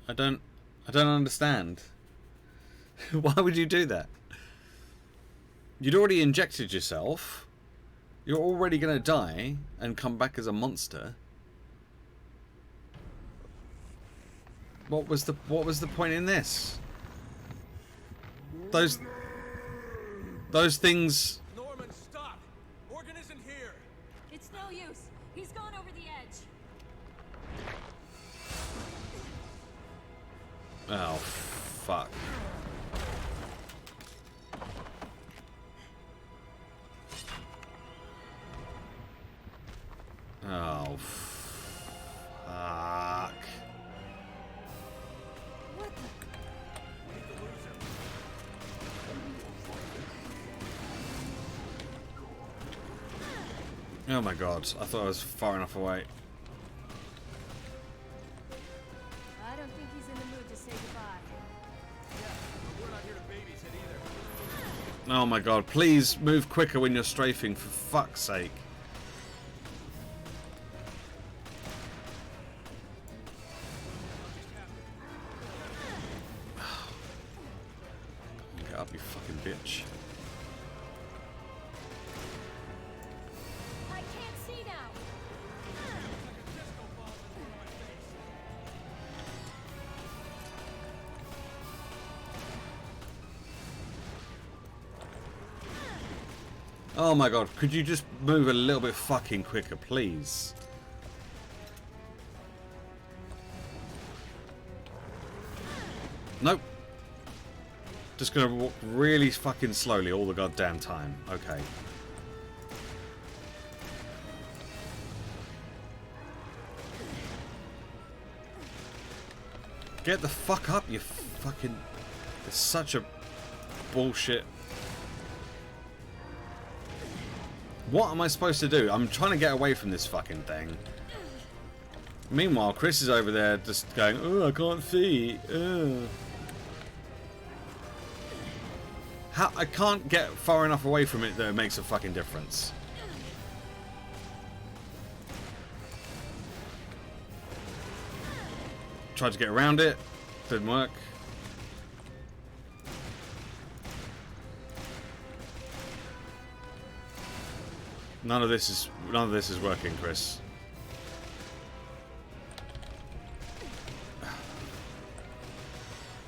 I don't understand. Why would you do that? You'd already injected yourself. You're already gonna die and come back as a monster. What was the point in this? Those things. Norman, stop! Morgan isn't here. It's no use. He's gone over the edge. Oh, fuck. Oh, fuck. What the? Oh my god, I thought I was far enough away. I don't think he's in the mood to say goodbye. Yeah, but we're not here to babysit either. Oh my god, please move quicker when you're strafing, for fuck's sake. Get up, you fucking bitch. I can't see now. Oh my god, could you just move a little bit fucking quicker, please? Nope. Just gonna walk really fucking slowly all the goddamn time. Okay. Get the fuck up, you fucking... It's such a bullshit... What am I supposed to do? I'm trying to get away from this fucking thing. Meanwhile, Chris is over there just going, oh, I can't see. How I can't get far enough away from it that it makes a fucking difference. Tried to get around it. Didn't work. None of this is working, Chris.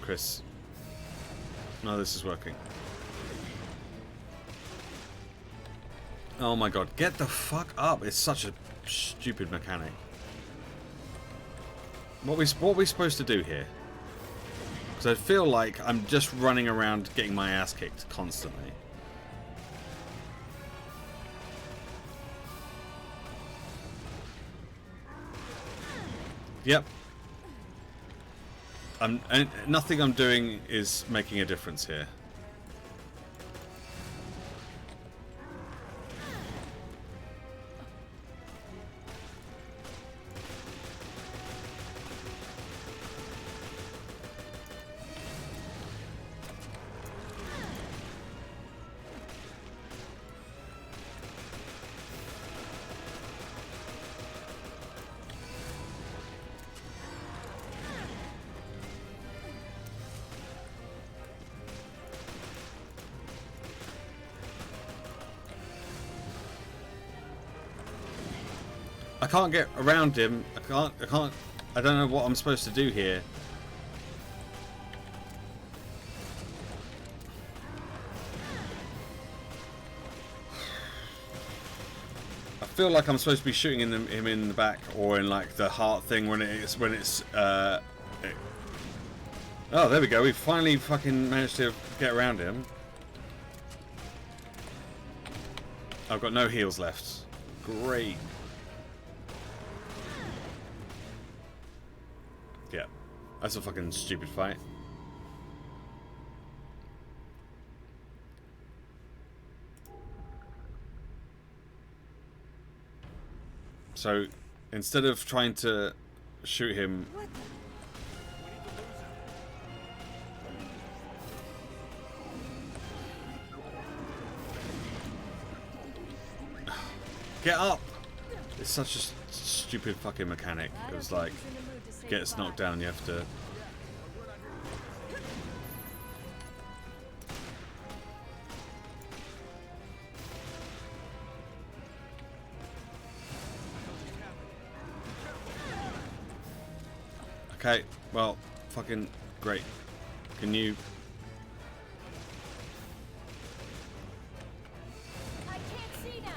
Chris. None of this is working. Oh my god, get the fuck up. It's such a stupid mechanic. What we supposed to do here? Because I feel like I'm just running around getting my ass kicked constantly. Yep. Nothing I'm doing is making a difference here. I can't get around him. I don't know what I'm supposed to do here. feel like I'm supposed to be shooting him in the back or in like the heart thing when it's oh, there we go. We finally fucking managed to get around him. I've got no heals left. Great. Yeah, that's a fucking stupid fight. So, instead of trying to shoot him... Get up! It's such a stupid fucking mechanic. It was like, gets knocked down, you have to... Okay, well, fucking great. Can you... I can't see now.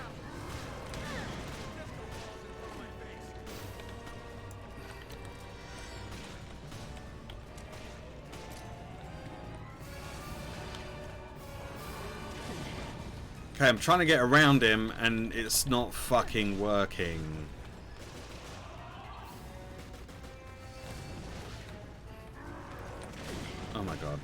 Okay, I'm trying to get around him and it's not fucking working. Oh my god.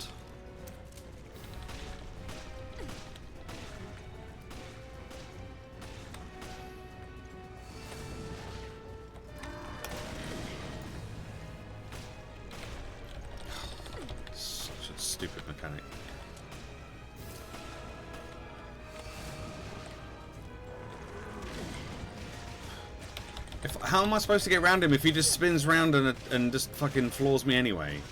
Such a stupid mechanic. How am I supposed to get around him if he just spins round and just fucking floors me anyway?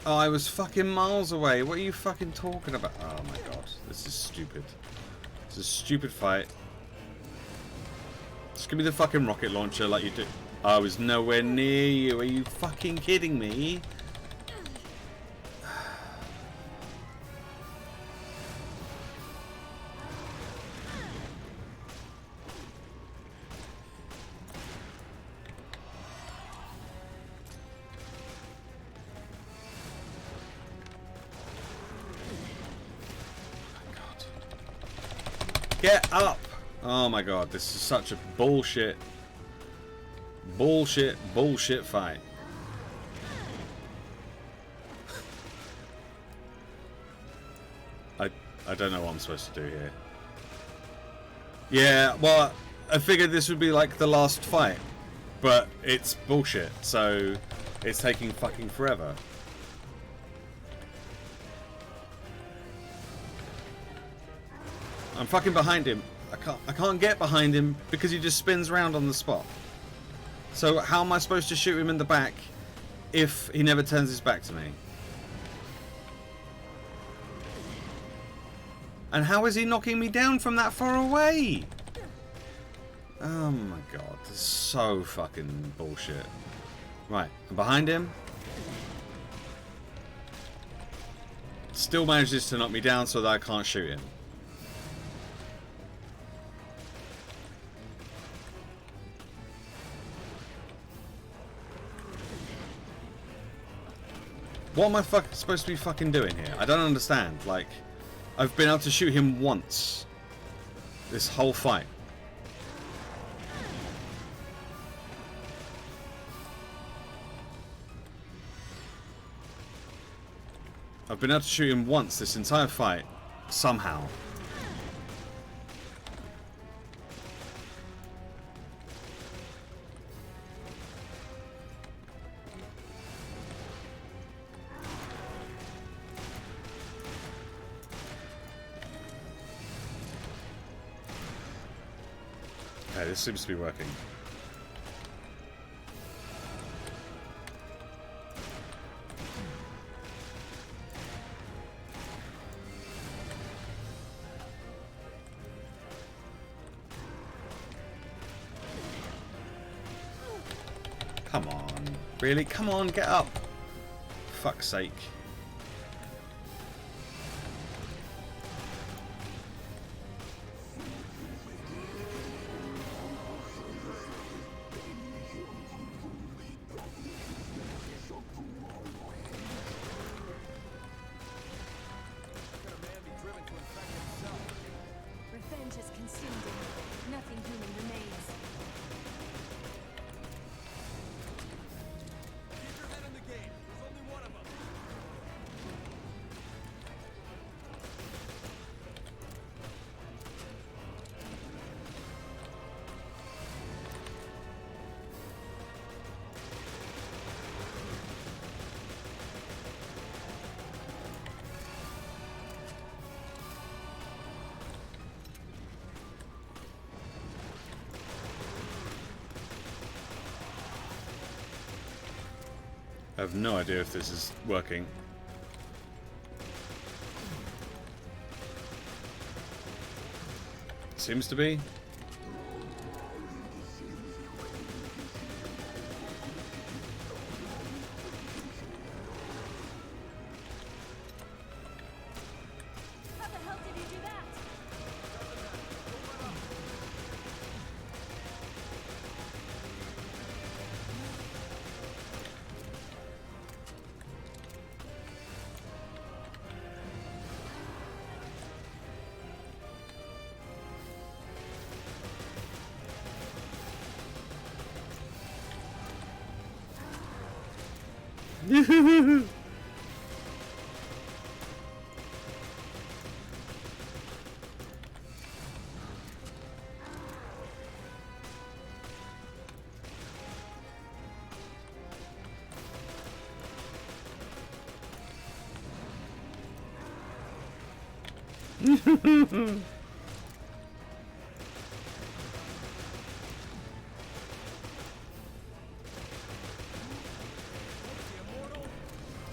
Oh, I was fucking miles away. What are you fucking talking about? Oh my god. This is stupid. It's a stupid fight. Just give me the fucking rocket launcher like you do. I was nowhere near you. Are you fucking kidding me? Get up! Oh my god, this is such a bullshit fight. I don't know what I'm supposed to do here. Yeah, well, I figured this would be like the last fight, but it's bullshit, so it's taking fucking forever. I'm fucking behind him. I can't get behind him because he just spins around on the spot. So how am I supposed to shoot him in the back if he never turns his back to me? And how is he knocking me down from that far away? Oh my god, this is so fucking bullshit. Right, I'm behind him. Still manages to knock me down so that I can't shoot him. What am I supposed to be fucking doing here? I don't understand. Like, I've been able to shoot him once this whole fight. I've been able to shoot him once this entire fight, somehow. this seems to be working. Come on. Really? Come on, get up. Fuck's sake. Revenge has consumed him. Nothing human remains. Keep your head in the game. There's only one of them. I have no idea if this is working. Seems to be. How the hell did you do that?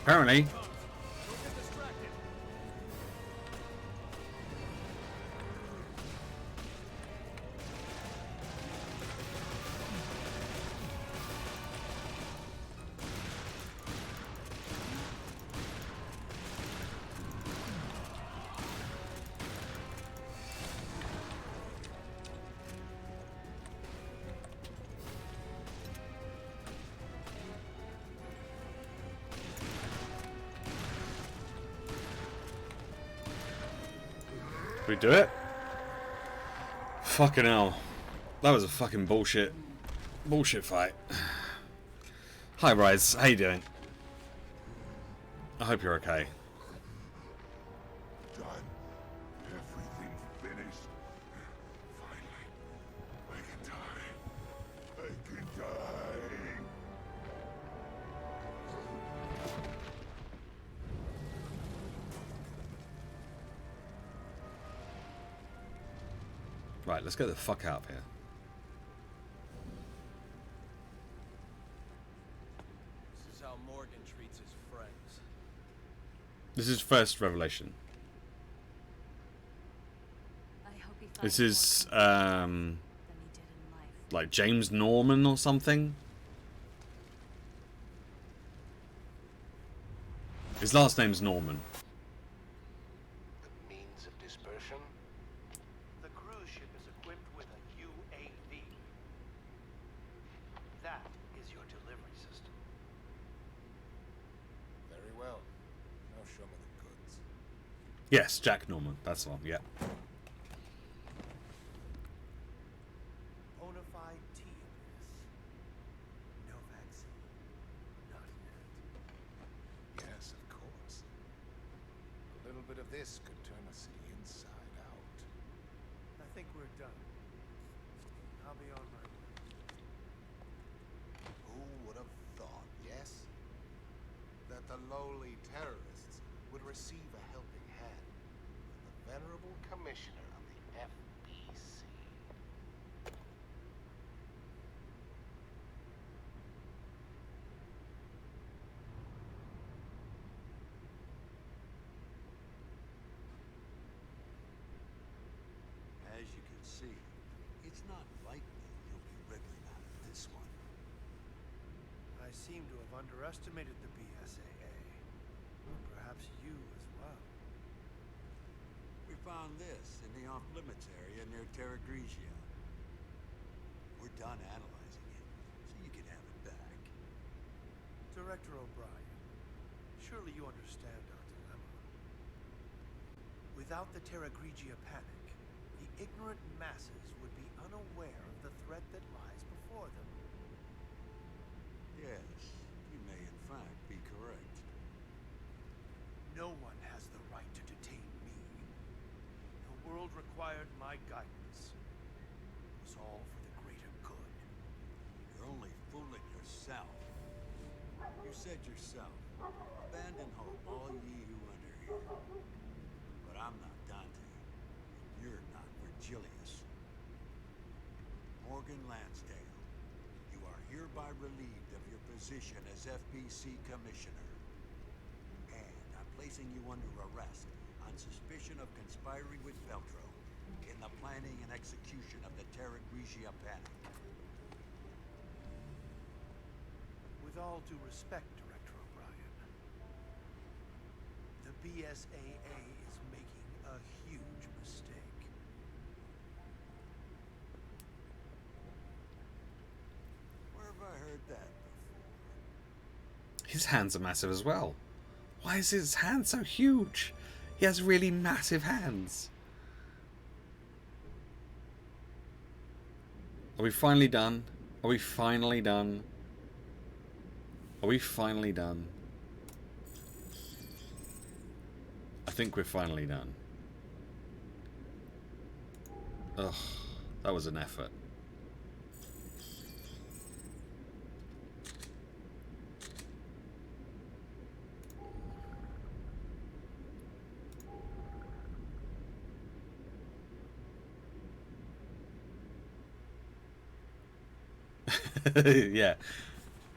Apparently. We do it? Fucking hell. That was a fucking bullshit fight. Hi Rise, how you doing? I hope you're okay. Done. Everything finished. Finally. I can die. I can die. Right, let's get the fuck out of here. This is how Morgan treats his friends. This is first revelation. I hope he finds This is more than he did in life. like James Norman or something. His last name's Norman. The means of dispersion? The cruise ship is equipped with a UAV. That is your delivery system. Very well. Now show me the goods. Yes, Jack Norman. That's the one. Yeah. Bona fide TMS. No vaccine. Not yet. Yes, of course. A little bit of this could turn the city inside out. I think we're done. I'll be on my way. Who would have thought, yes? That the lowly terrorists would receive a helping hand from the venerable commissioner of the FBC. this one. I seem to have underestimated the BSAA. Or perhaps you as well. We found this in the off-limits area near Terra Grigia. We're done analyzing it, so you can have it back. Director O'Brien, surely you understand our dilemma. Without the Terra Grigia panic, the ignorant masses would be unaware of the threat that lies before them. Yes, you may in fact be correct. No one has the right to detain me. The world required my guidance. It was all for the greater good. You're only fooling yourself. You said yourself, abandon hope, all ye who enter here. But I'm not Dante. You're not Virgilius. Morgan Lansdale, you are hereby relieved of your position as FBC Commissioner. And I'm placing you under arrest on suspicion of conspiring with Veltro in the planning and execution of the Terra Grigia panic. With all due respect, Director O'Brien, the BSAA is making a huge mistake. Where have I heard that before? His hands are massive as well. Why is his hand so huge? He has really massive hands. Are we finally done? Are we finally done? Are we finally done? I think we're finally done. Ugh, that was an effort. Yeah.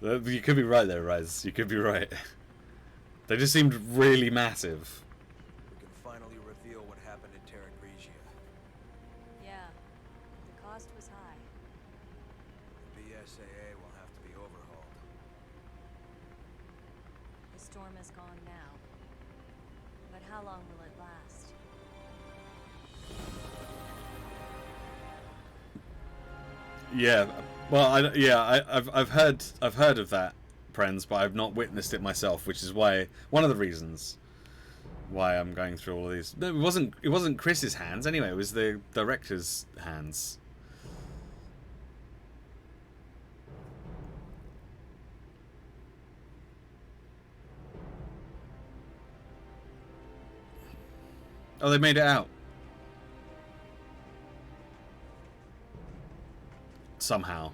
You could be right there, Rise. You could be right. They just seemed really massive. We can finally reveal what happened in Terra Grigia. Yeah, the cost was high. The BSAA will have to be overhauled. The storm is gone now. But how long will it last? Yeah. Well, I've heard of that, Prens, but I've not witnessed it myself, which is why one of the reasons why I'm going through all of these. No, it wasn't Chris's hands anyway. It was the director's hands. Oh, they made it out. Somehow.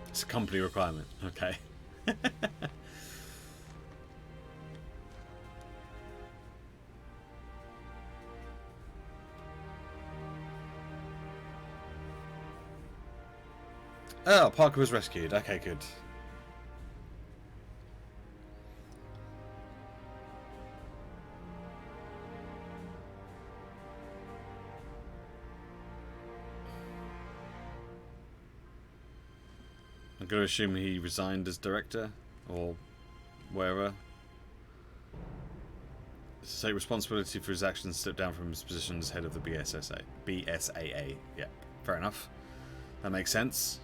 It's a company requirement. Okay. Oh, Parker was rescued. Okay, good. I'm going to assume he resigned as director, or wherever. To take responsibility for his actions, step down from his position as head of the BSAA. Yeah, fair enough. That makes sense.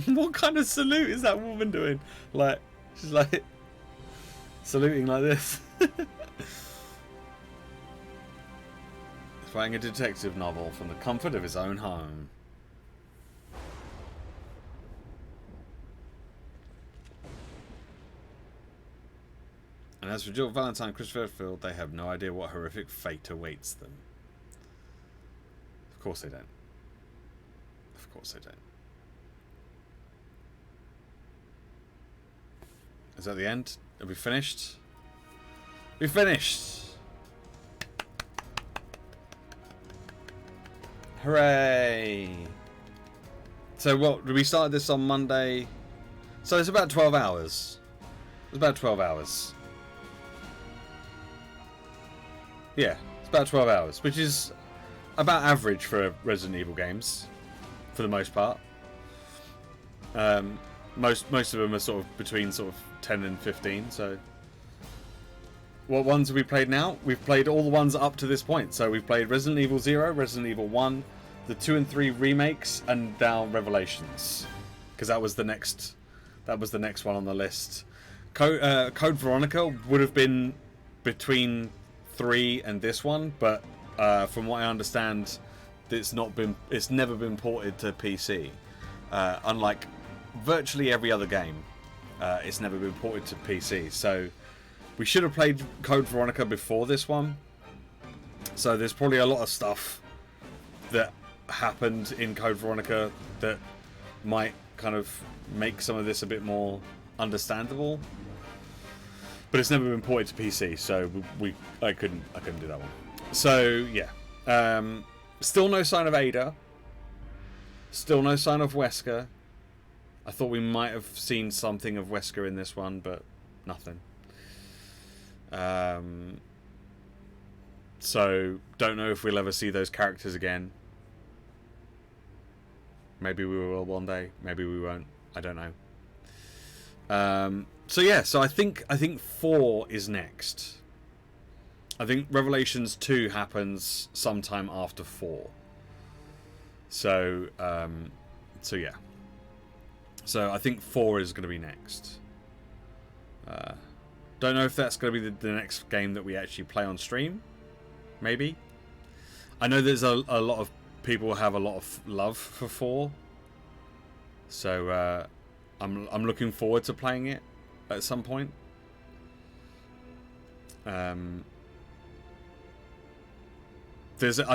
What kind of salute is that woman doing? Like, she's like saluting like this. He's writing a detective novel from the comfort of his own home. And as for Jill Valentine and Christopher Field, they have no idea what horrific fate awaits them. Of course they don't. Of course they don't. Is that the end? Have we finished? We finished! Hooray! So what, we started this on Monday. So it's about 12 hours. It's about 12 hours. Yeah, it's about 12 hours, which is about average for Resident Evil games, for the most part. Most of them are sort of between sort of 10 and 15. So, what ones have we played now? We've played all the ones up to this point. So we've played Resident Evil 0, Resident Evil 1, the 2 and 3 remakes, and now Revelations, because that was the next one on the list. Code Veronica would have been between 3 and this one, but from what I understand, it's never been ported to PC. Unlike virtually every other game, it's never been ported to PC. So we should have played Code Veronica before this one. So there's probably a lot of stuff that happened in Code Veronica that might kind of make some of this a bit more understandable. But it's never been ported to PC, so I couldn't do that one. So yeah, still no sign of Ada. Still no sign of Wesker. I thought we might have seen something of Wesker in this one, but nothing. So don't know if we'll ever see those characters again. Maybe we will one day. Maybe we won't. I don't know. So yeah, so I think 4 is next. I think Revelations 2 happens sometime after 4. So yeah. So I think 4 is going to be next. Don't know if that's going to be the next game that we actually play on stream. Maybe. I know there's a lot of people have a lot of love for 4. So I'm looking forward to playing it at some point. I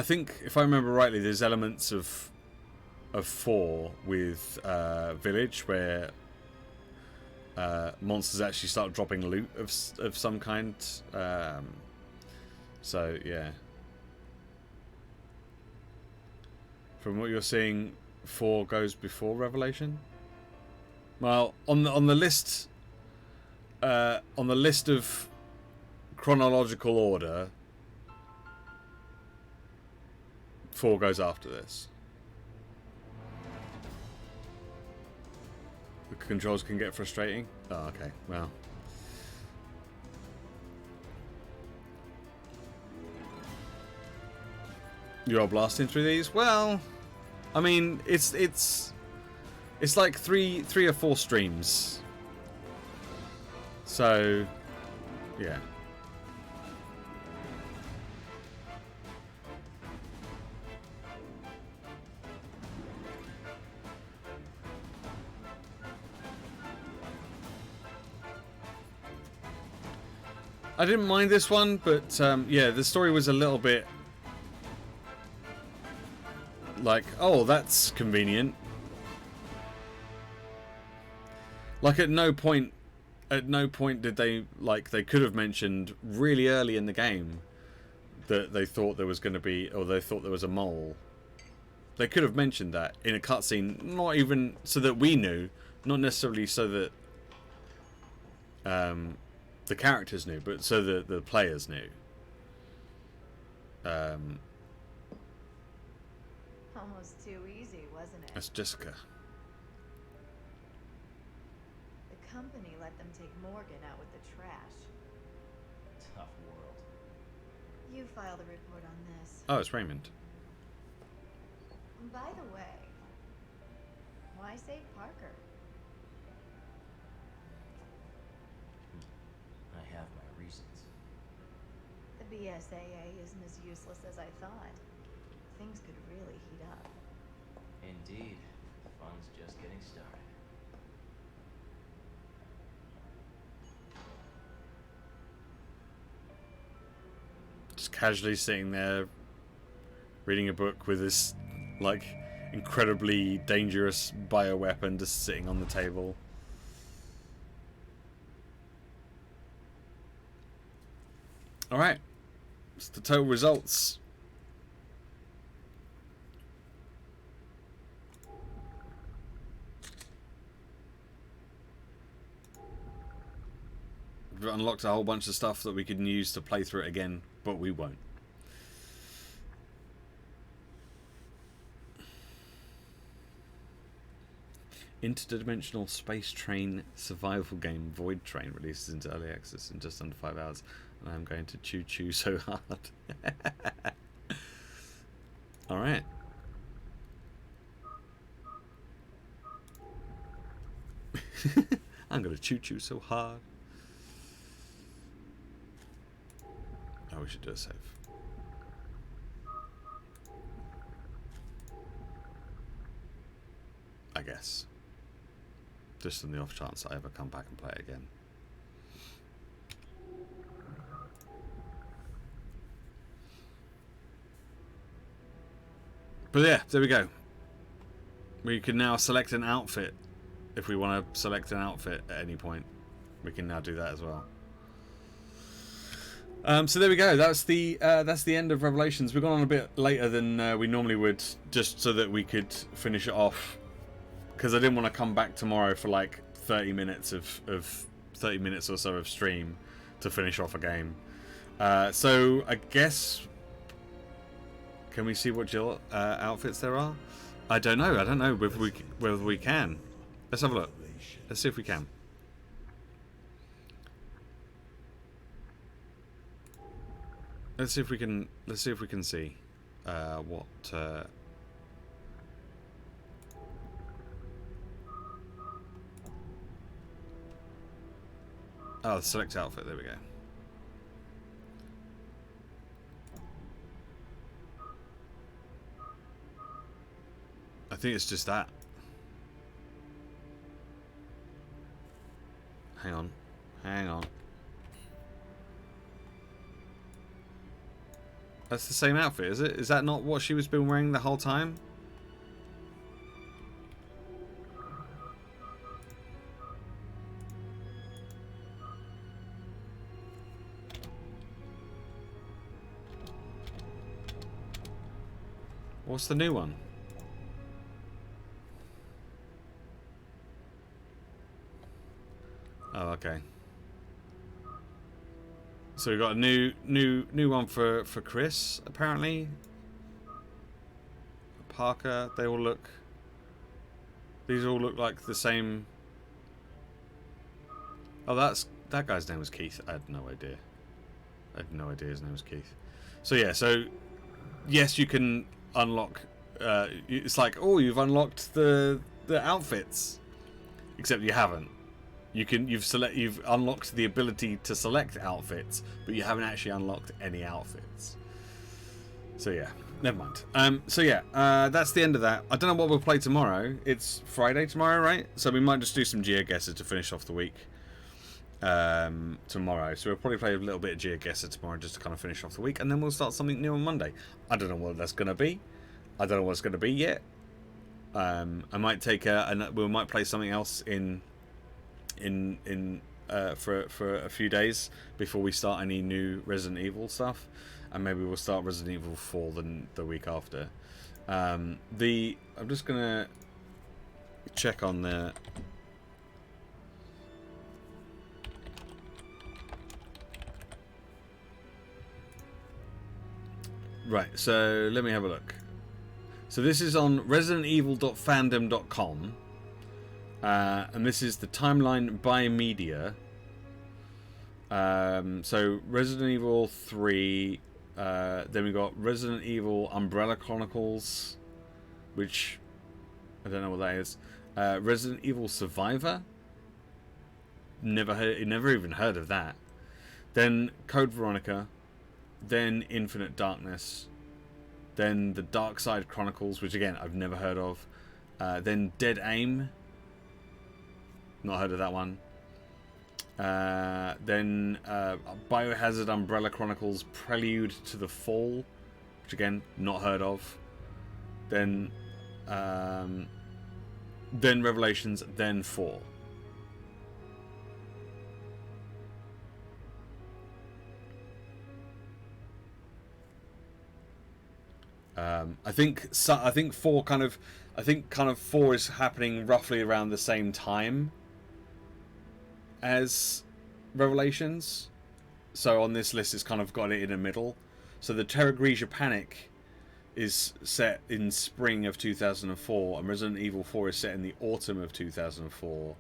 think, if I remember rightly, there's elements of 4 with Village where monsters actually start dropping loot of some kind. So yeah. From what you're seeing, 4 goes before Revelation. Well, on the list of chronological order, 4 goes after this. The controls can get frustrating. Oh, okay. Well. You're blasting through these? Well, I mean, it's like three or 4 streams. So, yeah. I didn't mind this one, but yeah, the story was a little bit like, oh, that's convenient. Like at no point did they could have mentioned really early in the game that they thought there was going to be, or they thought there was a mole. They could have mentioned that in a cutscene, not even so that we knew, not necessarily so that the characters knew, but so that the players knew. Almost too easy, wasn't it? That's Jessica. The company let them take Morgan out with the trash. Tough world. You filed a report on this. Oh, it's Raymond. By the way, why save Parker? I have my reasons. The BSAA isn't as useless as I thought. Things could really heat up. Indeed. Fun's just getting started. Just casually sitting there reading a book with this like incredibly dangerous bioweapon just sitting on the table. All right, it's the total results. We've unlocked a whole bunch of stuff that we can use to play through it again, but we won't. Interdimensional space train survival game Void Train releases into early access in just under 5 hours, and I'm going to choo so hard. All right. I'm going to choo so hard. Oh, we should do a save. I guess. Just in the off chance I ever come back and play it again. But yeah, there we go. We can now select an outfit. If we want to select an outfit at any point, we can now do that as well. So there we go. That's the end of Revelations. We've gone on a bit later than we normally would, just so that we could finish it off. Because I didn't want to come back tomorrow for like 30 minutes of 30 minutes or so of stream to finish off a game. So I guess, can we see what Jill outfits there are? I don't know whether we can. Let's have a look. Let's see if we can. Let's see if we can see what. Oh, select outfit. There we go. I think it's just that. Hang on. Hang on. That's the same outfit, is it? Is that not what she was been wearing the whole time? What's the new one? Oh, okay. So we got a new one for Chris, apparently. Parker, they all look. These all look like the same. Oh, that guy's name was Keith. I had no idea. I had no idea his name was Keith. So yeah, so yes, you can unlock. It's like, oh, you've unlocked the outfits, except you haven't. You've unlocked the ability to select outfits, but you haven't actually unlocked any outfits. So yeah, never mind. So yeah, that's the end of that. I don't know what we'll play tomorrow. It's Friday tomorrow, right? So we might just do some GeoGuessr to finish off the week tomorrow. So we'll probably play a little bit of GeoGuessr tomorrow just to kind of finish off the week, and then we'll start something new on Monday. I don't know what that's going to be. I don't know what it's going to be yet. I might take we might play something else for a few days before we start any new Resident Evil stuff, and maybe we'll start Resident Evil 4 the week after. I'm just gonna check on the right. So let me have a look. So this is on residentevil.fandom.com. And this is the timeline by media. So Resident Evil 3, then we got Resident Evil Umbrella Chronicles, which I don't know what that is. Resident Evil Survivor. Never even heard of that. Then Code Veronica, then Infinite Darkness, then the Dark Side Chronicles, which again I've never heard of. Then Dead Aim. Not heard of that one. Then Biohazard Umbrella Chronicles Prelude to the Fall, which again not heard of. Then Revelations, then 4. I think 4 kind of 4 is happening roughly around the same time as Revelations. So on this list, it's kind of got it in the middle. So the Terra Grigia Panic is set in spring of 2004, and Resident Evil 4 is set in the autumn of 2004,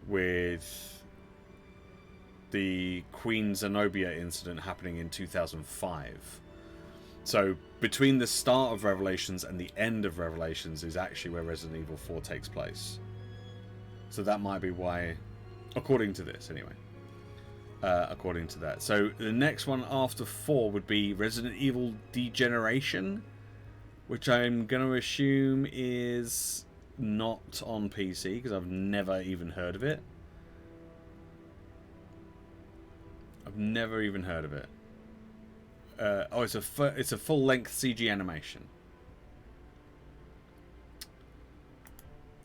with the Queen Zenobia incident happening in 2005. So between the start of Revelations and the end of Revelations is actually where Resident Evil 4 takes place. So that might be why, according to this anyway. According to that. So the next one after 4 would be Resident Evil Degeneration, which I'm going to assume is not on PC because I've never even heard of it. I've never even heard of it. Oh, it's a full-length CG animation.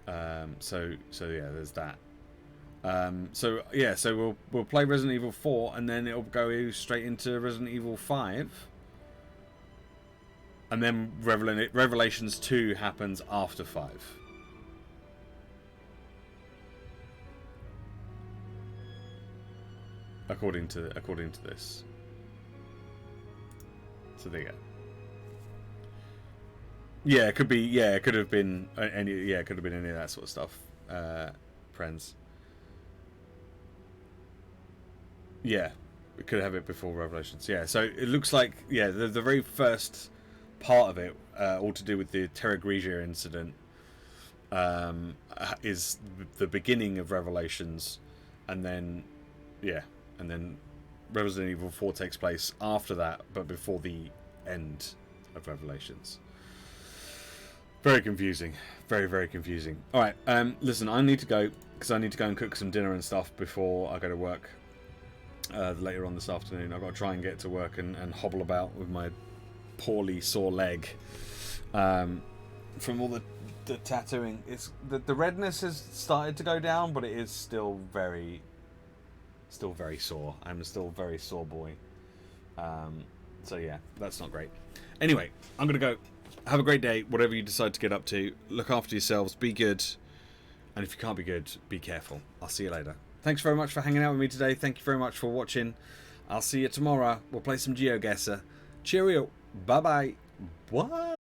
So yeah, there's that. So yeah, so we'll play Resident Evil 4, and then it'll go straight into Resident Evil 5, and then Revelations 2 happens after 5. According to this. So there you go. Yeah, it could be. Yeah, it could have been any. Yeah, it could have been any of that sort of stuff. Friends. Yeah, we could have it before Revelations. Yeah, so it looks like the very first part of it, all to do with the Terra Grigia incident, is the beginning of Revelations, and then Resident Evil 4 takes place after that, but before the end of Revelations. Very confusing. Very, very confusing. Alright, listen, I need to go, because I need to go and cook some dinner and stuff before I go to work later on this afternoon. I've got to try and get to work and hobble about with my poorly sore leg from all the tattooing. It's the redness has started to go down, but it is still very sore. I'm still a very sore boy. So yeah, that's not great. Anyway, I'm gonna go. Have a great day, whatever you decide to get up to. Look after yourselves, be good, and if you can't be good, be careful. I'll see you later. Thanks very much for hanging out with me today. Thank you very much for watching. I'll see you tomorrow. We'll play some GeoGuessr. Cheerio. Bye bye. What?